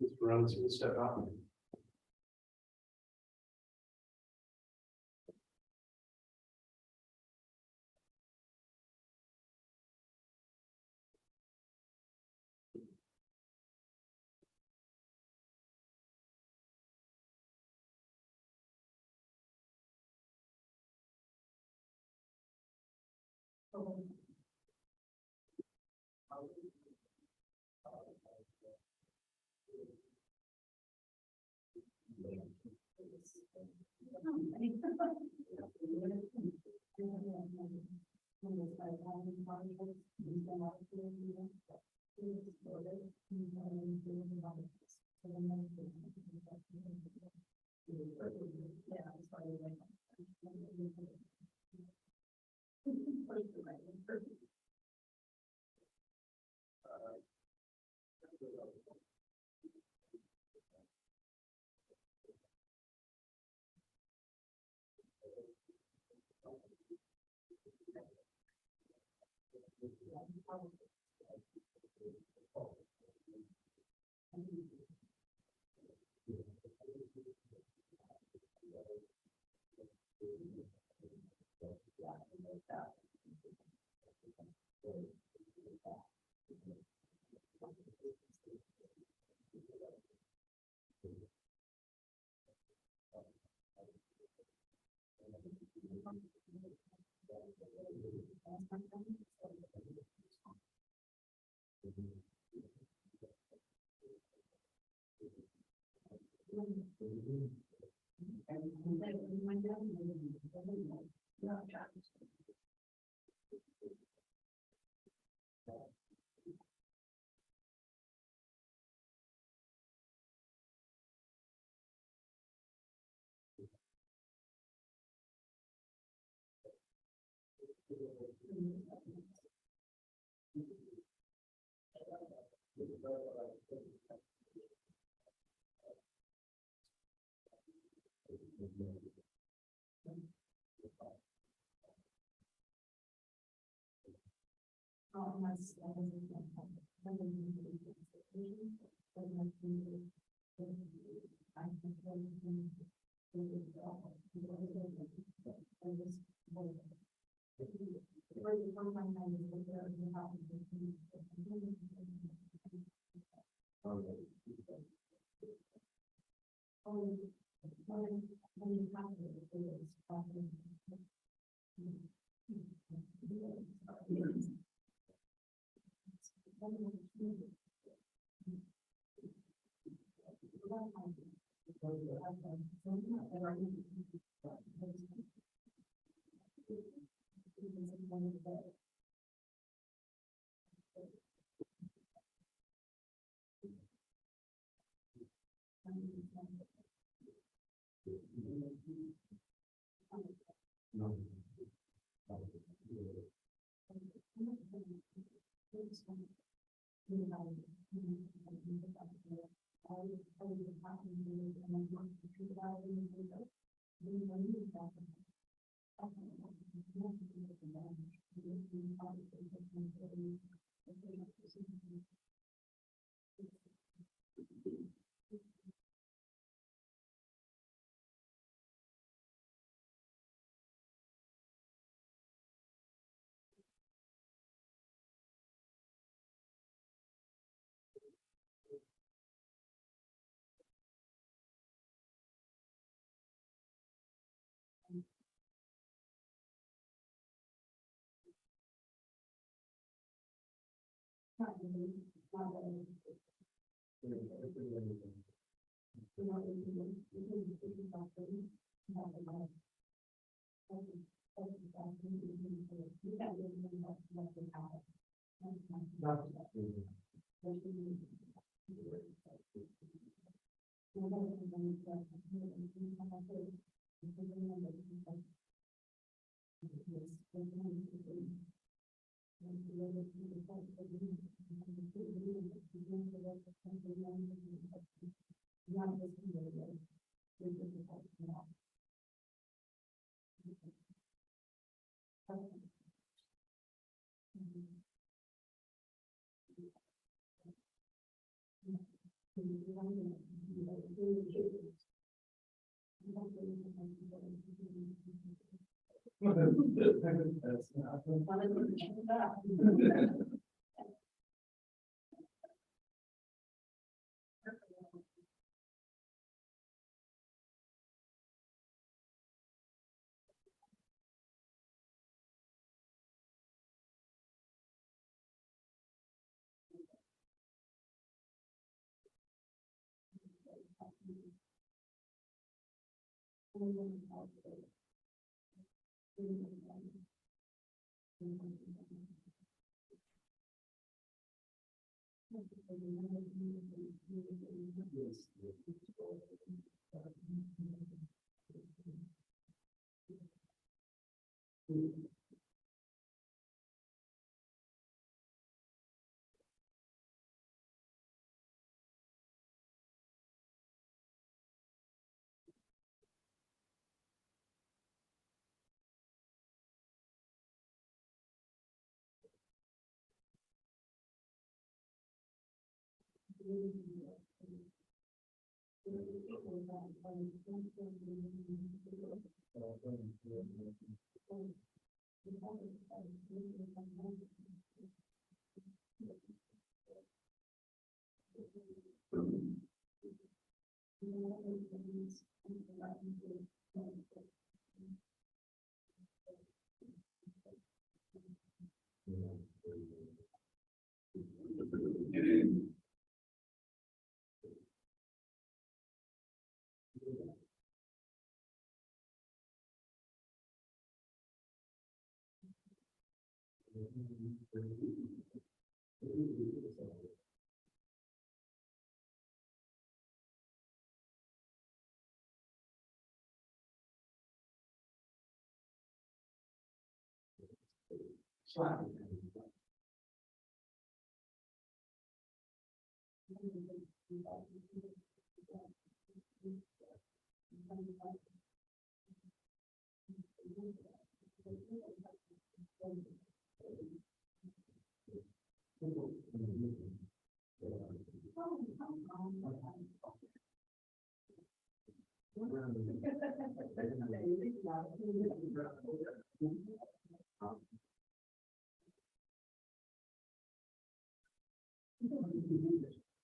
Mr. Rhodes, you step out.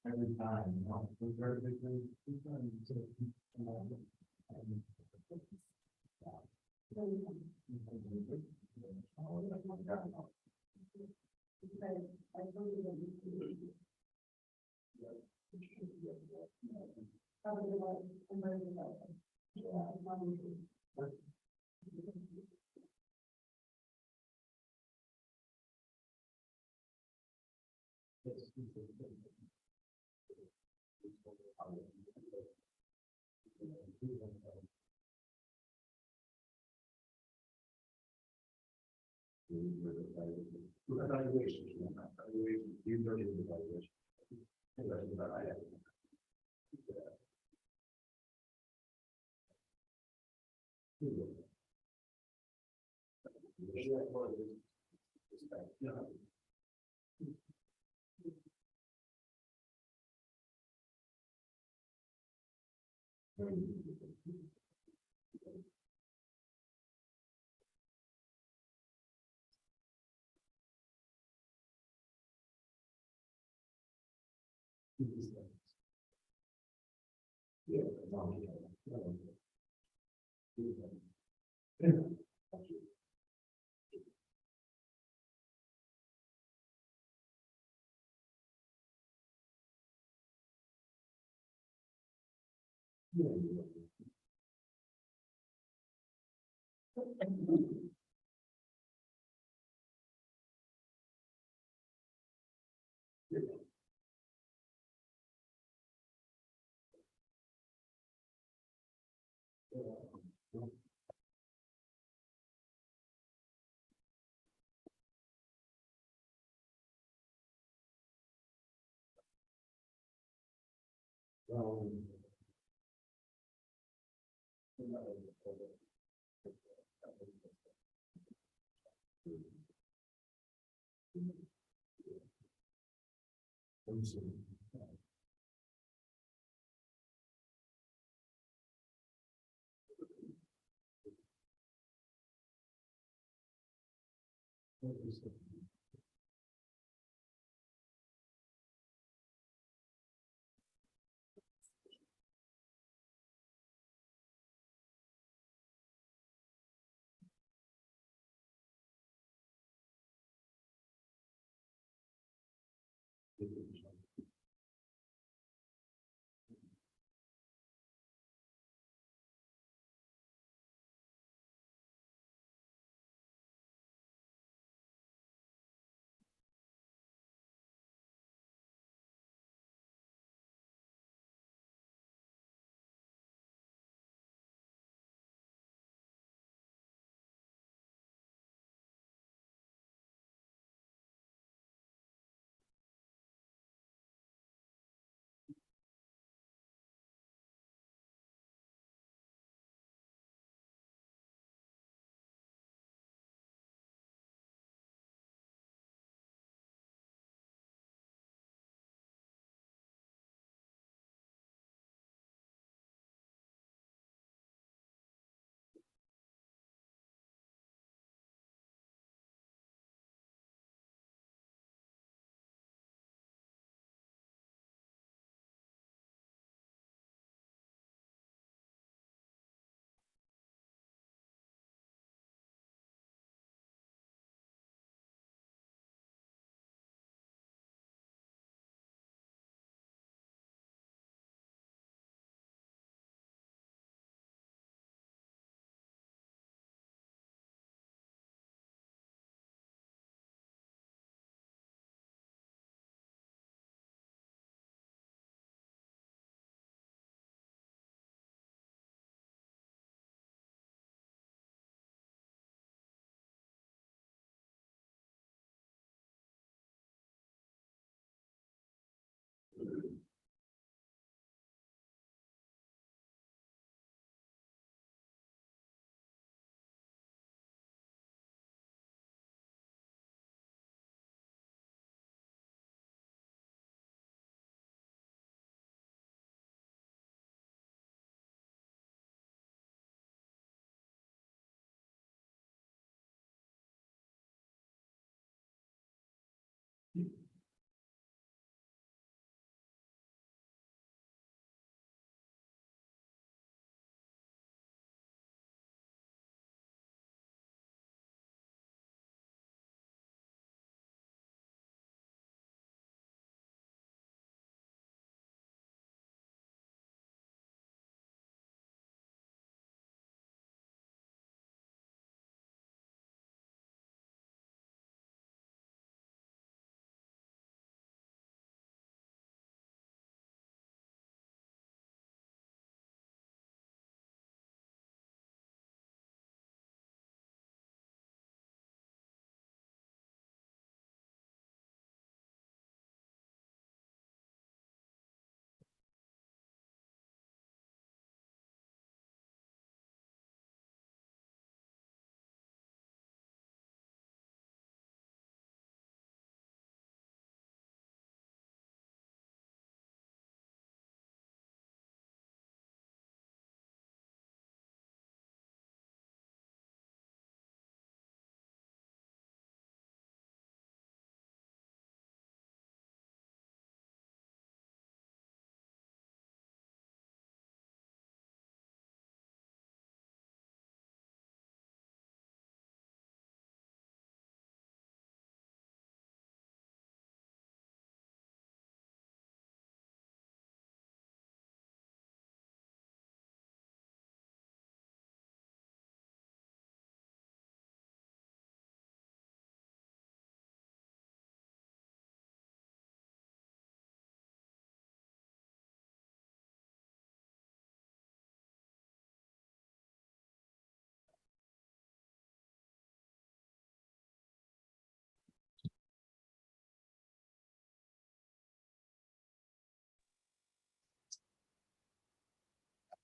Every time.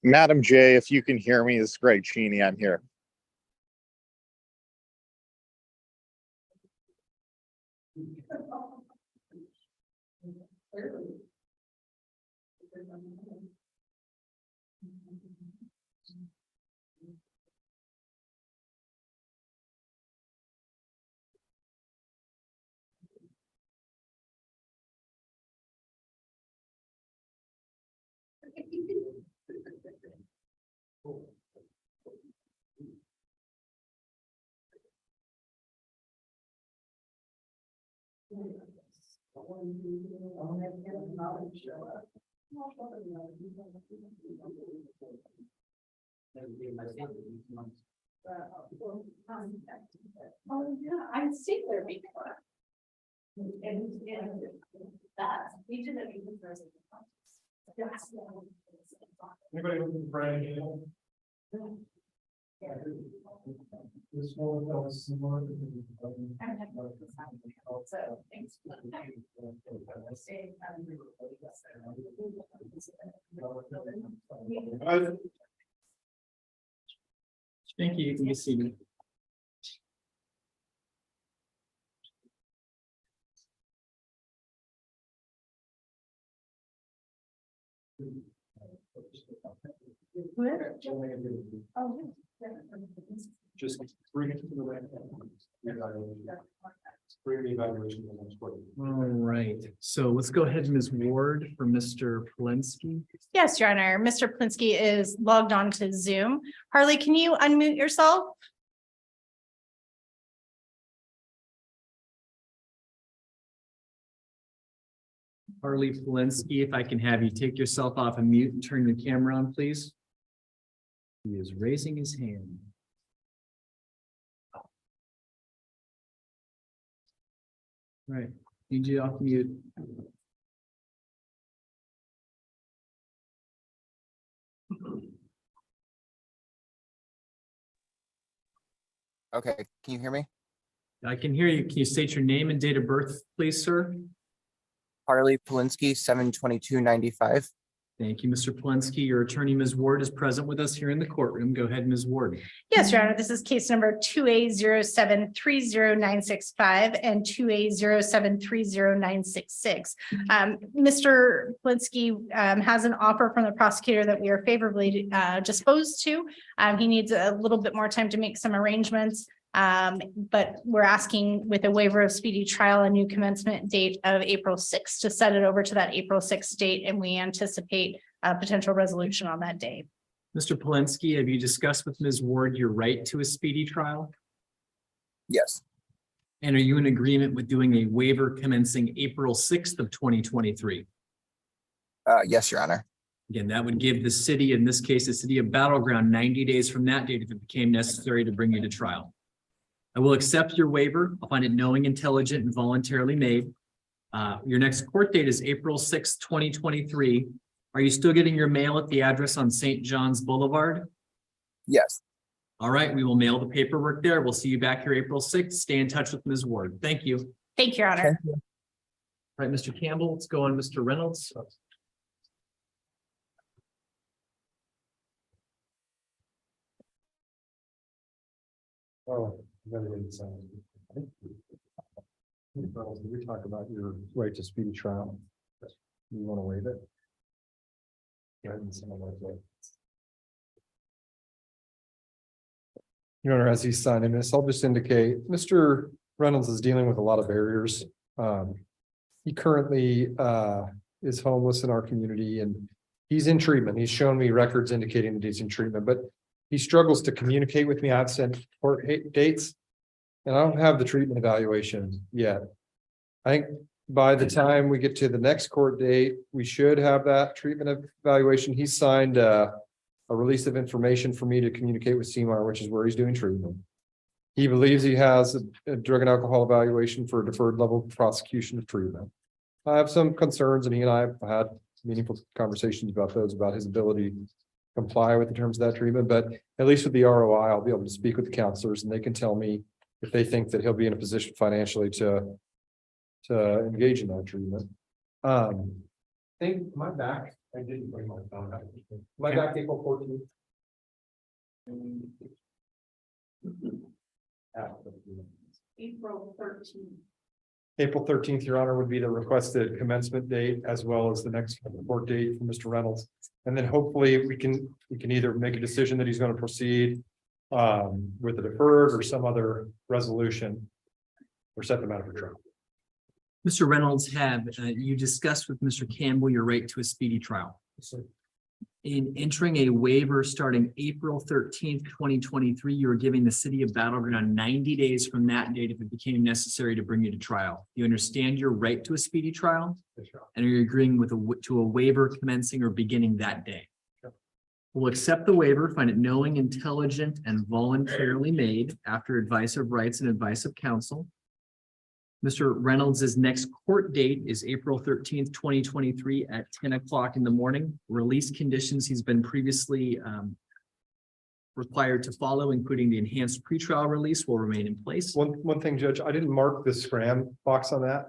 Madam J, if you can hear me, this is Greg Cheney. I'm here. Oh, yeah, I've seen there before. And that, we did it even for. Anybody looking for any? This one was similar. So, thanks. Thank you. You can be seated. Just bring it to the right. Bring the evaluation to the next one. All right, so let's go ahead, Ms. Ward, for Mr. Polensky. Yes, Your Honor. Mr. Plinsky is logged on to Zoom. Harley, can you unmute yourself? Harley Polensky, if I can have you take yourself off of mute and turn your camera on, please. He is raising his hand. All right, need you off mute. Okay, can you hear me? I can hear you. Can you state your name and date of birth, please, sir? Harley Polinsky, 7/22/95. Thank you, Mr. Polensky. Your attorney, Ms. Ward, is present with us here in the courtroom. Go ahead, Ms. Ward. Yes, Your Honor. This is case number 2A07-30965 and 2A07-30966. Mr. Plinsky has an offer from the prosecutor that we are favorably disposed to. He needs a little bit more time to make some arrangements. But we're asking with a waiver of speedy trial, a new commencement date of April 6th to set it over to that April 6th date, and we anticipate a potential resolution on that day. Mr. Polensky, have you discussed with Ms. Ward your right to a speedy trial? Yes. And are you in agreement with doing a waiver commencing April 6th of 2023? Yes, Your Honor. Again, that would give the city, in this case, the city of Battleground, 90 days from that date if it became necessary to bring you to trial. I will accept your waiver. I'll find it knowing, intelligent, and voluntarily made. Your next court date is April 6th, 2023. Are you still getting your mail at the address on St. John's Boulevard? Yes. All right, we will mail the paperwork there. We'll see you back here April 6th. Stay in touch with Ms. Ward. Thank you. Thank you, Your Honor. All right, Mr. Campbell, let's go on Mr. Reynolds. Oh, I gotta get it signed. We talk about your right to speedy trial. You want to waive it? Go ahead and sign it. Your Honor, as he's signing this, I'll just indicate, Mr. Reynolds is dealing with a lot of barriers. He currently is homeless in our community and he's in treatment. He's shown me records indicating that he's in treatment, but he struggles to communicate with me. I've sent court dates and I don't have the treatment evaluation yet. I think by the time we get to the next court date, we should have that treatment evaluation. He signed a release of information for me to communicate with CMAR, which is where he's doing treatment. He believes he has a drug and alcohol evaluation for a deferred level of prosecution of treatment. I have some concerns and he and I have had meaningful conversations about those, about his ability to comply with the terms of that treatment. But at least with the ROI, I'll be able to speak with the counselors and they can tell me if they think that he'll be in a position financially to engage in that treatment. I think my back I didn't bring my phone out. Am I back April 14th? April 13th. April 13th, Your Honor, would be the requested commencement date as well as the next court date for Mr. Reynolds. And then hopefully we can either make a decision that he's going to proceed with a deferred or some other resolution or set the matter for trial. Mr. Reynolds, have you discussed with Mr. Campbell your right to a speedy trial? In entering a waiver starting April 13th, 2023, you are giving the city of Battle Ground 90 days from that date if it became necessary to bring you to trial. You understand your right to a speedy trial? And are you agreeing with to a waiver commencing or beginning that day? We'll accept the waiver, find it knowing, intelligent, and voluntarily made after advice of rights and advice of counsel. Mr. Reynolds' next court date is April 13th, 2023 at 10 o'clock in the morning. Release conditions he's been previously required to follow, including the enhanced pretrial release, will remain in place. One thing, Judge, I didn't mark the scram box on that.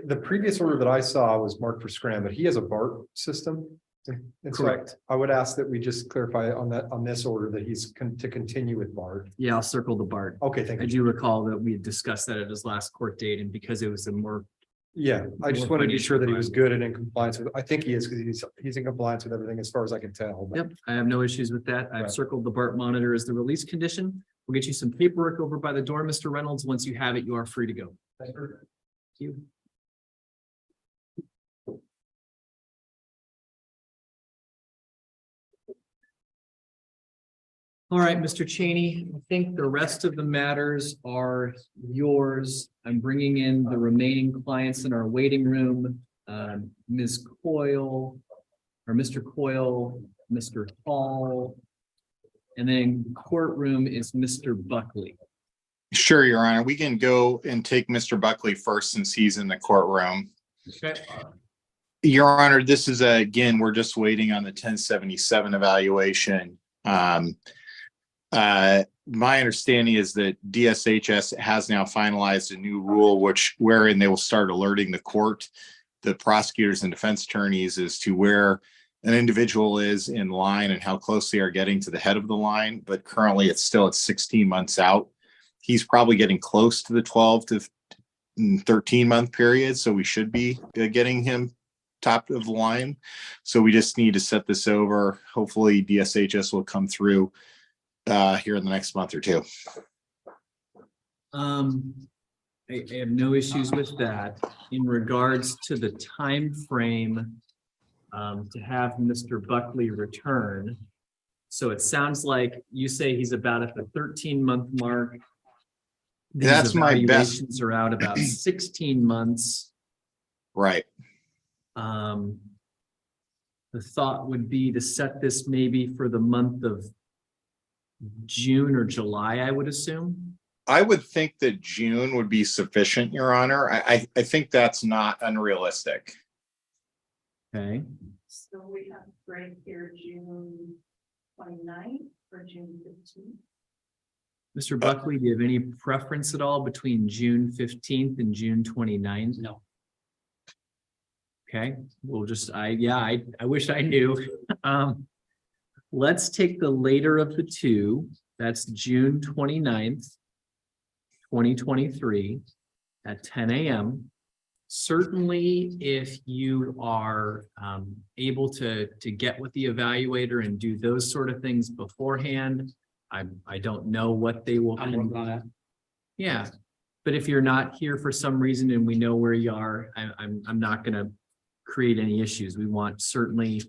The previous order that I saw was marked for scram, but he has a BART system. And so Correct. I would ask that we just clarify on this order that he's to continue with BART. Yeah, I'll circle the BART. Okay, thank I you. do recall that we had discussed that at his last court date, and because it was a more. Yeah, I just more wanted to be sure that he was financial good and in compliance with, I think he is, because he's in compliance with everything as far as I can tell. but- Yep, I have no issues with that. I've Right. circled the BART monitor as the release condition. We'll get you some paperwork over by the door, Mr. Reynolds. Once you have it, you are free to go. Thank Thank you. All right, Mr. Cheney, I think the rest of the matters are yours. I'm bringing in the remaining clients in our waiting room. Ms. Coyle, or Mr. Coyle, Mr. Hall, and then courtroom is Mr. Buckley. Sure, Your Honor. We can go and take Mr. Buckley first since he's in the courtroom. Okay. Your Honor, this is again, we're just waiting on the 1077 evaluation. My understanding is that DSHS has now finalized a new rule wherein they will start alerting the court, the prosecutors and defense attorneys as to where an individual is in line and how close they are getting to the head of the line. But currently it's still at 16 months out. He's probably getting close to the 12 to 13 month period. So we should be getting him top of the line. So we just need to set this over. Hopefully DSHS will come through here in the next month or two. I have no issues with that. In regards to the time frame to have Mr. Buckley return. So it sounds like you say he's about at the 13-month mark. These That's my best. evaluations are out about 16 months. Right. The thought would be to set this maybe for the month of June or July, I would assume. I would think that June would be sufficient, Your Honor. I think that's not unrealistic. Okay. So we have right here, June 29th or June 15th. Mr. Buckley, do you have any preference at all between June 15th and June 29th? No. Okay, we'll just, I wish I knew. Let's take the later of the two. That's June 29th, 2023 at 10 a.m. Certainly, if you are able to get with the evaluator and do those sort of things beforehand, I don't know what they will. Yeah, but if you're not here for some reason and we know where you are, I'm not going to create any issues. We want certainly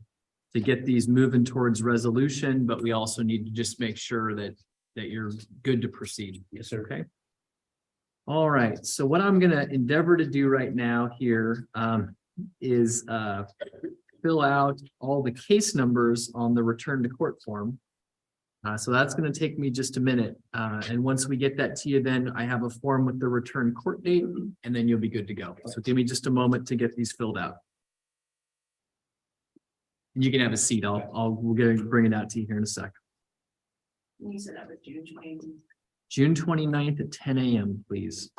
to get these moving towards resolution, but we also need to just make sure that you're good to proceed. Yes, sir. Okay. All right. So what I'm going to endeavor to do right now here is fill out all the case numbers on the return to court form. So that's going to take me just a minute. And once we get that to you, then I have a form with the return court date, and then you'll be good to go. So give me just a moment to get these filled out. You can have a seat. We'll bring it out to you here in a sec. You said that was June 29th. June 29th at 10 a.m., please.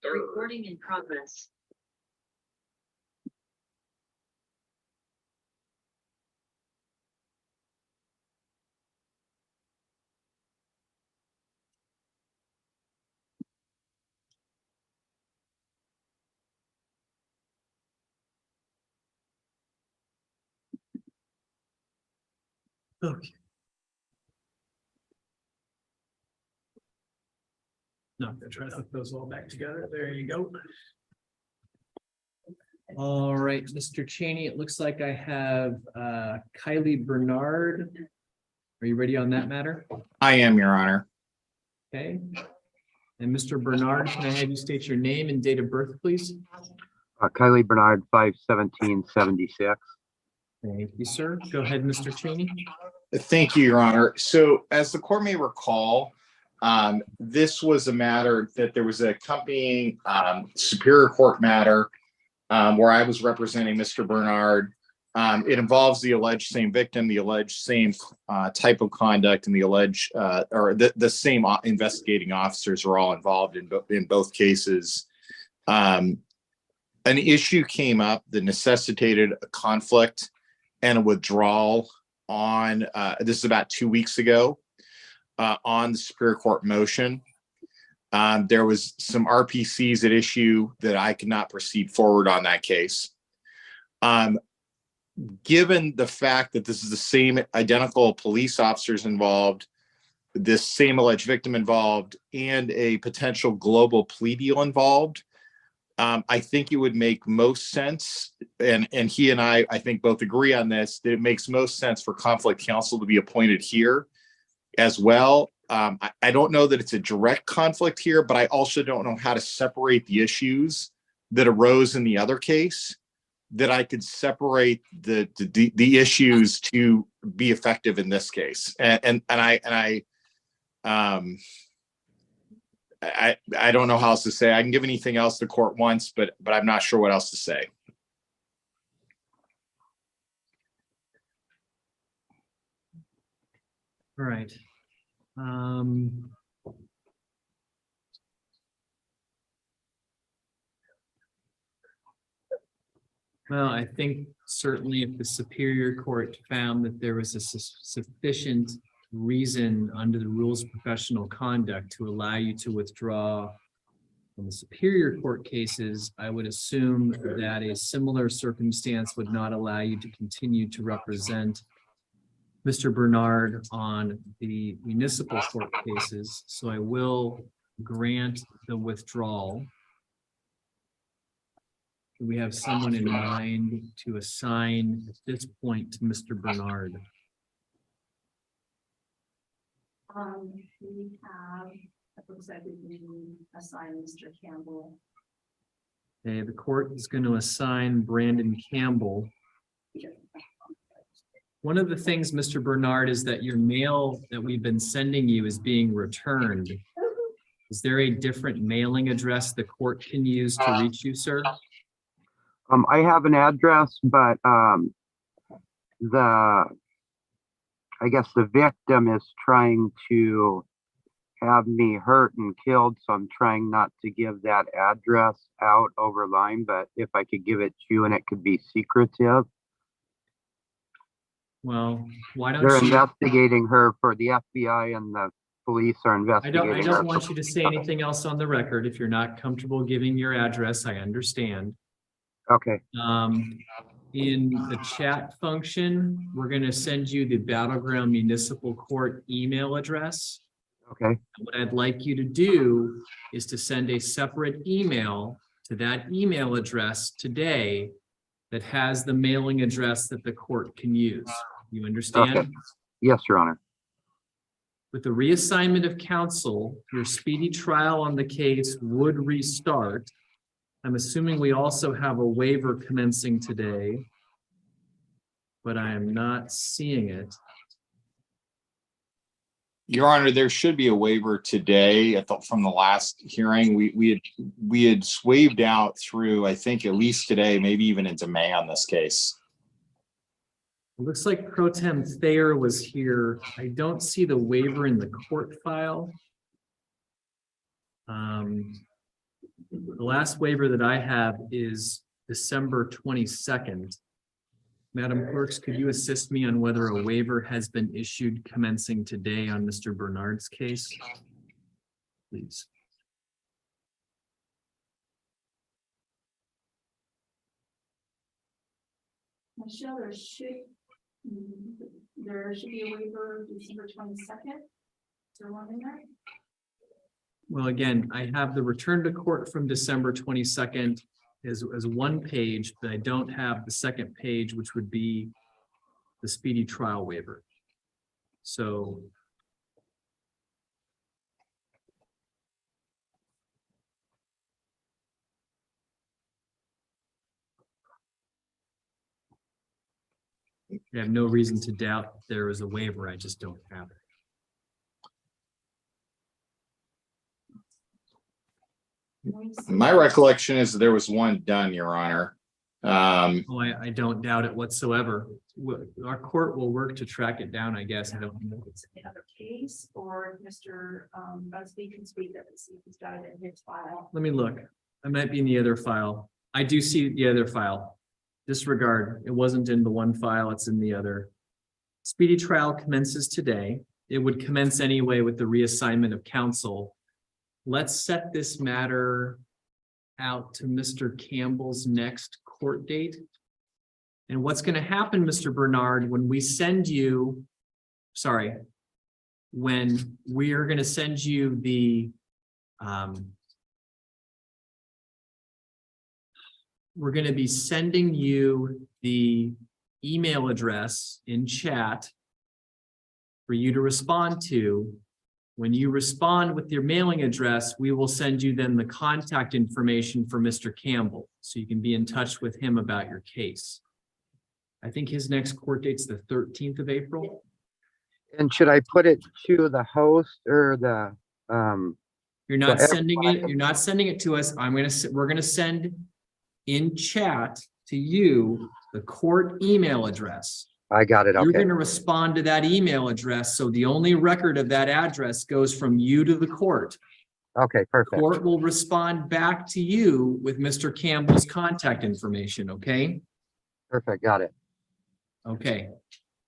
Recording in progress. Okay. No, I'm gonna try to hook those all back together. There you go. All right, Mr. Cheney, it looks like I have Kylie Bernard. Are you ready on that matter? I am, Your Honor. Okay. And Mr. Bernard, can I have you state your name and date of birth, please? Kylie Bernard, 5/17/76. Thank you, sir. Go ahead, Mr. Cheney. Thank you, Your Honor. So as the court may recall, this was a matter that there was a accompanying Superior Court matter where I was representing Mr. Bernard. It involves the alleged same victim, the alleged same type of conduct, and the alleged or the same investigating officers are all involved in both cases. An issue came up that necessitated a conflict and a withdrawal on this is about 2 weeks ago on the Superior Court motion. There was some RPCs at issue that I could not proceed forward on that case. Given the fact that this is the same identical police officers involved, this same alleged victim involved, and a potential global plea deal involved, I think it would make most sense, and he and I think both agree on this, that it makes most sense for conflict counsel to be appointed here as well. I don't know that it's a direct conflict here, but I also don't know how to separate the issues that arose in the other case, that I could separate the issues to be effective in this case. I don't know how else to say. I can give anything else the court wants, but I'm not sure what else to say. All right. Well, I think certainly if the Superior Court found that there was a sufficient reason under the rules of professional conduct to allow you to withdraw from the Superior Court cases, I would assume that a similar circumstance would not allow you to continue to represent Mr. Bernard on the municipal court cases. So I will grant the withdrawal. Do we have someone in mind to assign at this point to Mr. Bernard? We have, it looks like we can assign Mr. Campbell. Okay, the court is going to assign Brandon Campbell. One of the things, Mr. Bernard, is that your mail that we've been sending you is being returned. Is there a different mailing address the court can use to reach you, sir? I have an address, but I guess the victim is trying to have me hurt and killed, so I'm trying not to give that address out over line, but if I could give it to you and it could be secretive. Well, why don't They're you? investigating her for the FBI and the police are I investigating her. don't want you to say anything else on the record. If you're not comfortable giving your address, I understand. Okay. In the chat function, we're going to send you the Battleground Municipal Court email address. Okay. What I'd like you to do is to send a separate email to that email address today that has the mailing address that the court can use. You understand? Okay. Yes, Your Honor. With the reassignment of counsel, your speedy trial on the case would restart. I'm assuming we also have a waiver commencing today, but I am not seeing it. Your Honor, there should be a waiver today from the last hearing. We had swaved out through, I think, at least today, maybe even into May on this case. It looks like Pro Tem Thayer was here. I don't see the waiver in the court file. The last waiver that I have is December 22nd. Madam Clerks, could you assist me on whether a waiver has been issued commencing today on Mr. Bernard's case? Please. Michelle, there should be a waiver December 22nd. Is there one in there? Well, again, I have the return to court from December 22nd as one page, but I don't have the second page, which would be the speedy trial waiver. So I have no reason to doubt there is a waiver. I just don't have it. My recollection is that there was one done, Your Honor. Oh, I don't doubt it whatsoever. Our court will work to track it down, I guess. I don't know. It's another case, or Mr. Busby can speak that he's got it in his file. Let me look. I might be in the other file. I do see the other file. Disregard. It wasn't in the one file. It's in the other. Speedy trial commences today. It would commence anyway with the reassignment of counsel. Let's set this matter out to Mr. Campbell's next court date. And what's going to happen, Mr. Bernard, when we send you, when we are going to send you the, we're going to be sending you the email address in chat for you to respond to. When you respond with your mailing address, we will send you then the contact information for Mr. Campbell, so you can be in touch with him about your case. I think his next court date's the 13th of April. And should I put it to the host or the, You're not sending it, you're not sending it to us. We're gonna send in chat to you the court email address. I got it. You're Okay. going to respond to that email address. So the only record of that address goes from you to the court. Okay, perfect. Court will respond back to you with Mr. Campbell's contact information. Okay. Perfect. Got it. Okay.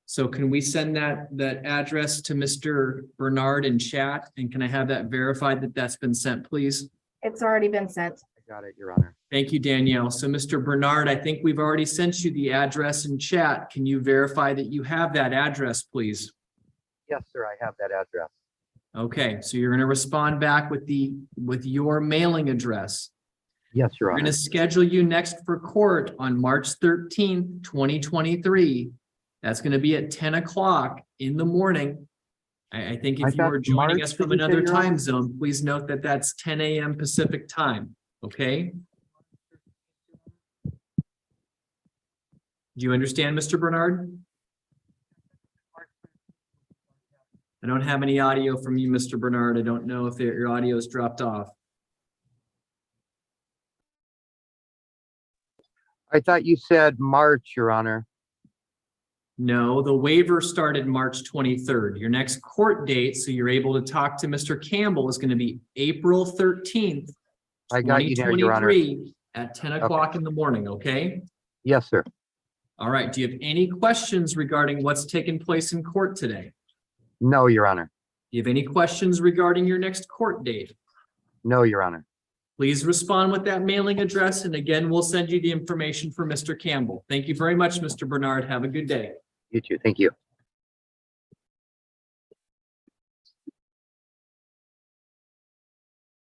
So can we send that address to Mr. Bernard in chat? And can I have that verified that that's been sent, please? It's already been sent. I got it, Your Honor. Thank you, Danielle. So Mr. Bernard, I think we've already sent you the address in chat. Can you verify that you have that address, please? Yes, sir. I have that address. Okay, so you're going to respond back with your mailing address. Yes, Your We're Honor. going to schedule you next for court on March 13th, 2023. That's going to be at 10 o'clock in the morning. I think if you are joining us from another time zone, please note that that's 10 a.m. Pacific time. Okay. Do you understand, Mr. Bernard? I don't have any audio from you, Mr. Bernard. I don't know if your audio is dropped off. I thought you said March, Your Honor. No, the waiver started March 23rd. Your next court date, so you're able to talk to Mr. Campbell, is going to be April 13th. I got you there, Your Honor. 2023 at 10 o'clock in the morning, okay? Yes, sir. All right, do you have any questions regarding what's taken place in court today? No, Your Honor. Do you have any questions regarding your next court date? No, Your Honor. Please respond with that mailing address, and again, we'll send you the information for Mr. Campbell. Thank you very much, Mr. Bernard. Have a good day. You too. Thank you.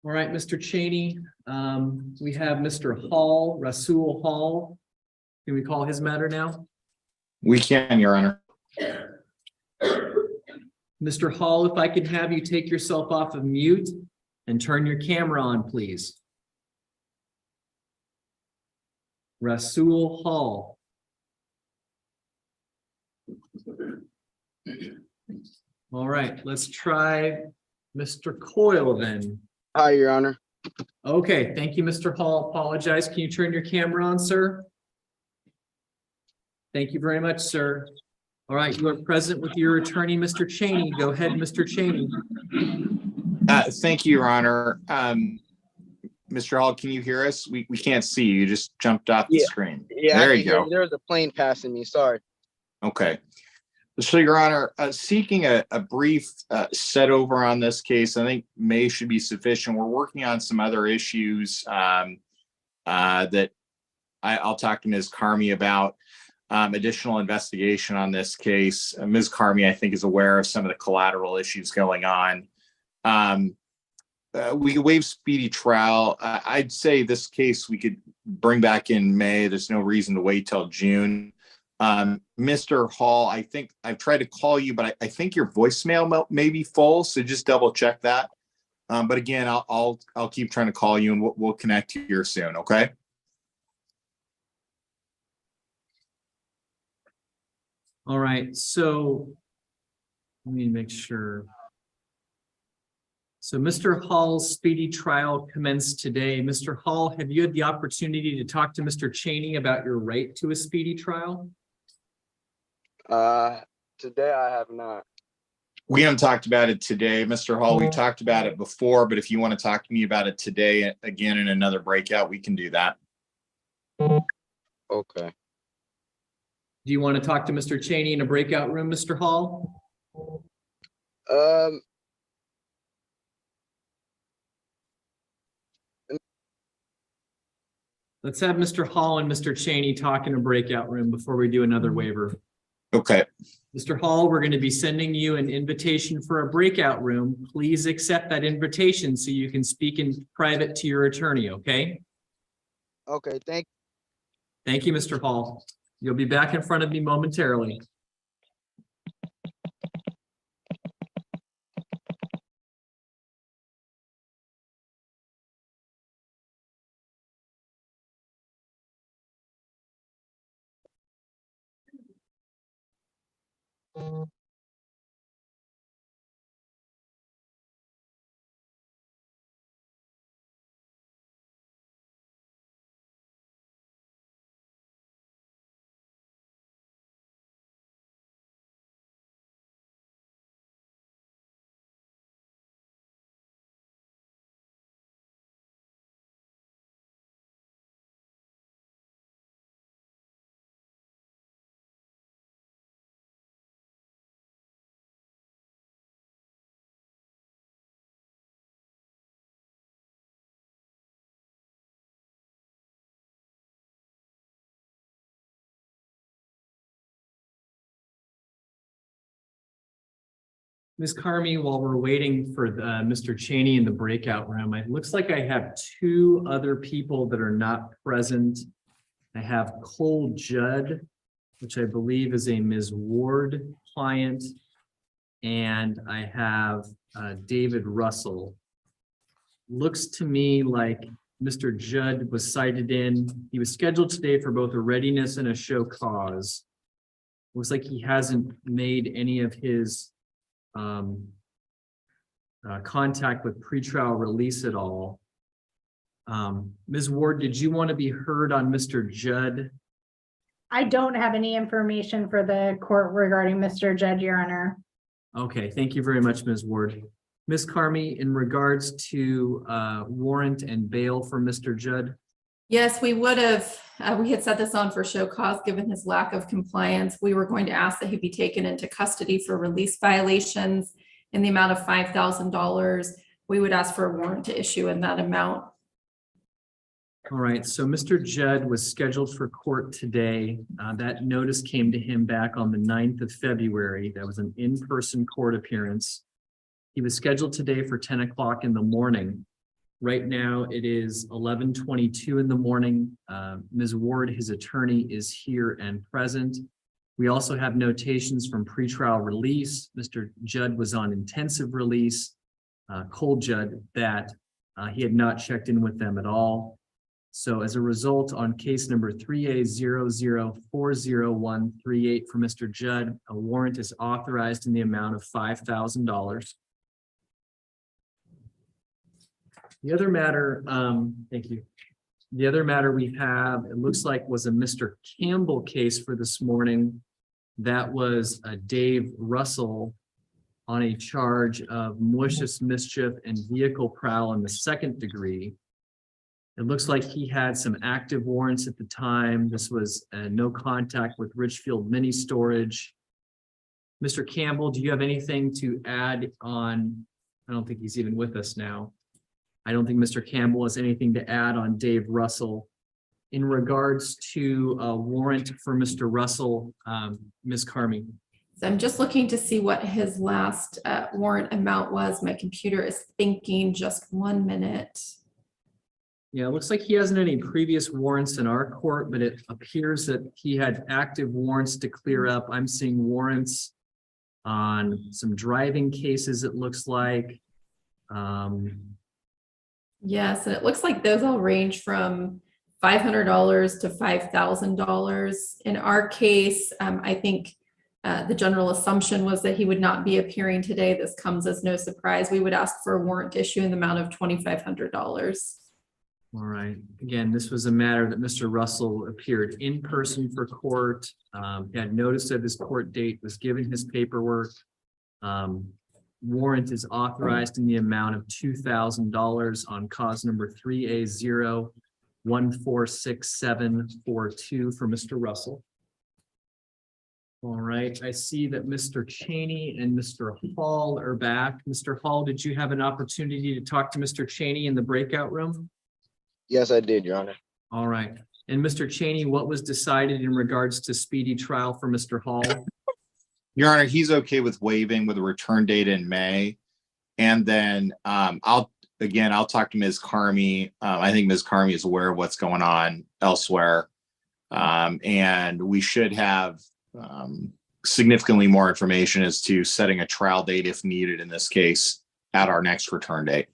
All right, Mr. Cheney, we have Mr. Hall, Rasul Hall. Can we call his matter now? We can, Your Honor. Mr. Hall, if I could have you take yourself off of mute and turn your camera on, please. Rasul Hall. All right, let's try Mr. Coyle then. Hi, Your Honor. Okay, thank you, Mr. Hall. Apologize. Can you turn your camera on, sir? Thank you very much, sir. All right, you are present with your attorney, Mr. Cheney. Go ahead, Mr. Cheney. Thank you, Your Honor. Mr. Hall, can you hear us? We can't see you. You just jumped off the screen. Yeah, There I you can hear go. you. There was a plane passing me. Sorry. Okay. So, Your Honor, seeking a brief set over on this case, I think May should be sufficient. We're working on some other issues that I'll talk to Ms. Carmi about. Additional investigation on this case. Ms. Carmi, I think, is aware of some of the collateral issues going on. We could waive speedy trial. I'd say this case we could bring back in May. There's no reason to wait till June. Mr. Hall, I think I've tried to call you, but I think your voicemail may be full, so just double check that. But again, I'll keep trying to call you, and we'll connect here soon. Okay. All right, so let me make sure. So Mr. Hall's speedy trial commenced today. Mr. Hall, have you had the opportunity to talk to Mr. Cheney about your right to a speedy trial? Today I have not. We haven't talked about it today, Mr. Hall. We talked about it before, but if you want to talk to me about it today, again, in another breakout, we can do that. Okay. Do you want to talk to Mr. Cheney in a breakout room, Mr. Hall? Let's have Mr. Hall and Mr. Cheney talk in a breakout room before we do another waiver. Okay. Mr. Hall, we're going to be sending you an invitation for a breakout room. Please accept that invitation so you can speak in private to your attorney, okay? Okay, Thank you, Mr. Hall. You'll be back in front of me momentarily. Ms. Carmi, while we're waiting for Mr. Cheney in the breakout room, it looks like I have two other people that are not present. I have Cole Judd, which I believe is a Ms. Ward client, and I have David Russell. Looks to me like Mr. Judd was cited in. He was scheduled today for both a readiness and a show cause. Looks like he hasn't made any of his contact with pretrial release at all. Ms. Ward, did you want to be heard on Mr. Judd? I don't have any information for the court regarding Mr. Judd, Your Honor. Okay, thank you very much, Ms. Ward. Ms. Carmi, in regards to warrant and bail for Mr. Judd? Yes, we would have, we had set this on for show cause, given his lack of compliance. We were going to ask that he be taken into custody for release violations in the amount of $5,000. We would ask for a warrant to issue in that amount. All right, so Mr. Judd was scheduled for court today. That notice came to him back on the 9th of February. That was an in-person court appearance. He was scheduled today for 10 o'clock in the morning. Right now, it is 11:22 in the morning. Ms. Ward, his attorney, is here and present. We also have notations from pretrial release. Mr. Judd was on intensive release, Cole Judd, that he had not checked in with them at all. So as a result, on case number 3A00401138 for Mr. Judd, a warrant is authorized in the amount of $5,000. The other matter, thank you. The other matter we have, it looks like, was a Mr. Campbell case for this morning. That was Dave Russell on a charge of malicious mischief and vehicle prowl in the second degree. It looks like he had some active warrants at the time. This was no contact with Richfield Mini Storage. Mr. Campbell, do you have anything to add on? I don't think he's even with us now. I don't think Mr. Campbell has anything to add on Dave Russell. In regards to a warrant for Mr. Russell, Ms. Carmi. So I'm just looking to see what his last warrant amount was. My computer is thinking, just 1 minute. Yeah, it looks like he hasn't any previous warrants in our court, but it appears that he had active warrants to clear up. I'm seeing warrants on some driving cases, it looks like. Yes, and it looks like those all range from $500 to $5,000. In our case, I think the general assumption was that he would not be appearing today. This comes as no surprise. We would ask for a warrant issue in the amount of $2,500. All right. Again, this was a matter that Mr. Russell appeared in person for court. He had notice of his court date, was given his paperwork. Warrant is authorized in the amount of $2,000 on cause number 3A0146742 for Mr. Russell. All right, I see that Mr. Cheney and Mr. Hall are back. Mr. Hall, did you have an opportunity to talk to Mr. Cheney in the breakout room? Yes, I did, Your Honor. All right. And Mr. Cheney, what was decided in regards to speedy trial for Mr. Hall? Your Honor, he's okay with waiving with a return date in May. And then I'll talk to Ms. Carmi. I think Ms. Carmi is aware of what's going on elsewhere. And we should have significantly more information as to setting a trial date if needed in this case at our next return date.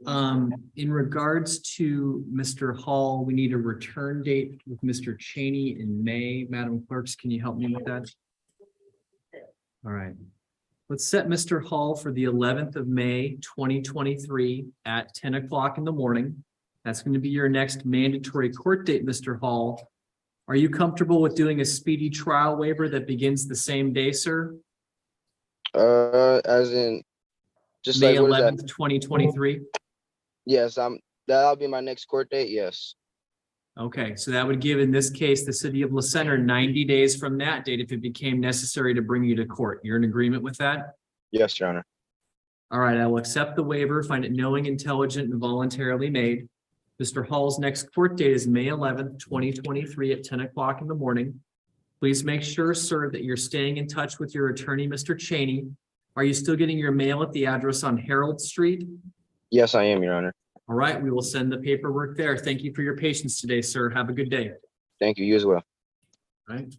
In regards to Mr. Hall, we need a return date with Mr. Cheney in May. Madam Clerks, can you help me with that? All right. Let's set Mr. Hall for the 11th of May, 2023 at 10 o'clock in the morning. That's going to be your next mandatory court date, Mr. Hall. Are you comfortable with doing a speedy trial waiver that begins the same day, sir? As in, just May like, what is 11th, that? 2023? Yes, that'll be my next court date, yes. Okay, so that would give, in this case, the city of La Center 90 days from that date if it became necessary to bring you to court. You're in agreement with that? Yes, Your Honor. All right, I will accept the waiver, find it knowing, intelligent, and voluntarily made. Mr. Hall's next court date is May 11th, 2023 at 10 o'clock in the morning. Please make sure, sir, that you're staying in touch with your attorney, Mr. Cheney. Are you still getting your mail at the address on Harold Street? Yes, I am, Your Honor. All right, we will send the paperwork there. Thank you for your patience today, sir. Have a good day. Thank you. You as well. Right.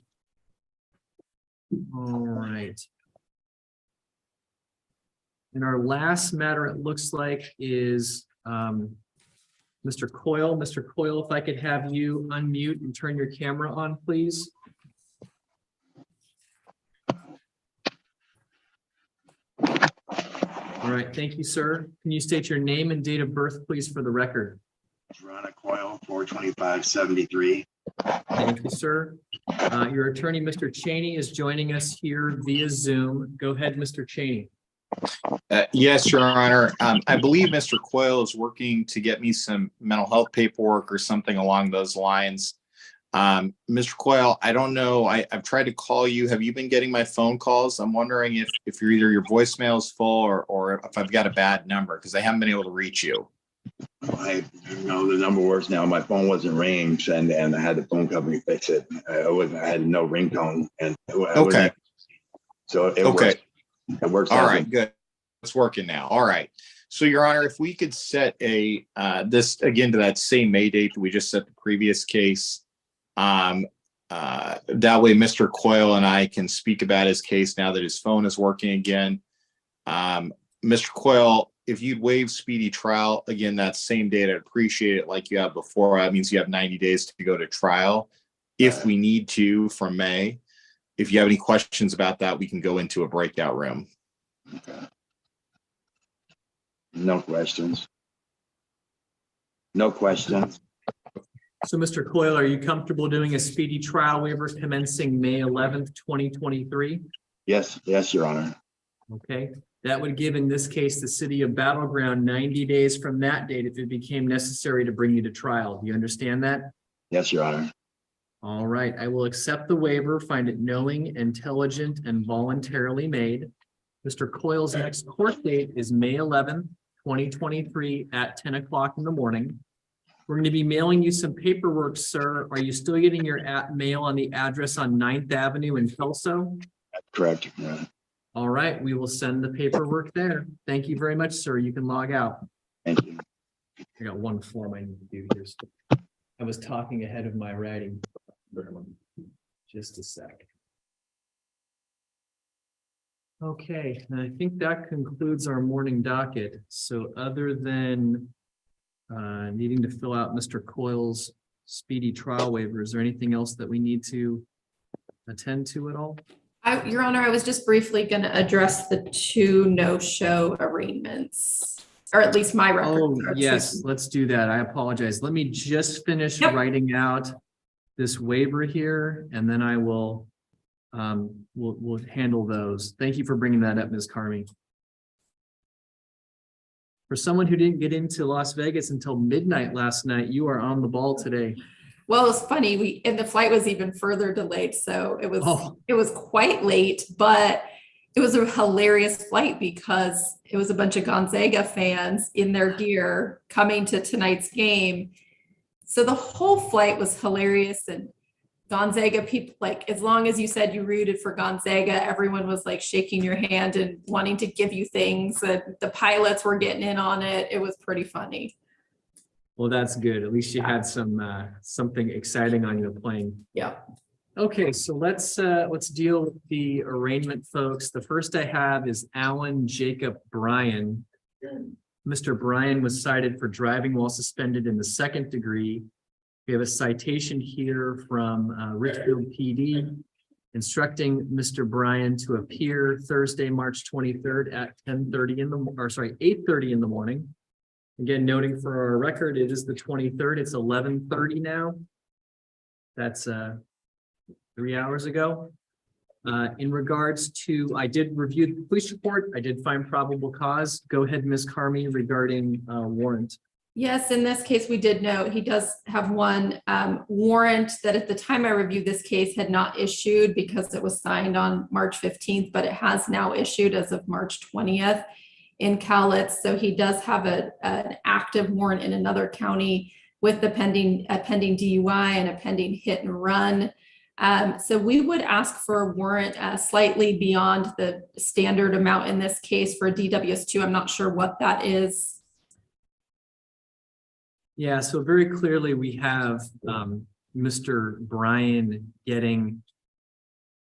All right. And our last matter, it looks like, is Mr. Coyle. Mr. Coyle, if I could have you unmute and turn your camera on, please. All right, thank you, sir. Can you state your name and date of birth, please, for the record? Veronica Coyle, 42573. Thank you, sir. Your attorney, Mr. Cheney, is joining us here via Zoom. Go ahead, Mr. Cheney. Yes, Your Honor. I believe Mr. Coyle is working to get me some mental health paperwork or something along those lines. Mr. Coyle, I don't know. I've tried to call you. Have you been getting my phone calls? I'm wondering if you're either your voicemail is full or if I've got a bad number because I haven't been able to reach you. I know the number works now. My phone wasn't ringing and I had the phone company fix it. I had no ringtone and okay. So it okay. works. It works. All right, good. It's working now. All right. So, Your Honor, if we could set a this again to that same May date that we just set the previous case. That way Mr. Coyle and I can speak about his case now that his phone is working again. Mr. Coyle, if you'd waive speedy trial, again, that same date, I'd appreciate it like you have before. That means you have 90 days to go to trial. If we need to from May, if you have any questions about that, we can go into a breakout room. No questions. No questions. So Mr. Coyle, are you comfortable doing a speedy trial waiver commencing May 11th, 2023? Yes, Your Honor. Okay, that would give, in this case, the city of Battle Ground 90 days from that date if it became necessary to bring you to trial. Do you understand that? Yes, Your Honor. All right, I will accept the waiver, find it knowing, intelligent, and voluntarily made. Mr. Coyle's next court date is May 11th, 2023 at 10 o'clock in the morning. We're going to be mailing you some paperwork, sir. Are you still getting your mail on the address on 9th Avenue in Kelso? That's correct. Yeah. All right, we will send the paperwork there. Thank you very much, sir. You can log out. Thank you. I got one form I need to do here. I was talking ahead of my writing. Just a sec. Okay, and I think that concludes our morning docket. So other than needing to fill out Mr. Coyle's speedy trial waiver, is there anything else that we need to attend to at all? Your Honor, I was just briefly going to address the 2 no-show arraignments, or at least my record. Oh, yes, let's do that. I apologize. Let me just finish writing out this waiver here, and then I will we'll handle those. Thank you for bringing that up, Ms. Carmi. For someone who didn't get into Las Vegas until midnight last night, you are on the ball today. Well, it's funny, and the flight was even further delayed, so it was quite late, but it was a hilarious flight because it was a bunch of Gonzaga fans in their gear coming to tonight's game. So the whole flight was hilarious, and Gonzaga people, like, as long as you said you rooted for Gonzaga, everyone was like shaking your hand and wanting to give you things. The pilots were getting in on it. It was pretty funny. Well, that's good. At least you had some something exciting on your plane. Yeah. Okay, so let's deal with the arraignment, folks. The first I have is Alan Jacob Bryan. Mr. Bryan was cited for driving while suspended in the 2nd degree. We have a citation here from Richfield PD instructing Mr. Bryan to appear Thursday, March 23rd at 8:30 in the morning. Again, noting for our record, it is the 23rd. It's 11:30 now. That's 3 hours ago. In regards to, I did review the police report. I did find probable cause. Go ahead, Ms. Carmi, regarding warrant. Yes, in this case, we did note he does have one warrant that at the time I reviewed this case had not issued because it was signed on March 15th, but it has now issued as of March 20th in Cowlitz. So he does have an active warrant in another county with the pending DUI and a pending hit and run. So we would ask for a warrant slightly beyond the standard amount in this case for DWS2. I'm not sure what that is. Yeah, so very clearly we have Mr. Bryan getting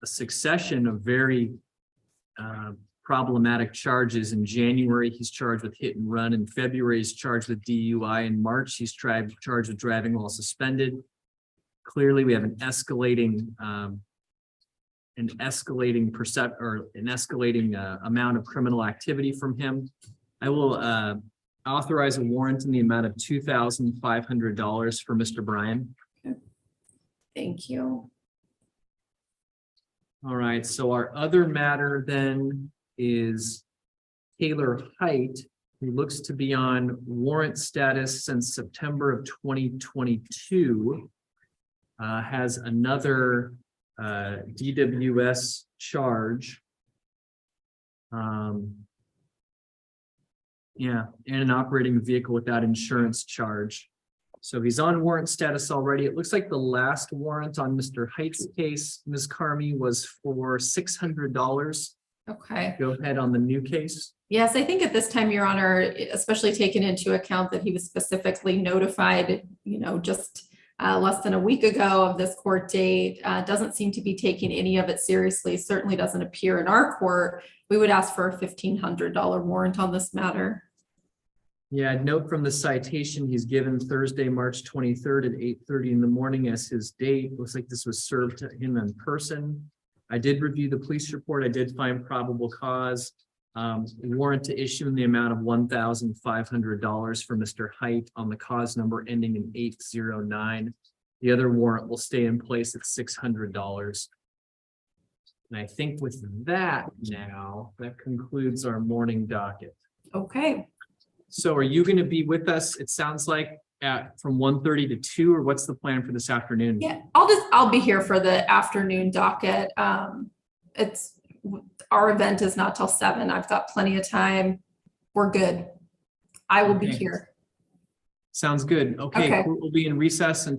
a succession of very problematic charges. In January, he's charged with hit and run. In February, he's charged with DUI. In March, he's charged with driving while suspended. Clearly, we have an escalating amount of criminal activity from him. I will authorize a warrant in the amount of $2,500 for Mr. Bryan. Okay. Thank you. All right, so our other matter then is Taylor Height, who looks to be on warrant status since September of 2022, has another DWS charge. Yeah, and an operating vehicle without insurance charge. So he's on warrant status already. It looks like the last warrant on Mr. Height's case, Ms. Carmi, was for $600. Okay. Go ahead on the new case. Yes, I think at this time, Your Honor, especially taking into account that he was specifically notified, just less than a week ago of this court date, doesn't seem to be taking any of it seriously, certainly doesn't appear in our court. We would ask for a $1,500 warrant on this matter. Yeah, note from the citation, he's given Thursday, March 23rd at 8:30 in the morning as his date. Looks like this was served to him in person. I did review the police report. I did find probable cause. Warrant to issue in the amount of $1,500 for Mr. Height on the cause number ending in 809. The other warrant will stay in place at $600. And I think with that now, that concludes our morning docket. Okay. So are you going to be with us? It sounds like from 1:30 to 2, or what's the plan for this afternoon? Yeah, I'll be here for the afternoon docket. It's, our event is not till 7. I've got plenty of time. We're good. I will be Okay. here. Sounds good. Okay, Okay. we'll be in recess until